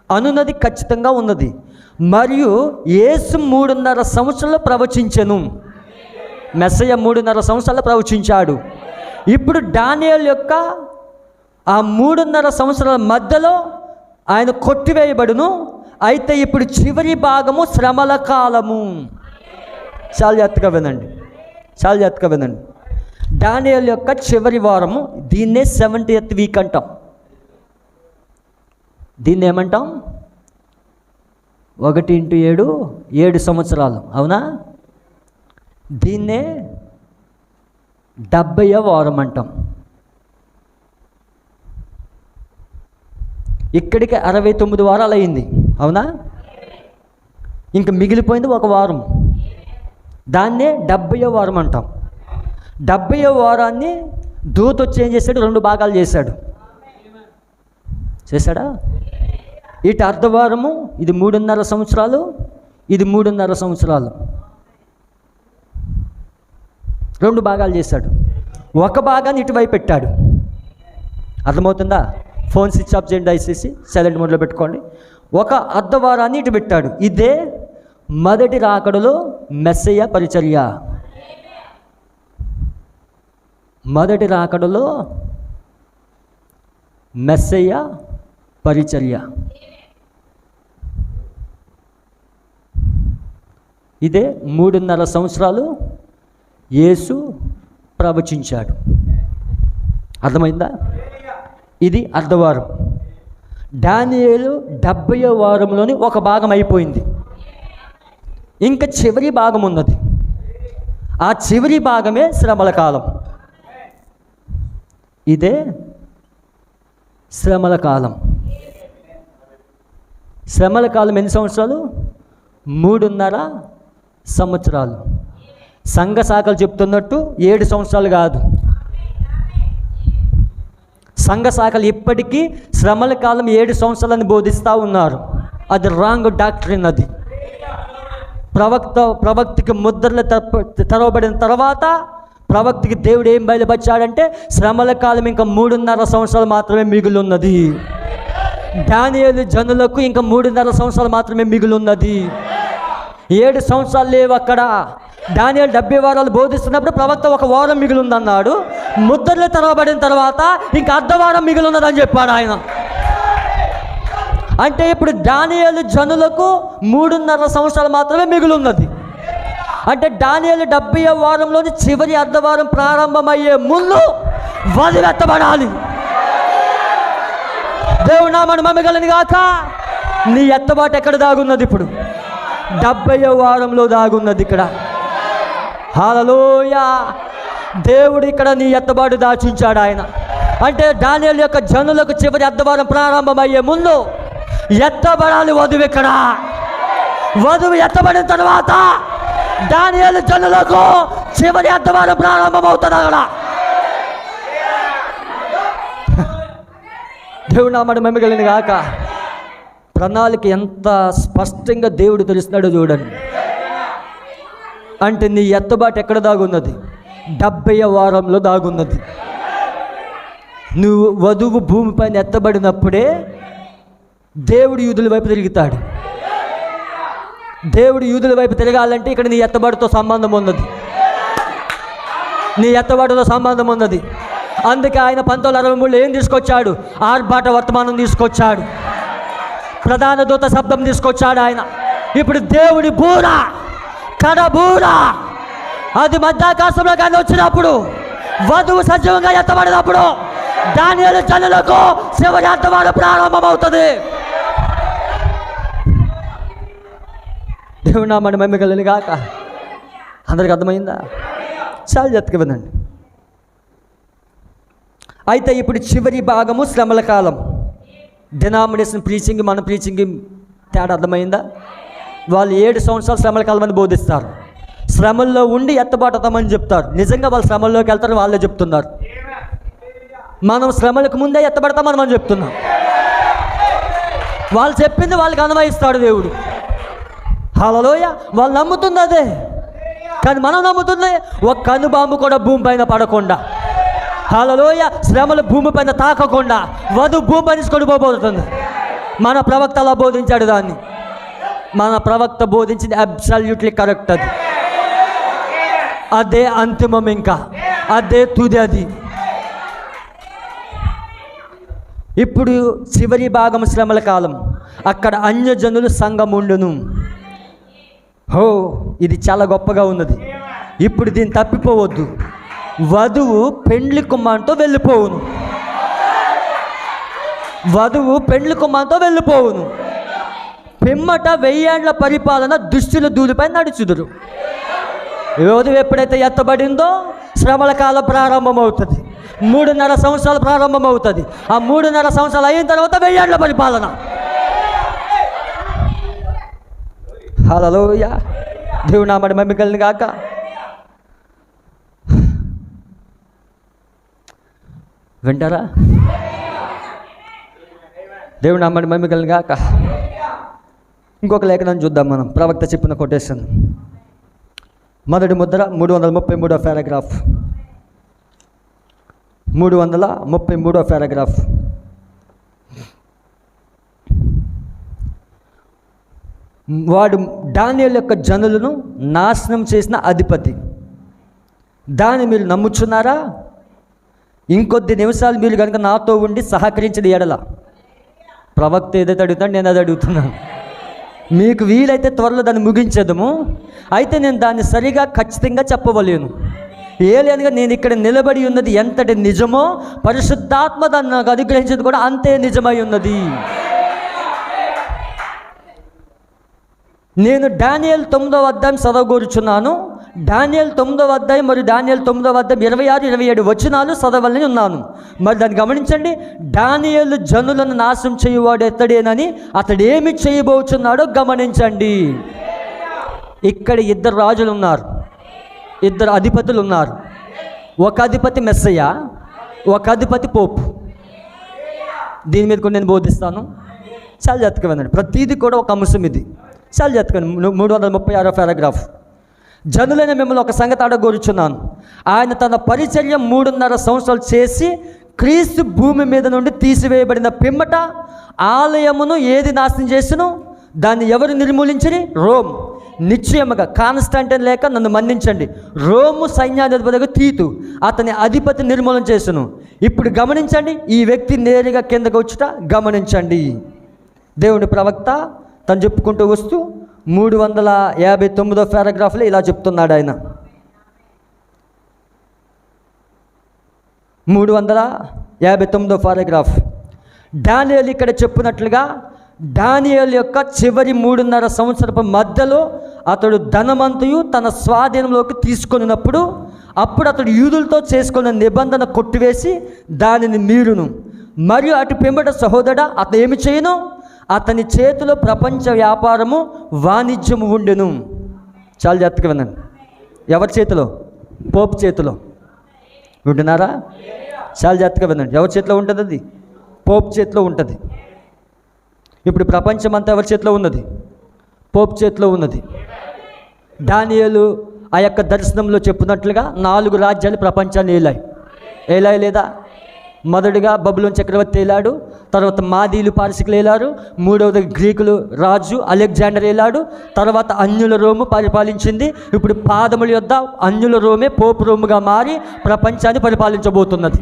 అనున్నది ఖచ్చితంగా ఉన్నది. మరియు యేసు 3.5 సంవత్సరాలు ప్రవచించెను. మెస్సియా 3.5 సంవత్సరాలు ప్రవచించాడు. ఇప్పుడు దానియేలు యొక్క ఆ 3.5 సంవత్సరాల మధ్యలో ఆయన కొట్టివేయబడును. అయితే ఇప్పుడు చివరి భాగము శ్రమల కాలము. చాలా జాగ్రత్తగా వినండి. దానియేలు యొక్క చివరి వారము, దీన్నే 70th వీక్ అంటాం. దీన్ని ఏమంటాం? 1x7 7 సంవత్సరాలు, అవునా? దీన్నే 70వ వారం అంటాం. ఇక్కడికి 69 వారాలు అయింది, అవునా? ఇంకా మిగిలిపోయింది 1 వారం. దాన్నే 70వ వారం అంటాం. 70వ వారాన్ని దూత వచ్చి ఏం చేశాడు? 2 భాగాలు చేశాడా? ఇటు అర్ధవారము, ఇది 3.5 సంవత్సరాలు, ఇది 3.5 సంవత్సరాలు, 2 భాగాలు చేశాడు. ఒక భాగాన్ని ఇటువైపు పెట్టాడు. అర్థమవుతుందా? ఫోన్ స్విచ్ ఆఫ్ చేయండి, దయచేసి సైలెంట్ మోడ్లో పెట్టుకోండి. ఒక అర్ధవారాన్ని ఇటు పెట్టాడు. ఇదే మొదటి రాకడలో మెస్సయ్య పరిచర్య. మొదటి రాకడలో మెస్సయ్య పరిచర్య. ఇదే 3.5 సంవత్సరాలు యేసు ప్రవచించాడు. అర్థమైందా? ఇది అర్ధవారం. దానియేలు 70వ వారంలోని ఒక భాగం అయిపోయింది. ఇంకా చివరి భాగం ఉన్నది. ఆ చివరి భాగమే శ్రమల కాలం. ఇదే శ్రమల కాలం. శ్రమల కాలం ఎన్ని సంవత్సరాలు? 3.5 సంవత్సరాలు. సంఘ శాఖలు చెప్తున్నట్టు 7 సంవత్సరాలు కాదు. సంఘ శాఖలు ఇప్పటికీ శ్రమల కాలం 7 సంవత్సరాలని బోధిస్తూ ఉన్నారు. అది రాంగ్ డాక్ట్రిన్. అది ప్రవక్తకి ముద్రలు తెరవబడిన తర్వాత ప్రవక్తకి దేవుడు ఏం బయలుపరిచాడంటే శ్రమల కాలం ఇంకా 3.5 సంవత్సరాలు మాత్రమే మిగిలి ఉన్నది. దానియేలు జనులకు ఇంకా 3.5 సంవత్సరాలు మాత్రమే మిగిలి ఉన్నది. 7 సంవత్సరాలు లేవు అక్కడ. దానియేలు 70 వారాలు బోధిస్తున్నప్పుడు ప్రవక్త 1 వారం మిగిలి ఉందన్నాడు. ముద్రలు తెరవబడిన తర్వాత ఇంకా అర్ధవారం మిగిలి ఉన్నదని చెప్పాడు ఆయన. అంటే ఇప్పుడు దానియేలు జనులకు 3.5 సంవత్సరాలు మాత్రమే మిగిలి ఉన్నది. అంటే దానియేలు 70వ వారంలోని చివరి అర్ధవారం ప్రారంభమయ్యే ముందు వదిలెత్తబడాలి. దేవుడు నామమున మహిమ గాక. నీ ఎత్తబాటు ఎక్కడ దాగున్నది? ఇప్పుడు 70వ వారంలో దాగున్నది ఇక్కడ. హల్లెలూయా. దేవుడు ఇక్కడ నీ ఎత్తబాటు దాచుంచాడు ఆయన. అంటే దానియేలు యొక్క జనులకు చివరి అర్ధవారం ప్రారంభమయ్యే ముందు ఎత్తబడాలి వధువు. ఇక్కడ వధువు ఎత్తబడిన తర్వాత దానియేలు జనులకు చివరి అర్ధవారం ప్రారంభమవుతుంది అక్కడ. దేవుడు నామమున మహిమ కలుగును గాక. ప్రణాళిక ఎంత స్పష్టంగా దేవుడు తెలుస్తున్నాడో చూడండి. అంటే నీ ఎత్తబాటు ఎక్కడ దాగున్నది? 70వ వారంలో దాగున్నది. నువ్వు వధువు భూమిపైన ఎత్తబడినప్పుడే దేవుడు యూదుల వైపు తిరుగుతాడు. దేవుడు యూదుల వైపు తిరగాలంటే ఇక్కడ నీ ఎత్తబాటుతో సంబంధం ఉన్నది. నీ ఎత్తబాటుతో సంబంధం ఉన్నది. అందుకే ఆయన 1963లో ఏం తీసుకొచ్చాడు? ఆర్భాట వర్తమానం తీసుకొచ్చాడు. ప్రధాన దూత శబ్దం తీసుకొచ్చాడు ఆయన. ఇప్పుడు దేవుడి బూర, కడబూర, అది మధ్యాకాశంలో కానీ వచ్చినప్పుడు వధువు సజీవంగా ఎత్తబడినప్పుడు దానియేలు జనులకు చివరి అర్ధవారం ప్రారంభమవుతుంది. దేవుడు నామమున మహిమ కలుగును గాక. అందరికి అర్థమైందా? చాలా జాగ్రత్తగా వినండి. అయితే ఇప్పుడు చివరి భాగము శ్రమల కాలం. డినామినేషన్ ప్రీచింగ్, మన ప్రీచింగ్ తేడా అర్థమైందా? వాళ్ళు 7 సంవత్సరాలు శ్రమల కాలం అని బోధిస్తారు. శ్రమల్లో ఉండి ఎత్తబాటుతామని చెప్తారు. నిజంగా వాళ్ళు శ్రమల్లోకి వెళ్తారు, వాళ్ళే చెప్తున్నారు. మనం శ్రమలకు ముందే ఎత్తబడతామని మనం చెప్తున్నాం. వాళ్ళు చెప్పింది వాళ్ళకి అన్వయిస్తాడు దేవుడు. హల్లెలూయా. వాళ్ళు నమ్ముతుంది అదే, కానీ మనం నమ్ముతుంది ఒక కనుబాంబు కూడా భూమి పైన పడకుండా, హల్లెలూయా, శ్రమలు భూమి పైన తాకకుండా వధువు భూమి పైన తీసుకొని పోబోతుంది. మన ప్రవక్త అలా బోధించాడు దాన్ని. మన ప్రవక్త బోధించింది అబ్సల్యూట్లీ కరెక్ట్. అది అదే అంతిమం, ఇంకా అదే తుది. అది ఇప్పుడు చివరి భాగం శ్రమల కాలం. అక్కడ అన్యజనులు సంఘం ఉండును. ఇది చాలా గొప్పగా ఉన్నది. ఇప్పుడు దీన్ని తప్పిపోవద్దు. వధువు పెండ్లి కుమారునితో వెళ్ళిపోవును. వధువు పెండ్లి కుమారునితో వెళ్ళిపోవును. పిమ్మట 1000 ఏళ్ల పరిపాలన దుష్టుల ధూళిపై నడుచుదురు. వధువు ఎప్పుడైతే ఎత్తబడిందో శ్రమల కాలం ప్రారంభమవుతుంది. 3.5 సంవత్సరాలు ప్రారంభమవుతుంది. ఆ 3.5 సంవత్సరాలు అయిన తర్వాత 1000 ఏళ్ల పరిపాలన. హల్లెలూయా. దేవుడు నామడి మహిమ కలుగును గాక. వింటారా? దేవుడు నామడి మహిమ కలుగును గాక. ఇంకొక లేఖనం చూద్దాం మనం. ప్రవక్త చెప్పిన కొటేషన్, మొదటి ముద్ర 333వ పారాగ్రాఫ్. 333వ పారాగ్రాఫ్. వాడు దానియేలు యొక్క జనులను నాశనం చేసిన అధిపతి. దాన్ని మీరు నమ్ముచున్నారా? ఇంకొద్ది నిమిషాలు మీరు కనుక నాతో ఉండి సహకరించిన ఎడల, ప్రవక్త ఏదైతే అడుగుతాడు నేను అది అడుగుతున్నాను, మీకు వీలైతే త్వరలో దాన్ని ముగించేదము. అయితే నేను దాన్ని సరిగా ఖచ్చితంగా చెప్పవలేను. ఏలేనుగా నేను ఇక్కడ నిలబడి ఉన్నది ఎంతటి నిజమో, పరిశుద్ధాత్మ దాన్ని నాకు అనుగ్రహించేది కూడా అంతే నిజమై ఉన్నది. నేను దానియేలు 9వ అధ్యాయం చదవగోరుచున్నాను. దానియేలు 9వ అధ్యాయం మరియు దానియేలు 9వ అధ్యాయం 26, 27 వచనాలు చదవాలని ఉన్నాను. మరి దాన్ని గమనించండి. దానియేలు జనులను నాశనం చేయువాడు ఎత్తడేనని అతడు ఏమి చేయబోచున్నాడో గమనించండి. ఇక్కడ 2 రాజులు ఉన్నారు, 2 అధిపతులు ఉన్నారు. ఒక అధిపతి మెస్సయ్య, ఒక అధిపతి పోపు. దీని మీద కూడా నేను బోధిస్తాను. చాలా జాగ్రత్తగా వినండి. ప్రతిదీ కూడా ఒక అంశం ఇది. చాలా జాగ్రత్తగా 336వ పారాగ్రాఫ్. జనులైన మిమ్మల్ని ఒక సంగతి అడగోరుచున్నాను. ఆయన తన పరిచర్య 3.5 సంవత్సరాలు చేసి క్రీస్తు భూమి మీద నుండి తీసివేయబడిన పిమ్మట ఆలయమును ఏది నాశనం చేసినో దాన్ని ఎవరు నిర్మూలించని? రోమ్. నిశ్చయముగా కాన్స్టాంటైన్ లేక నన్ను మన్నించండి, రోము సైన్యాధిపతిగా తీతు అతని అధిపతి నిర్మూలన చేసును. ఇప్పుడు గమనించండి, ఈ వ్యక్తి నేరుగా కిందకు వచ్చుట గమనించండి. దేవుని ప్రవక్త తను చెప్పుకుంటూ వస్తూ 359వ పారాగ్రాఫ్లో ఇలా చెప్తున్నాడు ఆయన. 359వ పారాగ్రాఫ్. దానియేలు ఇక్కడ చెప్పినట్లుగా దానియేలు యొక్క చివరి 3.5 సంవత్సరపు మధ్యలో అతడు ధనమంతయు తన స్వాధీనంలోకి తీసుకొనినప్పుడు, అప్పుడు అతడు యూదులతో చేసుకున్న నిబంధన కొట్టివేసి దానిని మీరును. మరియు అటు పిమ్మట సహోదరుడా అతను ఏమి చేయను? అతని చేతిలో ప్రపంచ వ్యాపారము వాణిజ్యము ఉండెను. చాలా జాగ్రత్తగా వినండి. ఎవరి చేతిలో? పోపు చేతిలో. వింటున్నారా? చాలా జాగ్రత్తగా వినండి. ఎవరి చేతిలో ఉంటుంది? అది పోపు చేతిలో ఉంటుంది. ఇప్పుడు ప్రపంచం అంతా ఎవరి చేతిలో ఉన్నది? పోపు చేతిలో ఉన్నది. దానియేలు ఆ యొక్క దర్శనంలో చెప్పినట్లుగా 4 రాజ్యాలు ప్రపంచాన్ని ఏలాయి లేదా? మొదటిగా బబులోను చక్రవర్తి ఏలాడు, తర్వాత మాదీలు పారసికులు ఏలారు, 3వది గ్రీకులు రాజు అలెగ్జాండర్ ఏలాడు, తర్వాత అన్యుల రోము పరిపాలించింది. ఇప్పుడు పాదముల యొద్ద అన్యుల రోమే పోపు రోముగా మారి ప్రపంచాన్ని పరిపాలించబోతున్నది.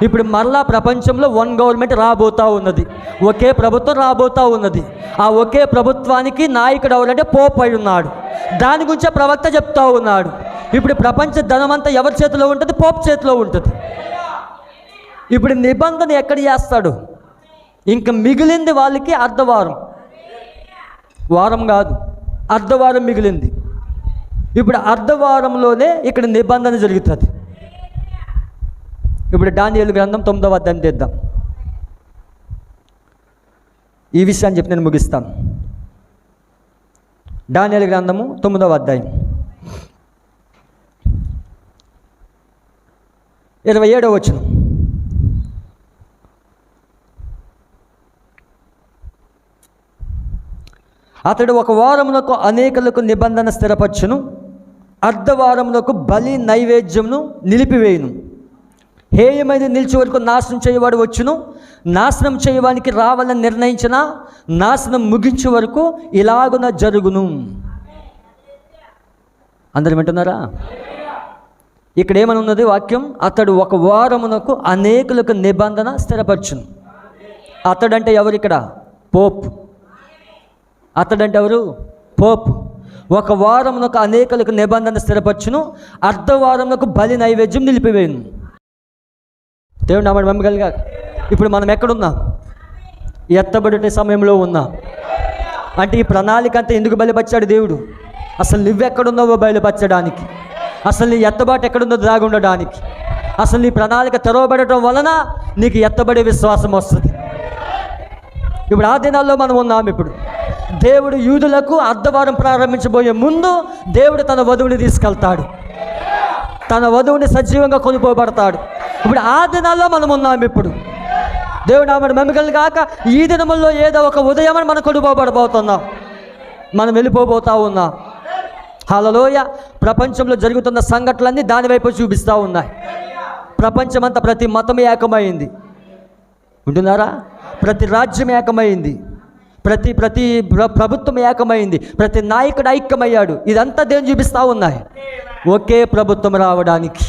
ఇప్పుడు మరలా ప్రపంచంలో 1 గవర్నమెంట్ రాబోతూ ఉన్నది, ఒకే ప్రభుత్వం రాబోతూ ఉన్నది. ఆ ఒకే ప్రభుత్వానికి నాయకుడు ఎవరంటే పోపు అయి ఉన్నాడు. దాని గురించే ప్రవక్త చెప్తా ఉన్నాడు. ఇప్పుడు ప్రపంచ ధనమంతా ఎవరి చేతిలో ఉంటుంది? పోపు చేతిలో ఉంటుంది. ఇప్పుడు నిబంధన ఎక్కడ చేస్తాడు? ఇంకా మిగిలింది వాళ్ళకి అర్ధవారం, వారం కాదు, అర్ధవారం మిగిలింది. ఇప్పుడు అర్ధవారంలోనే ఇక్కడ నిబంధన జరుగుతుంది. ఇప్పుడు దానియేలు గ్రంథం 9వ అధ్యాయం తెద్దాం. ఈ విషయాన్ని చెప్పి నేను ముగిస్తాను. దానియేలు గ్రంథము 9వ అధ్యాయం 27వ వచనం. అతడు 1 వారమునకు అనేకులకు నిబంధన స్థిరపరచును, అర్ధవారమునకు బలి నైవేద్యమును నిలిపివేయును. హేయమైన నిలిచే వరకు నాశనం చేయవాడు వచ్చును. నాశనం చేయడానికి రావాలని నిర్ణయించిన నాశనం ముగించే వరకు ఇలాగున జరుగును. అందరు వింటున్నారా? ఇక్కడ ఏమని ఉన్నది వాక్యం? అతడు 1 వారమునకు అనేకులకు నిబంధన స్థిరపరచును. అతడంటే ఎవరు? ఇక్కడ పోప్. అతడంటే ఎవరు? పోప్. 1 వారమునకు అనేకులకు నిబంధన స్థిరపరచును, అర్ధవారమునకు బలి నైవేద్యం నిలిపివేయును. దేవుడు నామమున మహిమ కలుగును గాక. ఇప్పుడు మనం ఎక్కడున్నాం? ఎత్తబడే సమయంలో ఉన్నాం. అంటే ఈ ప్రణాళిక అంతా ఎందుకు బయలుపరిచాడు దేవుడు? అసలు నువ్వెక్కడున్నావో బయలుపరచడానికి, అసలు నీ ఎత్తబాటు ఎక్కడుందో దాగి ఉండడానికి, అసలు నీ ప్రణాళిక తెరవబడటం వలన నీకు ఎత్తబడే విశ్వాసం వస్తుంది. ఇప్పుడు ఆ దినాల్లో మనం ఉన్నాం. ఇప్పుడు దేవుడు యూదులకు అర్ధవారం ప్రారంభించబోయే ముందు దేవుడు తన వధువుని తీసుకెళ్తాడు, తన వధువుని సజీవంగా కొనుక్కోబడతాడు. ఇప్పుడు ఆ దినాల్లో మనం ఉన్నాం. ఇప్పుడు దేవుడు ఆమెను మెమకలు కాక ఈ దినముల్లో ఏదో ఒక ఉదయం మనం కొనుక్కోబడబోతున్నాం, మనం వెళ్ళిపోబోతా ఉన్నాం. హల్లెలూయా. ప్రపంచంలో జరుగుతున్న సంఘటనలన్నీ దాని వైపు చూపిస్తూ ఉన్నాయి. ప్రపంచమంతా ప్రతి మతం ఏకమైంది, ఉంటున్నారా? ప్రతి రాజ్యం ఏకమైంది, ప్రతి ప్రభుత్వం ఏకమైంది, ప్రతి నాయకుడు ఐక్యమయ్యాడు. ఇదంతా దేవుని చూపిస్తూ ఉన్నాయి. ఒకే ప్రభుత్వం రావడానికి,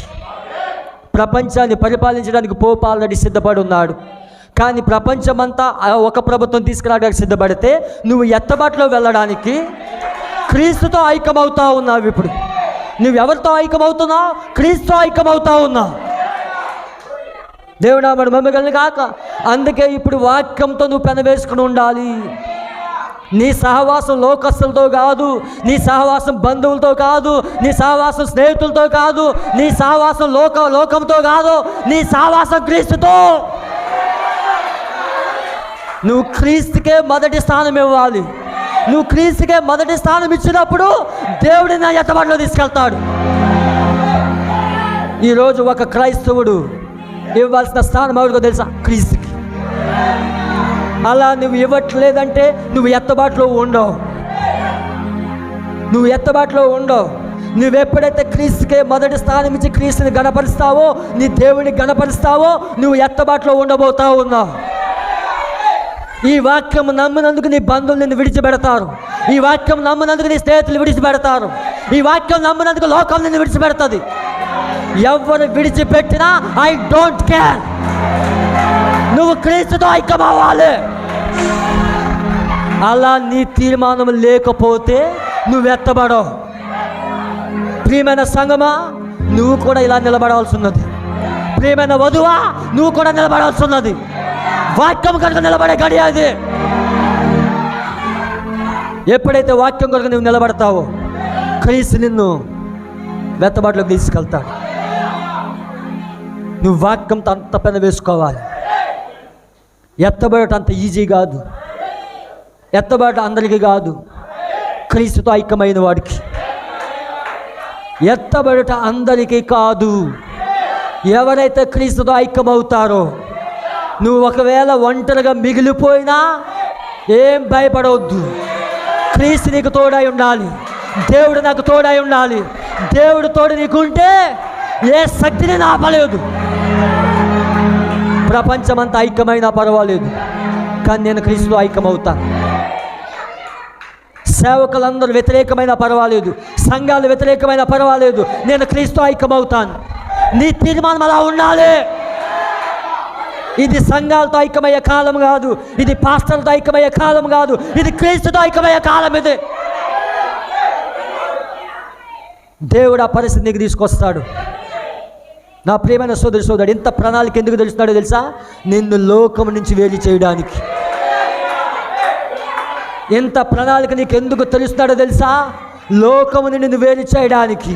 ప్రపంచాన్ని పరిపాలించడానికి పోప్ ఆల్రెడీ సిద్ధపడి ఉన్నాడు. కానీ ప్రపంచమంతా ఒక ప్రభుత్వం తీసుకురావడానికి సిద్ధపడితే నువ్వు ఎత్తబాటులో వెళ్ళడానికి క్రీస్తుతో ఐక్యమవుతా ఉన్నావు. ఇప్పుడు నువ్వు ఎవరితో ఐక్యమవుతున్నావు? క్రీస్తుతో ఐక్యమవుతా ఉన్నావు. దేవుడు ఆమెను మమ్మల్ని కాక అందుకే ఇప్పుడు వాక్యంతో నువ్వు పెనవేసుకుని ఉండాలి. నీ సహవాసం లోకస్తులతో కాదు, నీ సహవాసం బంధువులతో కాదు, నీ సహవాసం స్నేహితులతో కాదు, నీ సహవాసం లోకంతో కాదు, నీ సహవాసం క్రీస్తుతో. నువ్వు క్రీస్తుకే మొదటి స్థానం ఇవ్వాలి. నువ్వు క్రీస్తుకే మొదటి స్థానం ఇచ్చినప్పుడు దేవుడిని నా ఎత్తబాటులో తీసుకెళ్తాడు. ఈరోజు ఒక క్రైస్తవుడు ఇవ్వాల్సిన స్థానం ఎవరికో తెలుసా? క్రీస్తుకి. అలా నువ్వు ఇవ్వట్లేదంటే నువ్వు ఎత్తబాటులో ఉండవు, నువ్వు ఎత్తబాటులో ఉండవు. నువ్వెప్పుడైతే క్రీస్తుకే మొదటి స్థానం ఇచ్చి క్రీస్తుని గణపరుస్తావో, నీ దేవుని గణపరుస్తావో, నువ్వు ఎత్తబాటులో ఉండబోతా ఉన్నావు. ఈ వాక్యం నమ్మినందుకు నీ బంధువులు నిన్ను విడిచిపెడతారు, ఈ వాక్యం నమ్మినందుకు నీ స్నేహితులు విడిచిపెడతారు, ఈ వాక్యం నమ్మినందుకు లోకం నిన్ను విడిచిపెడుతుంది. ఎవరు విడిచిపెట్టినా ఐ డోంట్ కేర్. నువ్వు క్రీస్తుతో ఐక్యమవ్వాలి. అలా నీ తీర్మానం లేకపోతే నువ్వు ఎత్తబడవు. ప్రియమైన సంగమా, నువ్వు కూడా ఇలా నిలబడాల్సి ఉన్నది. ప్రియమైన వధువా, నువ్వు కూడా నిలబడాల్సి ఉన్నది. వాక్యం కనుక నిలబడే గడి అది. ఎప్పుడైతే వాక్యం కనుక నువ్వు నిలబడతావో క్రీస్తు నిన్ను వెత్తబాటులోకి తీసుకెళ్తాడు. నువ్వు వాక్యంతో అంత పెన వేసుకోవాలి. ఎత్తబడటం అంత ఈజీ కాదు, ఎత్తబడటం అందరికీ కాదు, క్రీస్తుతో ఐక్యమైన వాడికి. ఎత్తబడటం అందరికీ కాదు. ఎవరైతే క్రీస్తుతో ఐక్యమవుతారో, నువ్వు ఒకవేళ ఒంటరిగా మిగిలిపోయినా ఏం భయపడవద్దు. క్రీస్తు నీకు తోడై ఉండాలి, దేవుడు నాకు తోడై ఉండాలి. దేవుడు తోడు నీకుంటే ఏ శక్తిని ఆపలేదు. ప్రపంచమంతా ఐక్యమైనా పర్వాలేదు, కానీ నేను క్రీస్తుతో ఐక్యమవుతాను. సేవకులందరూ వ్యతిరేకమైన పర్వాలేదు, సంఘాలు వ్యతిరేకమైన పర్వాలేదు, నేను క్రీస్తుతో ఐక్యమవుతాను. నీ తీర్మానం అలా ఉండాలి. ఇది సంఘాలతో ఐక్యమయ్యే కాలం కాదు, ఇది పాస్టర్లతో ఐక్యమయ్యే కాలం కాదు, ఇది క్రీస్తుతో ఐక్యమయ్యే కాలం. ఇది దేవుడు ఆ పరిస్థితి నీకు తీసుకొస్తాడు. నా ప్రియమైన సోదరుడు, ఇంత ప్రణాళిక ఎందుకు తెలుస్తున్నాడో తెలుసా? నిన్ను లోకం నుంచి వేరు చేయడానికి. ఎంత ప్రణాళిక నీకు ఎందుకు తెలుస్తున్నాడో తెలుసా? లోకముని నిన్ను వేరు చేయడానికి.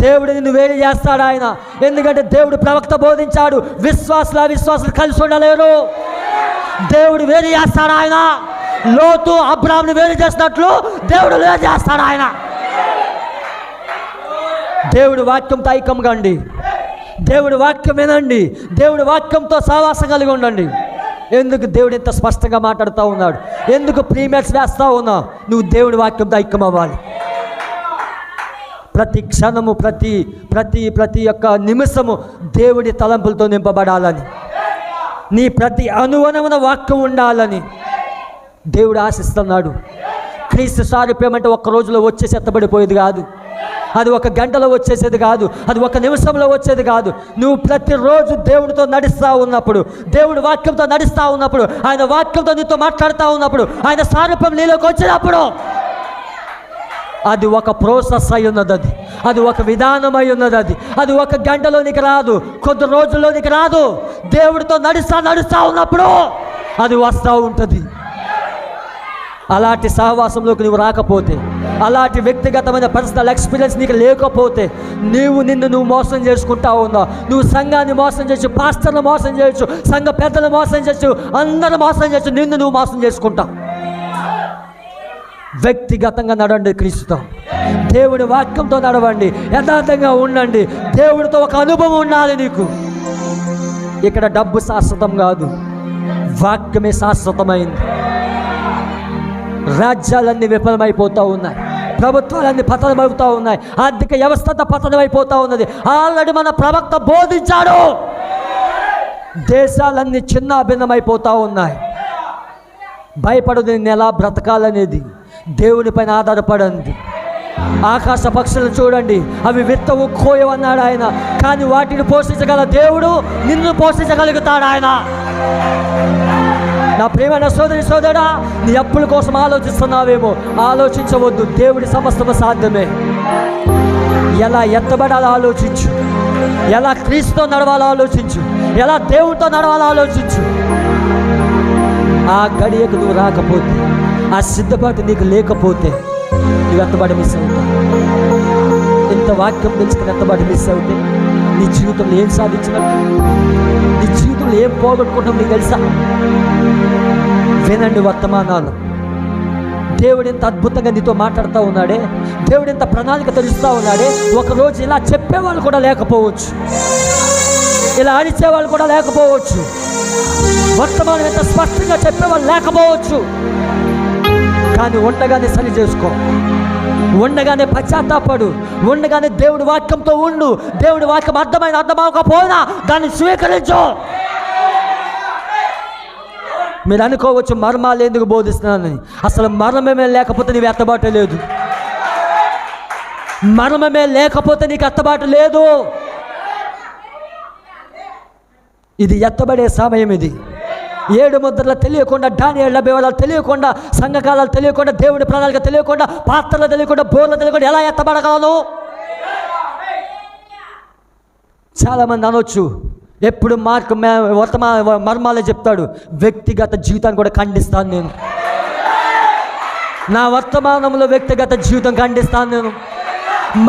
దేవుడు నిన్ను వేరు చేస్తాడు ఆయన. ఎందుకంటే దేవుడు ప్రవక్త బోధించాడు, విశ్వాసులు కలిసి ఉండలేరు. దేవుడు వేరు చేస్తాడు ఆయన. లోతు అబ్రాహాముని వేరు చేసినట్లు దేవుడు వేరు చేస్తాడు ఆయన. దేవుడు వాక్యంతో ఐక్యంగా అండి, దేవుడు వాక్యం వినండి, దేవుడు వాక్యంతో సహవాసం కలిగి ఉండండి. ఎందుకు దేవుడు ఇంత స్పష్టంగా మాట్లాడుతూ ఉన్నాడు? ఎందుకు ప్రీమియర్స్ వేస్తూ ఉన్నావు? నువ్వు దేవుడి వాక్యంతో ఐక్యం అవ్వాలి. ప్రతి క్షణము, ప్రతి యొక్క నిమిషము దేవుడి తలంపులతో నింపబడాలని, నీ ప్రతి అనువనమున వాక్యం ఉండాలని దేవుడు ఆశిస్తున్నాడు. క్రీస్తు సారూప్యం అంటే ఒక్క రోజులో వచ్చేసి ఎత్తబడిపోయేది కాదు, అది ఒక గంటలో వచ్చేసేది కాదు, అది ఒక నిమిషంలో వచ్చేది కాదు. నువ్వు ప్రతిరోజు దేవుడితో నడుస్తూ ఉన్నప్పుడు, దేవుడి వాక్యంతో నడుస్తూ ఉన్నప్పుడు, ఆయన వాక్యంతో నీతో మాట్లాడుతూ ఉన్నప్పుడు, ఆయన సారూప్యం నీలోకి వచ్చినప్పుడు అది ఒక ప్రోసెస్ అయి ఉన్నది, అది ఒక విధానం అయి ఉన్నది. అది ఒక గంటలోనికి రాదు, కొద్ది రోజుల్లోనికి రాదు. దేవుడితో నడుస్తూ ఉన్నప్పుడు అది వస్తూ ఉంటుంది. అలాంటి సహవాసంలోకి నువ్వు రాకపోతే, అలాంటి వ్యక్తిగతమైన పర్సనల్ ఎక్స్పీరియన్స్ నీకు లేకపోతే, నిన్ను మోసం చేసుకుంటా ఉన్నావు. నువ్వు సంఘాన్ని మోసం చేయొచ్చు, పాస్టర్లు మోసం చేయొచ్చు, సంఘ పెద్దలు మోసం చేయొచ్చు, అందరూ మోసం చేయొచ్చు, నిన్ను నువ్వు మోసం చేసుకుంటావు. వ్యక్తిగతంగా నడవండి క్రీస్తుతో, దేవుడి వాక్యంతో నడవండి, యథార్థంగా ఉండండి, దేవుడితో ఒక అనుభవం ఉండాలి నీకు. ఇక్కడ డబ్బు శాశ్వతం కాదు, వాక్యమే శాశ్వతమైంది. రాజ్యాలన్నీ విఫలమైపోతూ ఉన్నాయి, ప్రభుత్వాలన్నీ పతనమవుతూ ఉన్నాయి, ఆర్థిక వ్యవస్థ అంతా పతనమైపోతూ ఉన్నది. ఆల్రెడీ మన ప్రవక్త బోధించాడు, దేశాలన్నీ చిన్న భిన్నమైపోతూ ఉన్నాయి. భయపడదు, నేను ఎలా బ్రతకాలనేది దేవుని పైన ఆధారపడింది. ఆకాశ పక్షులను చూడండి, అవి విత్తవు కోయవన్నాడు ఆయన, కానీ వాటిని పోషించగల దేవుడు నిన్ను పోషించగలుగుతాడు ఆయన. నా ప్రియమైన సోదరి సోదరుడా, నీ అప్పుల కోసం ఆలోచిస్తున్నావేమో, ఆలోచించవద్దు, దేవుడి సమస్తము సాధ్యమే. ఎలా ఎత్తబడాలో ఆలోచించు, ఎలా క్రీస్తుతో నడవాలో ఆలోచించు, ఎలా దేవుడితో నడవాలో ఆలోచించు. ఆ గడియకు నువ్వు రాకపోతే, ఆ సిద్ధపాటు నీకు లేకపోతే నువ్వు ఎత్తబడి మిస్ అవుతావు. ఇంత వాక్యం తెలుసుకుని ఎత్తబడి మిస్ అవుతే నీ జీవితంలో ఏం సాధించినట్టు, నీ జీవితంలో ఏం పోగొట్టుకుంటావు నీకు తెలుసా? వినండి వర్తమానాలు. దేవుడు ఎంత అద్భుతంగా నీతో మాట్లాడుతూ ఉన్నాడే, దేవుడు ఎంత ప్రణాళిక తెలుస్తూ ఉన్నాడే. ఒకరోజు ఇలా చెప్పేవాళ్ళు కూడా లేకపోవచ్చు, ఇలా అడిచేవాళ్ళు కూడా లేకపోవచ్చు, వర్తమానం ఎంత స్పష్టంగా చెప్పేవాళ్ళు లేకపోవచ్చు. కానీ ఉండగానే సరి చేసుకో, ఉండగానే పశ్చాత్తాపడు, ఉండగానే దేవుడి వాక్యంతో ఉండు. దేవుడి వాక్యం అర్థమవకపోయినా దాన్ని స్వీకరించు. మీరు అనుకోవచ్చు మర్మాలు ఎందుకు బోధిస్తున్నానని. అసలు మర్మమే లేకపోతే నీవు ఎత్తబాటు లేదు, మర్మమే లేకపోతే నీకు ఎత్తబాటు లేదు. ఇది ఎత్తబడే సమయం. ఇది 7 ముద్రలు తెలియకుండా, దానియేలు వివరాలు తెలియకుండా, సంఘకాలాలు తెలియకుండా, దేవుడి ప్రణాళిక తెలియకుండా, పాత్రలు తెలియకుండా, బోర్లు తెలియకుండా ఎలా ఎత్తబడగలను? చాలామంది అనొచ్చు, ఎప్పుడు మార్కు మర్మాలే చెప్తాడు, వ్యక్తిగత జీవితాన్ని కూడా ఖండిస్తాను నేను. నా వర్తమానంలో వ్యక్తిగత జీవితం ఖండిస్తాను నేను,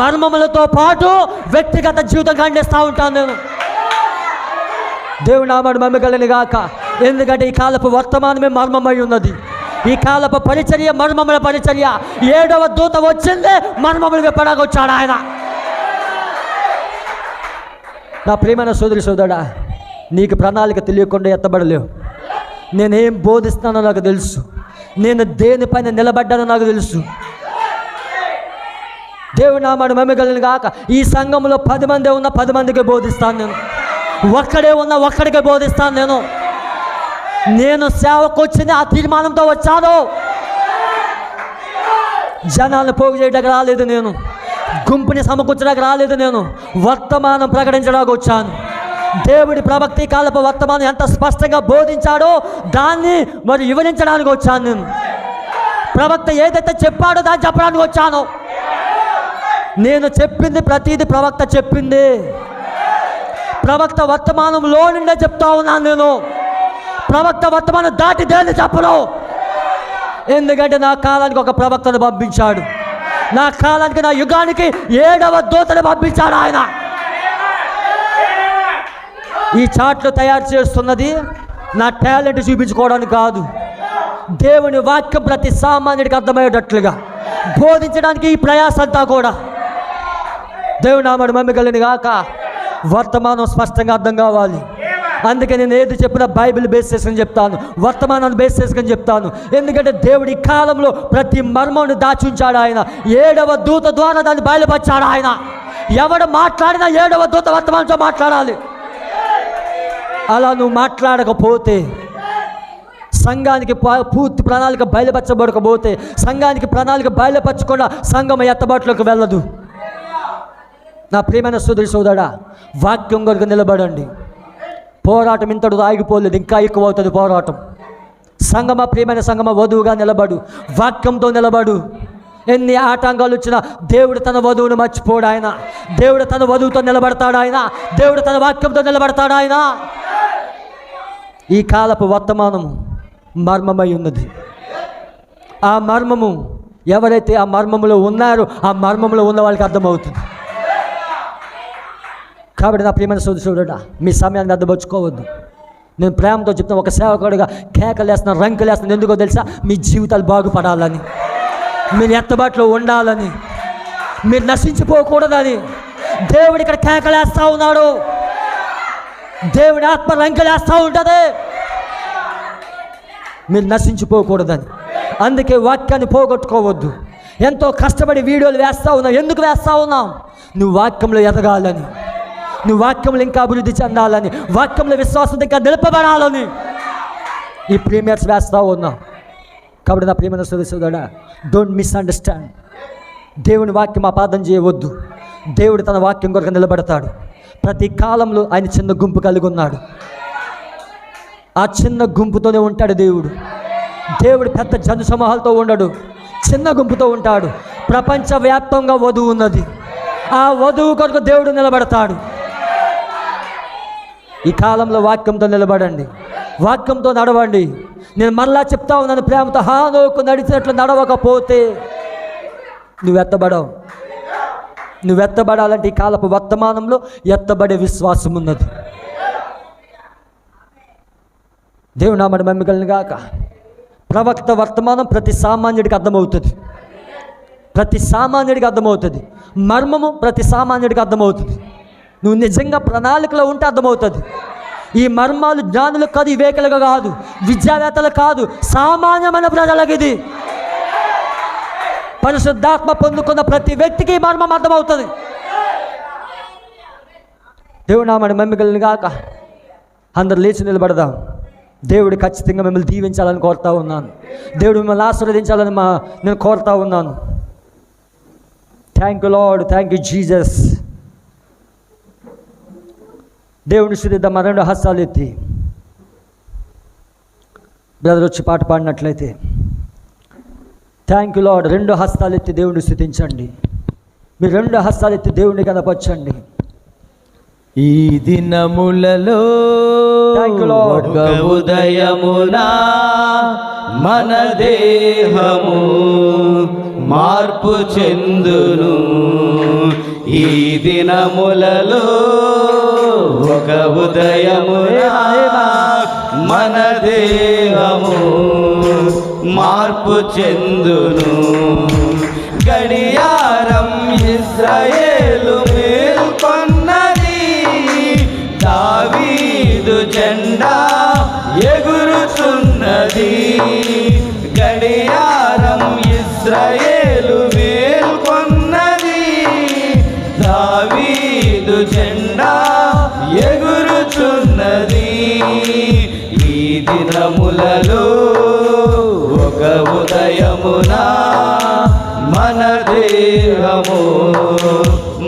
మర్మములతో పాటు వ్యక్తిగత జీవితం ఖండిస్తూ ఉంటాను నేను. దేవుడు నామాడు మమ్మగలని గాక. ఎందుకంటే ఈ కాలపు వర్తమానమే మర్మమై ఉన్నది. ఈ కాలపు పరిచర్య మర్మముల పరిచర్య. 7వ దూత వచ్చిందే మర్మములు విప్పడాకొచ్చాడు ఆయన. నా ప్రియమైన సోదరి సోదరుడా, నీకు ప్రణాళిక తెలియకుండా ఎత్తబడలేవు. నేనేం బోధిస్తానో నాకు తెలుసు, నేను దేనిపైన నిలబడ్డానో నాకు తెలుసు. దేవుడు నామాడు మమ్మగలని గాక. ఈ సంఘంలో 10 మంది ఉన్న 10 మందికి బోధిస్తాను నేను, ఒక్కడే ఉన్న ఒక్కడికే బోధిస్తాను నేను. నేను సేవకు వచ్చింది ఆ తీర్మానంతో వచ్చాను. జనాలను పోగు చేయడానికి రాలేదు నేను, గుంపుని సమకూర్చడానికి రాలేదు నేను, వర్తమానం ప్రకటించడానికి వచ్చాను. దేవుడి ప్రవక్త కాలపు వర్తమానం ఎంత స్పష్టంగా బోధించాడో దాన్ని మరి వివరించడానికి వచ్చాను నేను. ప్రవక్త ఏదైతే చెప్పాడో దాన్ని చెప్పడానికి వచ్చాను. నేను చెప్పింది ప్రతిదీ ప్రవక్త చెప్పింది. ప్రవక్త వర్తమానంలో నుండే చెప్తా ఉన్నాను నేను. ప్రవక్త వర్తమానం దాటి దేన్ని చెప్పను. ఎందుకంటే నా కాలానికి ఒక ప్రవక్తను పంపించాడు, నా కాలానికి, నా యుగానికి 7వ దూతను పంపించాడు ఆయన. ఈ చాట్లు తయారు చేస్తున్నది నా టాలెంట్ చూపించుకోవడానికి కాదు, దేవుని వాక్యం ప్రతి సామాన్యుడికి అర్థమయ్యేటట్లుగా బోధించడానికి ఈ ప్రయాసంతా కూడా. దేవుని నామమున మహిమ కలుగును గాక. వర్తమానం స్పష్టంగా అర్థం కావాలి. అందుకే నేను ఏది చెప్పినా బైబిల్ బేస్ చేసుకొని చెప్తాను, వర్తమానాన్ని బేస్ చేసుకొని చెప్తాను. ఎందుకంటే దేవుడి కాలంలో ప్రతి మర్మాన్ని దాచి ఉంచాడు ఆయన. 7వ దూత ద్వారా దాన్ని బయలుపరిచాడు ఆయన. ఎవడు మాట్లాడినా 7వ దూత వర్తమానంతో మాట్లాడాలి. అలా నువ్వు మాట్లాడకపోతే, సంఘానికి పూర్తి ప్రణాళిక బయలుపరచబడకపోతే, సంఘానికి ప్రణాళిక బయలుపరచకుండా సంఘం ఎత్తబాటులోకి వెళ్ళదు. నా ప్రియమైన సోదరి సోదరుడా, వాక్యం కొరకు నిలబడండి. పోరాటం ఇంతటితో ఆగిపోలేదు, ఇంకా ఎక్కువ అవుతుంది పోరాటం. సంగమ, ప్రియమైన సంగమ, వధువుగా నిలబడు, వాక్యంతో నిలబడు. ఎన్ని ఆటంకాలు వచ్చినా దేవుడు తన వధువును మర్చిపోడు ఆయన. దేవుడు తన వధువుతో నిలబడతాడు ఆయన. దేవుడు తన వాక్యంతో నిలబడతాడు ఆయన. ఈ కాలపు వర్తమానము మర్మమై ఉన్నది. ఆ మర్మము ఎవరైతే ఆ మర్మములో ఉన్నారో ఆ మర్మములో ఉన్న వాళ్ళకి అర్థమవుతుంది. కాబట్టి నా ప్రియమైన సోదరుడా, మీ సమయాన్ని అర్థపరుచుకోవద్దు. నేను ప్రేమతో చెప్తాను, ఒక సేవకుడిగా కేకలేస్తున్నాను, రంకులేస్తున్నాను. ఎందుకో తెలుసా? మీ జీవితాలు బాగుపడాలని. మీరు ఎత్తబాటులో ఉండాలని, మీరు నశించిపోకూడదని దేవుడు ఇక్కడ కేకలేస్తూ ఉన్నాడు. దేవుడి ఆత్మ రంకెలేస్తూ ఉంటుంది, మీరు నశించిపోకూడదని. అందుకే వాక్యాన్ని పోగొట్టుకోవద్దు. ఎంతో కష్టపడి వీడియోలు వేస్తూ ఉన్నావు. ఎందుకు వేస్తూ ఉన్నావు? నువ్వు వాక్యంలో ఎదగాలని, నువ్వు వాక్యంలో ఇంకా అభివృద్ధి చెందాలని, వాక్యంలో విశ్వాసం ఇంకా నిలపబడాలని ఈ ప్రీమియర్స్ వేస్తూ ఉన్నావు. కాబట్టి నా ప్రియమైన సోదరుడా, డోంట్ మిస్అండర్స్టాండ్. దేవుని వాక్యం అపార్థం చేయవద్దు. దేవుడు తన వాక్యం కొరకు నిలబడతాడు. ప్రతి కాలంలో ఆయన చిన్న గుంపు కలిగి ఉన్నాడు. ఆ చిన్న గుంపుతోనే ఉంటాడు దేవుడు. దేవుడు పెద్ద జన సమూహాలతో ఉండడు, చిన్న గుంపుతో ఉంటాడు. ప్రపంచవ్యాప్తంగా వధువు ఉన్నది. ఆ వధువు కొరకు దేవుడు నిలబడతాడు. ఈ కాలంలో వాక్యంతో నిలబడండి, వాక్యంతో నడవండి. నేను మరలా చెప్తా ఉన్నాను ప్రేమతో, హానోకు నడిచినట్లు నడవకపోతే నువ్వు ఎత్తబడవు. నువ్వు ఎత్తబడాలంటే ఈ కాలపు వర్తమానంలో ఎత్తబడే విశ్వాసం ఉన్నది. దేవుడు నామడి మమ్మికలను గాక. ప్రవక్త వర్తమానం ప్రతి సామాన్యుడికి అర్థమవుతుంది, ప్రతి సామాన్యుడికి అర్థమవుతుంది. మర్మము ప్రతి సామాన్యుడికి అర్థమవుతుంది. నువ్వు నిజంగా ప్రణాళికలో ఉంటే అర్థమవుతుంది. ఈ మర్మాలు జ్ఞానులకు కాదు, వివేకులకు కాదు, విద్యావేత్తలకు కాదు, సామాన్యమైన ప్రజలకు ఇది. పరిశుద్ధాత్మ పొందుకున్న ప్రతి వ్యక్తికి ఈ మర్మం అర్థమవుతుంది. దేవుడు నామడి మమ్మికలను గాక. అందరు లేచి నిలబడదాం. దేవుడు ఖచ్చితంగా మిమ్మల్ని దీవించాలని కోరుతా ఉన్నాను. దేవుడు మిమ్మల్ని ఆశీర్వదించాలని నేను కోరుతా ఉన్నాను. Thank you Lord, thank you Jesus. దేవుని స్తుతిద్దాం. రెండు హస్తాలు ఎత్తి బ్రదర్ వచ్చి పాట పాడినట్లయితే. Thank you lord. రెండు హస్తాలు ఎత్తి దేవుడిని స్తుతించండి. మీరు రెండు హస్తాలు ఎత్తి దేవుడిని కనపరచండి. ఈ దినములలో ఒక ఉదయమునా మన దేహము మార్పు చెందును. ఈ దినములలో ఒక ఉదయమునా మన దేహము మార్పు చెందును. గడియారం ఇశ్రాయేలు మేల్కొన్నది, దావీదు జెండా ఎగురుతున్నది. గడియారం ఇశ్రాయేలు మేల్కొన్నది, దావీదు జెండా ఎగురుతున్నది. ఈ దినములలో ఒక ఉదయమునా మన దేహము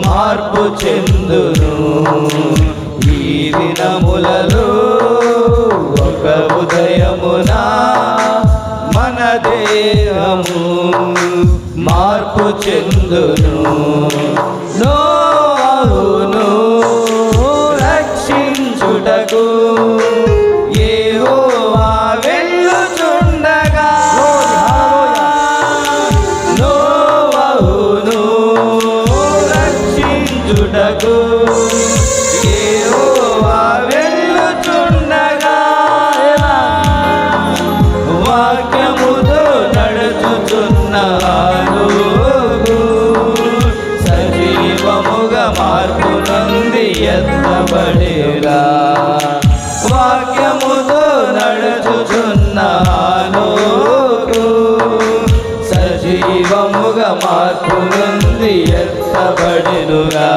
మార్పు చెందును. ఈ దినములలో ఒక ఉదయమునా మన దేహము మార్పు చెందును. నోవాహును రక్షించుటకు యెహోవా వెళ్ళుచుండగా, నోవాహును రక్షించుటకు యెహోవా వెళ్ళుచుండగా, వాక్యముతో నడుచుచున్న హనోకు సజీవముగా మార్పు నొంది ఎత్తబడేలా. వాక్యముతో నడుచుచున్న హనోకు సజీవముగా మార్పు నొంది ఎత్తబడెనుగా.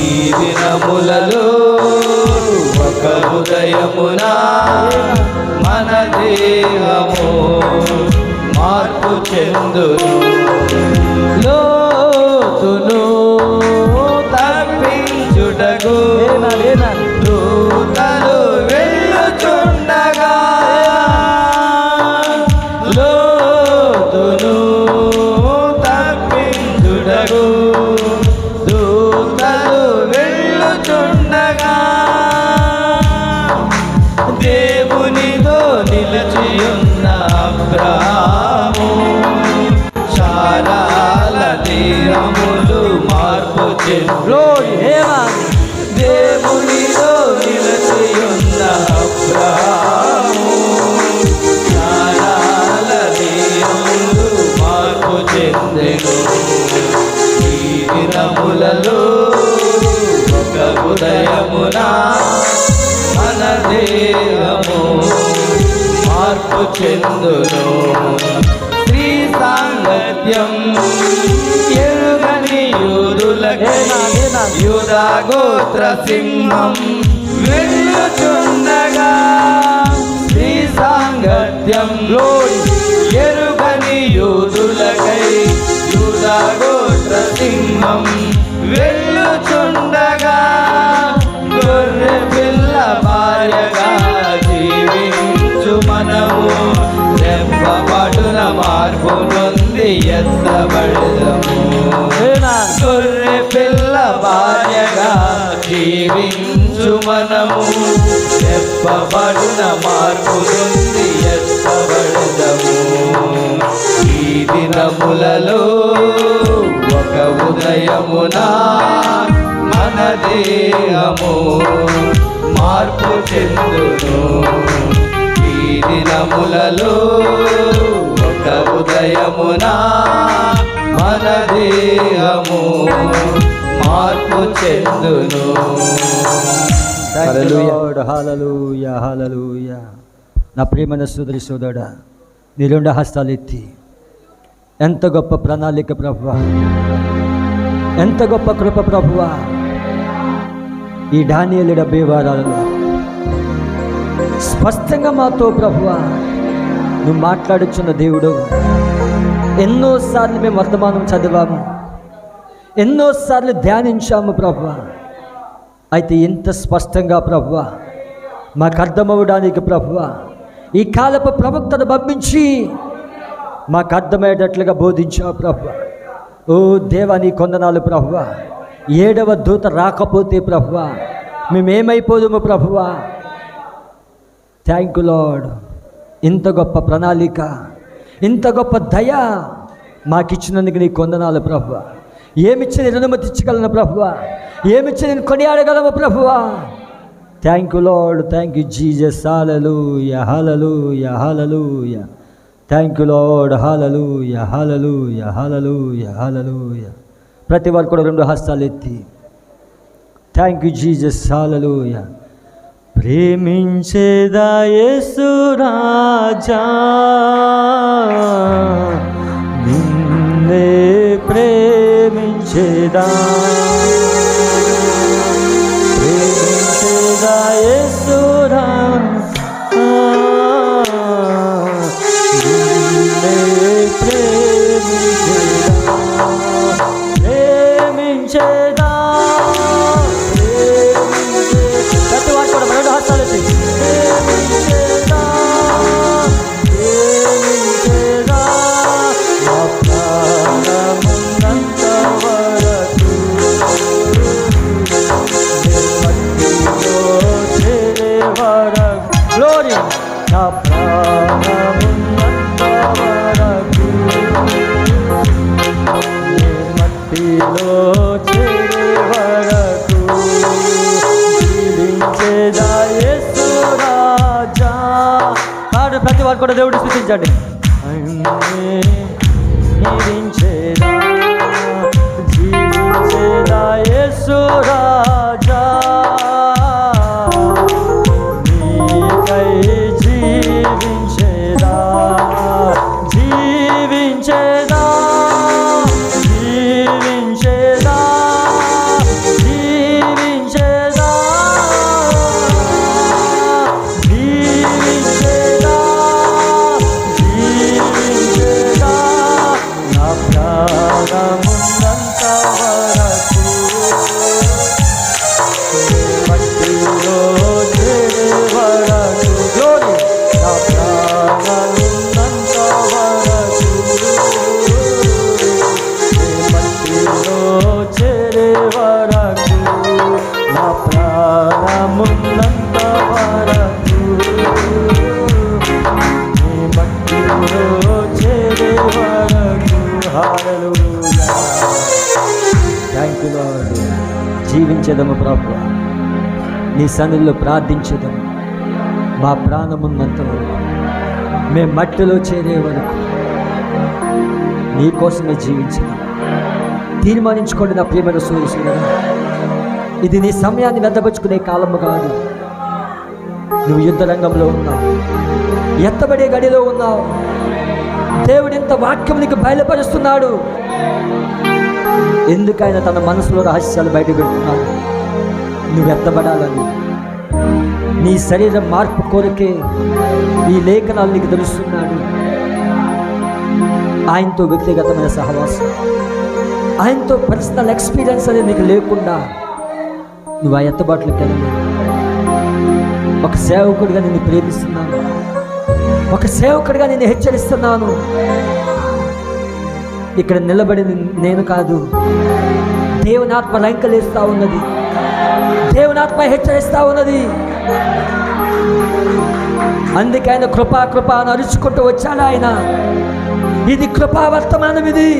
ఈ దినములలో ఒక ఉదయమునా మన దేహము మార్పు చెందును. లోతును తప్పించుటకు దూతలు వెళ్ళుచుండగా, లోతును తప్పించుటకు దూతలు వెళ్ళుచుండగా, దేవునితో నిలిచియున్న అబ్రాహాము శారాల దేహములు మార్పు చెందు. దేవునితో నిలిచియున్న అబ్రాహాము శారాల దేహములు మార్పు చెందెను. ఈ దినములలో ఒక ఉదయమున మన దేహము మార్పు చెందును. స్త్రీ సాంగత్యం ఎరుగని యూదులకై యూదా గోత్ర సింహం వెళ్ళుచుండగా, స్త్రీ సాంగత్యంలో ఎరుగని యూదులకై యూదా గోత్ర సింహం వెళ్ళుచుండగా, గొర్రె పిల్ల భార్యగా జీవించు మనము రెప్పపాటున మార్పు నొంది ఎత్తబడదము. గొర్రె పిల్ల భార్యగా జీవించు మనము రెప్పపాటున మార్పు నొంది ఎత్తబడదము. ఈ దినములలో ఒక ఉదయమున మన దేహము మార్పు చెందును. ఈ దినములలో ఒక ఉదయమున మన దేహము మార్పు చెందును. హల్లెలూయా, హల్లెలూయా. నా ప్రియమైన సోదరి సోదరుడా, నీ రెండు హస్తాలు ఎత్తి, ఎంత గొప్ప ప్రణాళిక ప్రభువా, ఎంత గొప్ప కృప ప్రభువా. ఈ దానియేలు 70 వారాలలో స్పష్టంగా మాతో ప్రభువా నువ్వు మాట్లాడుచున్న దేవుడు. ఎన్నోసార్లు మేము వర్తమానం చదివాము, ఎన్నోసార్లు ధ్యానించాము ప్రభువా. అయితే ఇంత స్పష్టంగా ప్రభువా మాకు అర్థమవడానికి ప్రభువా ఈ కాలపు ప్రవక్తను పంపించి మాకు అర్థమయ్యేటట్లుగా బోధించావు ప్రభువా. ఓ దేవా నీ కొందనాలు ప్రభువా. 7వ దూత రాకపోతే ప్రభువా మేమేమైపోదుము ప్రభువా. Thank you lord. ఇంత గొప్ప ప్రణాళిక, ఇంత గొప్ప దయ మాకిచ్చినందుకు నీ కొందనాలు ప్రభువా. ఏమిచ్చి నేను అనుమతించగలను ప్రభువా, ఏమిచ్చి నేను కొనియాడగలము ప్రభువా. Thank you Lord, thank you Jesus. Hallelujah, hallelujah, hallelujah. Thank you Lord, hallelujah, hallelujah, hallelujah, hallelujah. ప్రతి వారు కూడా 2 హస్తాలు ఎత్తి థ్యాంక్ యూ జీసస్. హల్లెలూయా. ప్రేమించేదా యేసు రాజా, నిన్నే ప్రేమించేదా, ప్రేమించేదా యేసు రాజా, నిన్నే ప్రేమించేదా, ప్రేమించేదా. ప్రతి వాటి కూడా 2 హస్తాలు ఎత్తి ప్రేమించేదా, ప్రేమించేదా, నా ప్రాణమున్నంత వరకు మట్టిలో చేరే వరకు. గ్లోరీ. నా ప్రాణమున్నంత వరకు మట్టిలో చేరే వరకు జీవించేదా యేసు రాజా. ప్రతి వారు కూడా దేవుడు స్తుతించండి. జీవించేదా, జీవించేదా యేసు రాజా, నీకై జీవించేదా, జీవించేదా, జీవించేదా, జీవించేదా, జీవించేదా, జీవించేదా, నా ప్రాణమున్నంత వరకు మట్టిలో చేరే వరకు. గ్లోరీ. నా ప్రాణమున్నంత వరకు మట్టిలో చేరే వరకు, నా ప్రాణమున్నంత వరకు మట్టిలో చేరే వరకు. హల్లెలూయా. Thank you Lord. జీవించేదము ప్రభువా, నీ సన్నిధిలో ప్రార్థించేదము. మా ప్రాణమున్నంత వరకు, మేము మట్టిలో చేరే వరకు నీ కోసమే జీవించాను. తీర్మానించుకోండి నా ప్రియమైన సోదరుడా, ఇది నీ సమయాన్ని వ్యర్థపరుచుకునే కాలము కాదు. నువ్వు యుద్ధ రంగంలో ఉన్నావు, ఎత్తబడే గడిలో ఉన్నావు. దేవుడు ఇంత వాక్యం నీకు బయలుపరుస్తున్నాడు. ఎందుకైనా తన మనసులో రహస్యాలు బయట పెడుతున్నాడు. నువ్వు ఎత్తబడాలని, నీ శరీరం మార్పు కోరికే ఈ లేఖనాలు నీకు తెలుస్తున్నాడు. ఆయనతో వ్యక్తిగతమైన సహవాసం, ఆయనతో పర్సనల్ ఎక్స్పీరియన్స్ అనేది నీకు లేకుండా నువ్వు ఆ ఎత్తబాట్లోకి వెళ్ళలేదు. ఒక సేవకుడిగా నిన్ను ప్రేమిస్తున్నాను, ఒక సేవకుడిగా నిన్ను హెచ్చరిస్తున్నాను. ఇక్కడ నిలబడింది నేను కాదు, దేవుని ఆత్మ లంకలేస్తా ఉన్నది, దేవుని ఆత్మ హెచ్చరిస్తా ఉన్నది. అందుకే ఆయన కృపా కృప అని అరుచుకుంటూ వచ్చాడు. ఆయన ఇది కృపా వర్తమానం, ఇది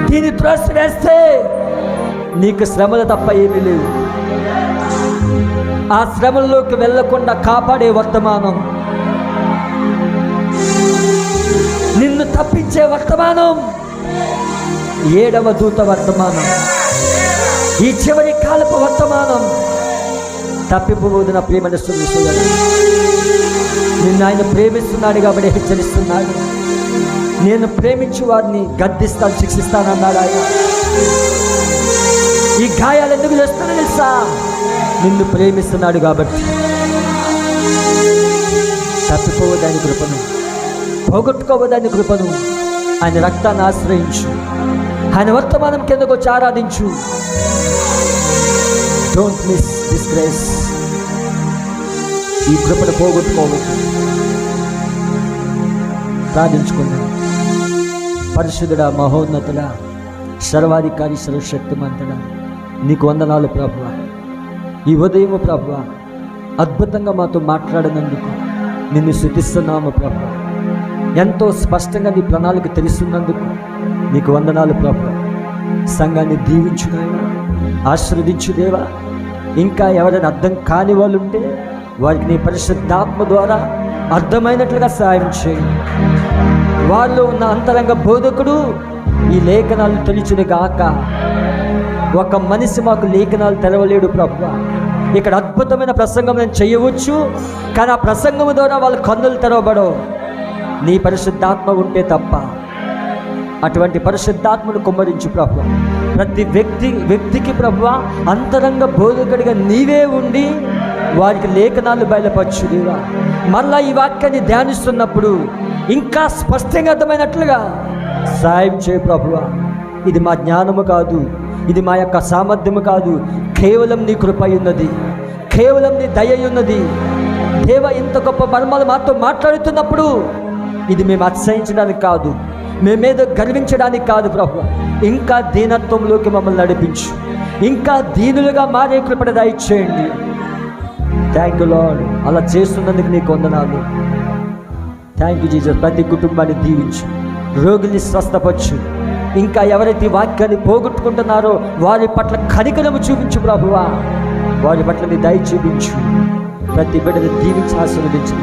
దీన్ని త్రోసివేస్తే నీకు శ్రమలు తప్ప ఏమీ లేవు. ఆ శ్రమల్లోకి వెళ్ళకుండా కాపాడే వర్తమానం, నిన్ను తప్పించే వర్తమానం, 7వ దూత వర్తమానం, ఈ చివరి కాలపు వర్తమానం. తప్పిపోవద్దు నా ప్రియమైన సోదరుడా. నిన్ను ఆయన ప్రేమిస్తున్నాడు కాబట్టి హెచ్చరిస్తున్నాడు. నేను ప్రేమించు వారిని గద్దిస్తాను, శిక్షిస్తానన్నాడు ఆయన. ఈ గాయాలు ఎందుకు చేస్తానో తెలుసా? నిన్ను ప్రేమిస్తున్నాడు కాబట్టి. తప్పిపోవద్దని కృపను, పోగొట్టుకోవద్దని కృపను. ఆయన రక్తాన్ని ఆశ్రయించు, ఆయన వర్తమానం కిందకు వచ్చి ఆరాధించు. Don't miss this grace. ఈ కృపను పోగొట్టుకోవద్దు. ప్రార్థించుకున్నాం. పరిశుద్ధుడా, మహోన్నతుడా, సర్వాధికారి, సర్వశక్తిమంతుడా, నీకు వందనాలు ప్రభువా. ఈ ఉదయము ప్రభువా అద్భుతంగా మాతో మాట్లాడినందుకు నిన్ను స్తుతిస్తున్నాము ప్రభువా. ఎంతో స్పష్టంగా నీ ప్రణాళిక తెలుస్తున్నందుకు నీకు వందనాలు ప్రభువా. సంఘాన్ని దీవించు నాయనా, ఆశీర్వదించు దేవా. ఇంకా ఎవరైనా అర్థం కాని వాళ్ళు ఉంటే వారికి నీ పరిశుద్ధాత్మ ద్వారా అర్థమైనట్లుగా సాయం చేయండి. వాళ్ళు ఉన్న అంతరంగ బోధకుడు ఈ లేఖనాలు తెలిసిన గాక. ఒక మనిషి మాకు లేఖనాలు తెరవలేడు ప్రభువా. ఇక్కడ అద్భుతమైన ప్రసంగం నేను చేయవచ్చు, కానీ ఆ ప్రసంగం ద్వారా వాళ్ళ కన్నులు తెరవబడవు నీ పరిశుద్ధాత్మ ఉంటే తప్ప. అటువంటి పరిశుద్ధాత్మను కుమ్మరించు ప్రభువా. ప్రతి వ్యక్తికి ప్రభువా అంతరంగ బోధకుడిగా నీవే ఉండి వారికి లేఖనాలు బయలుపరచు దేవా. మళ్ళా ఈ వాక్యాన్ని ధ్యానిస్తున్నప్పుడు ఇంకా స్పష్టంగా అర్థమైనట్లుగా సాయం చేయ ప్రభువా. ఇది మా జ్ఞానము కాదు, ఇది మా యొక్క సామర్థ్యము కాదు, కేవలం నీ కృప ఉన్నది, కేవలం నీ దయ ఉన్నది దేవ. ఇంత గొప్ప మర్మాలు మాతో మాట్లాడుతున్నప్పుడు ఇది మేము అతిశయించడానికి కాదు, మేమేదో గర్వించడానికి కాదు ప్రభువా. ఇంకా దీనత్వంలోకి మమ్మల్ని నడిపించు, ఇంకా దీనులుగా మారే కృపణ దయచేయండి. Thank you lord. అలా చేస్తున్నందుకు నీకు వందనాలు. Thank you Jesus. ప్రతి కుటుంబాన్ని దీవించు, రోగుల్ని స్వస్థపరచు. ఇంకా ఎవరైతే వాక్యాన్ని పోగొట్టుకుంటున్నారో వారి పట్ల కనికరము చూపించు ప్రభువా. వారి పట్ల నీ దయ చూపించు. ప్రతి బిడ్డను దీవించి ఆశీర్వదించు.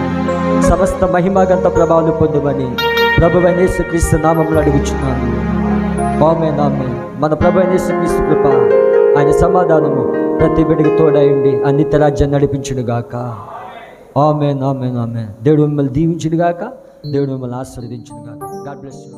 సమస్త మహిమగంత ప్రభావాలు పొందమని ప్రభువైన యేసుక్రీస్తు నామములో అడుగుచున్నాను. ఆమేన్, ఆమేన్. మన ప్రభువైన యేసుక్రీస్తు కృప, ఆయన సమాధానము ప్రతి బిడ్డకి తోడైండి అన్నిత్య రాజ్యాన్ని నడిపించును గాక. ఆమేన్, ఆమేన్, ఆమేన్. దేవుడు మిమ్మల్ని దీవించును గాక, దేవుడు మిమ్మల్ని ఆశీర్వదించును గాక. God bless you.